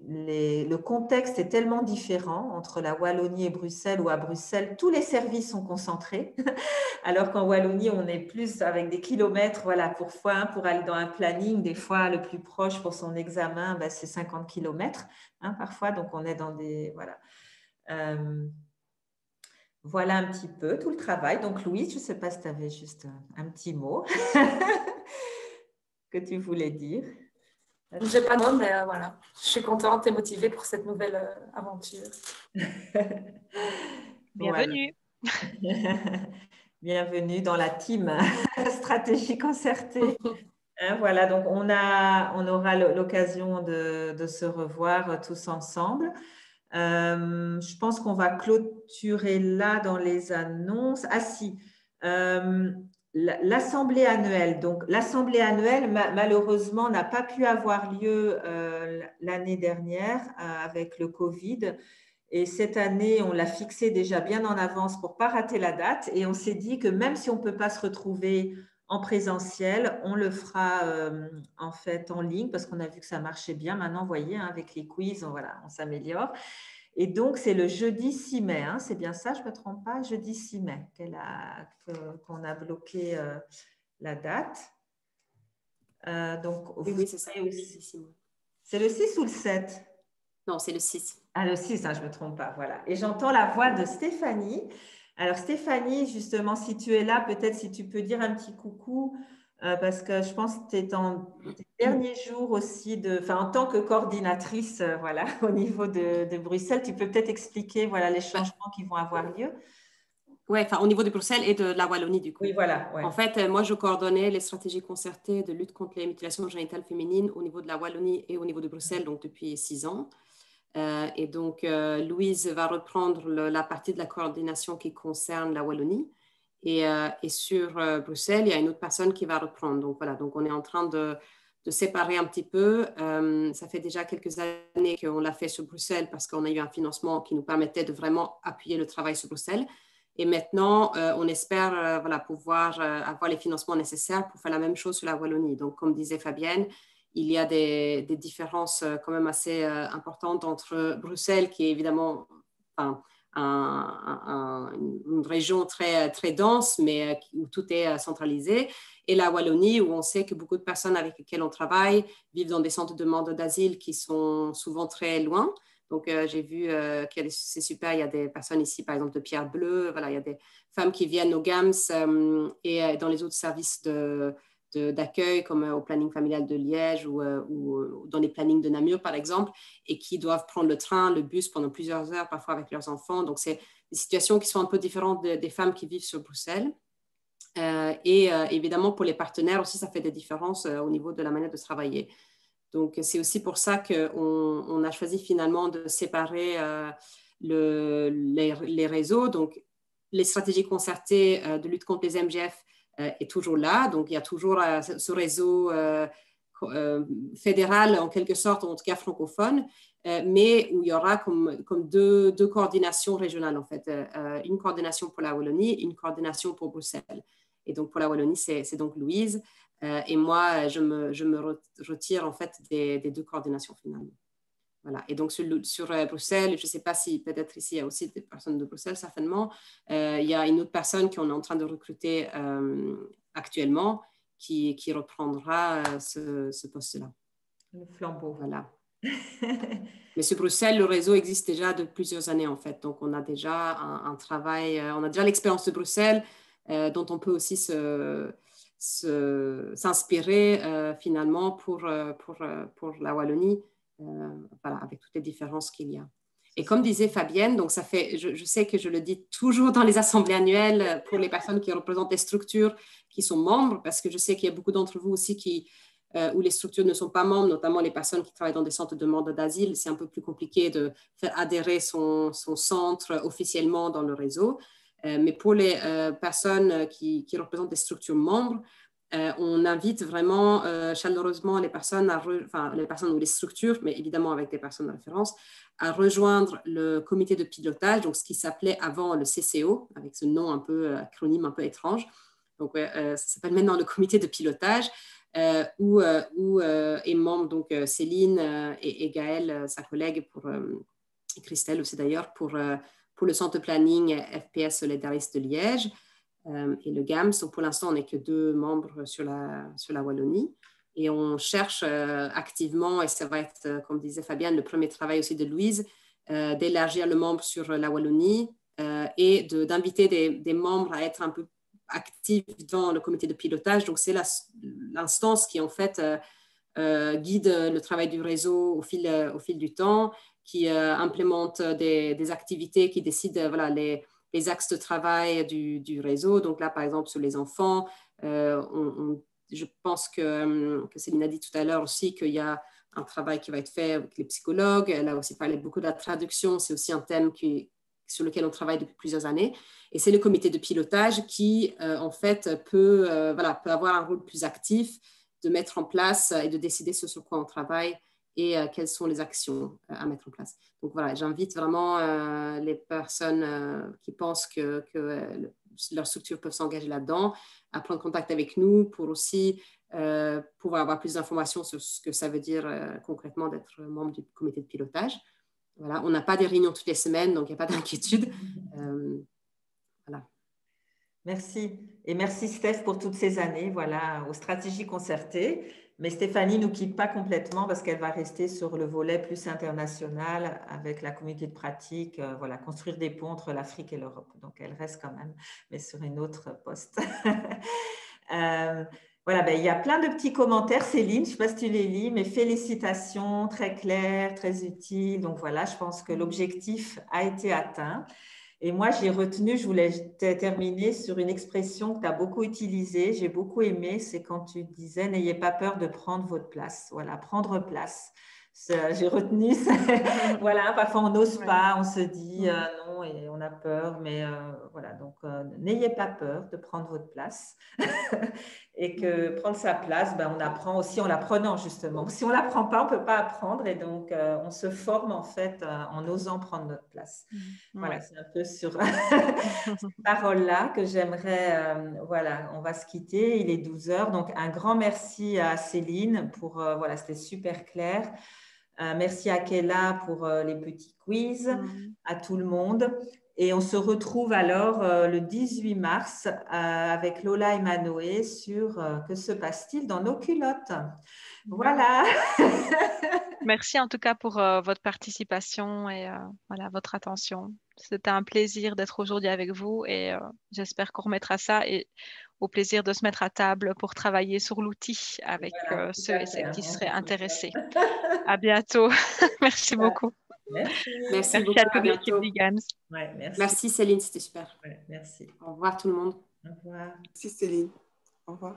le contexte est tellement différent entre la Wallonie et Bruxelles, où à Bruxelles, tous les services sont concentrés, alors qu'en Wallonie, on est plus avec des kilomètres, voilà, pour aller dans un planning, des fois, le plus proche pour son examen, ben, c'est 50 kilomètres, hein, parfois, donc on est dans des… Voilà. Voilà un petit peu tout le travail. Donc, Louise, je ne sais pas si tu avais juste un petit mot que tu voulais dire. Je n'ai pas de mot, mais voilà. Je suis contente et motivée pour cette nouvelle aventure. Bienvenue. Bienvenue dans la team stratégie concertée. Voilà, donc on aura l'occasion de se revoir tous ensemble. Je pense qu'on va clôturer là dans les annonces. Ah si, l'assemblée annuelle. Donc, l'assemblée annuelle, malheureusement, n'a pas pu avoir lieu l'année dernière avec le Covid. Et cette année, on l'a fixée déjà bien en avance pour ne pas rater la date. Et on s'est dit que même si on ne peut pas se retrouver en présentiel, on le fera en fait en ligne parce qu'on a vu que ça marchait bien. Maintenant, vous voyez, hein, avec les quiz, on s'améliore. Et donc, c'est le jeudi 6 mai, hein, c'est bien ça, je ne me trompe pas, jeudi 6 mai qu'on a bloqué la date. Donc, oui, c'est ça. C'est le 6 ou le 7? Non, c'est le 6. Ah, le 6, hein, je ne me trompe pas, voilà. Et j'entends la voix de Stéphanie. Alors, Stéphanie, justement, si tu es là, peut-être si tu peux dire un petit coucou, parce que je pense que tu es en tes derniers jours aussi, en tant que coordinatrice, voilà, au niveau de Bruxelles, tu peux peut-être expliquer, voilà, les changements qui vont avoir lieu. Oui, au niveau de Bruxelles et de la Wallonie, du coup. Oui, voilà. Ouais. En fait, moi, je coordonnais les stratégies concertées de lutte contre les mutilations génitales féminines au niveau de la Wallonie et au niveau de Bruxelles, donc depuis 6 ans. Et donc, Louise va reprendre la partie de la coordination qui concerne la Wallonie. Et sur Bruxelles, il y a une autre personne qui va reprendre. Donc, voilà, donc on est en train de séparer un petit peu. Ça fait déjà quelques années qu'on l'a fait sur Bruxelles parce qu'on a eu un financement qui nous permettait de vraiment appuyer le travail sur Bruxelles. Et maintenant, on espère pouvoir avoir les financements nécessaires pour faire la même chose sur la Wallonie. Donc, comme disait Fabienne, il y a des différences quand même assez importantes entre Bruxelles, qui est évidemment une région très, très dense, mais où tout est centralisé, et la Wallonie, où on sait que beaucoup de personnes avec lesquelles on travaille vivent dans des centres de demande d'asile qui sont souvent très loin. Donc, j'ai vu que c'est super, il y a des personnes ici, par exemple, de Pierre Bleu, voilà, il y a des femmes qui viennent au GAMS et dans les autres services d'accueil, comme au planning familial de Liège ou dans les plannings de Namur, par exemple, et qui doivent prendre le train, le bus pendant plusieurs heures, parfois avec leurs enfants. Donc, c'est des situations qui sont un peu différentes des femmes qui vivent sur Bruxelles. Et évidemment, pour les partenaires aussi, ça fait des différences au niveau de la manière de travailler. Donc, c'est aussi pour ça qu'on a choisi finalement de séparer les réseaux. Donc, les stratégies concertées de lutte contre les MGF est toujours là. Donc, il y a toujours ce réseau fédéral, en quelque sorte, en tout cas francophone, mais où il y aura comme deux coordinations régionales, en fait. Une coordination pour la Wallonie, une coordination pour Bruxelles. Et donc, pour la Wallonie, c'est donc Louise. Et moi, je me retire, en fait, des deux coordinations, finalement. Voilà. Et donc, sur Bruxelles, je ne sais pas si peut-être ici, il y a aussi des personnes de Bruxelles, certainement. Il y a une autre personne qu'on est en train de recruter actuellement qui reprendra ce poste-là. Le flambeau. Voilà. Mais sur Bruxelles, le réseau existe déjà de plusieurs années en fait. Donc, on a déjà un travail, on a déjà l'expérience de Bruxelles dont on peut aussi s'inspirer finalement pour la Wallonie, voilà, avec toutes les différences qu'il y a. Et comme disait Fabienne, donc ça fait, je sais que je le dis toujours dans les assemblées annuelles pour les personnes qui représentent les structures qui sont membres, parce que je sais qu'il y a beaucoup d'entre vous aussi où les structures ne sont pas membres, notamment les personnes qui travaillent dans des centres de demande d'asile. C'est un peu plus compliqué de faire adhérer son centre officiellement dans le réseau. Mais pour les personnes qui représentent des structures membres, on invite vraiment chaleureusement les personnes, les personnes ou les structures, mais évidemment avec des personnes de référence, à rejoindre le comité de pilotage, donc ce qui s'appelait avant le CCO, avec ce nom un peu acronyme un peu étrange. Donc, ça s'appelle maintenant le comité de pilotage, où est membre donc Céline et Gaëlle, sa collègue, et Christelle aussi d'ailleurs, pour le centre de planning FPS Solidariste de Liège et le GAMS. Donc, pour l'instant, on n'est que 2 membres sur la Wallonie. Et on cherche activement, et ça va être, comme disait Fabienne, le premier travail aussi de Louise, d'élargir le membre sur la Wallonie et d'inviter des membres à être un peu actifs dans le comité de pilotage. Donc, c'est l'instance qui, en fait, guide le travail du réseau au fil du temps, qui implémente des activités, qui décide voilà, les axes de travail du réseau. Donc là, par exemple, sur les enfants, je pense que Céline a dit tout à l'heure aussi qu'il y a un travail qui va être fait avec les psychologues. Elle a aussi parlé beaucoup de la traduction. C'est aussi un thème sur lequel on travaille depuis plusieurs années. Et c'est le comité de pilotage qui, en fait, peut avoir un rôle plus actif de mettre en place et de décider sur quoi on travaille et quelles sont les actions à mettre en place. Donc voilà, j'invite vraiment les personnes qui pensent que leurs structures peuvent s'engager là-dedans à prendre contact avec nous pour aussi pouvoir avoir plus d'informations sur ce que ça veut dire concrètement d'être membre du comité de pilotage. Voilà, on n'a pas des réunions toutes les semaines, donc il n'y a pas d'inquiétude. Voilà. Merci. Et merci Steph pour toutes ces années voilà, aux stratégies concertées. Mais Stéphanie ne nous quitte pas complètement parce qu'elle va rester sur le volet plus international avec la communauté de pratique, voilà, construire des ponts entre l'Afrique et l'Europe. Donc, elle reste quand même, mais sur une autre poste. Voilà, ben, il y a plein de petits commentaires, Céline, je ne sais pas si tu les lis, mais félicitations, très clair, très utile. Donc voilà, je pense que l'objectif a été atteint. Et moi, j'ai retenu, je voulais terminer sur une expression que tu as beaucoup utilisée, j'ai beaucoup aimé, c'est quand tu disais « N'ayez pas peur de prendre votre place ». Voilà, prendre place. J'ai retenu, voilà, parfois on n'ose pas, on se dit non et on a peur, mais voilà, donc n'ayez pas peur de prendre votre place et que prendre sa place, ben, on apprend aussi en l'apprenant justement. Si on ne l'apprend pas, on ne peut pas apprendre et donc on se forme en fait en osant prendre notre place. Voilà, c'est un peu sur ces paroles-là que j'aimerais, voilà, on va se quitter, il est 12 heures, donc un grand merci à Céline pour, voilà, c'était super clair. Merci à Kella pour les petits quiz, à tout le monde. Et on se retrouve alors le 18 mars avec Lola et Manoé sur que se passe-t-il dans nos culottes. Voilà. Merci en tout cas pour votre participation et voilà, votre attention. C'était un plaisir d'être aujourd'hui avec vous et j'espère qu'on remettra ça et au plaisir de se mettre à table pour travailler sur l'outil avec ceux et celles qui seraient intéressés. À bientôt. Merci beaucoup. Merci beaucoup. À toute l'équipe du GAMS. Ouais, merci Céline, c'était super. Ouais, merci. Au revoir tout le monde. Au revoir. Merci Céline. Au revoir.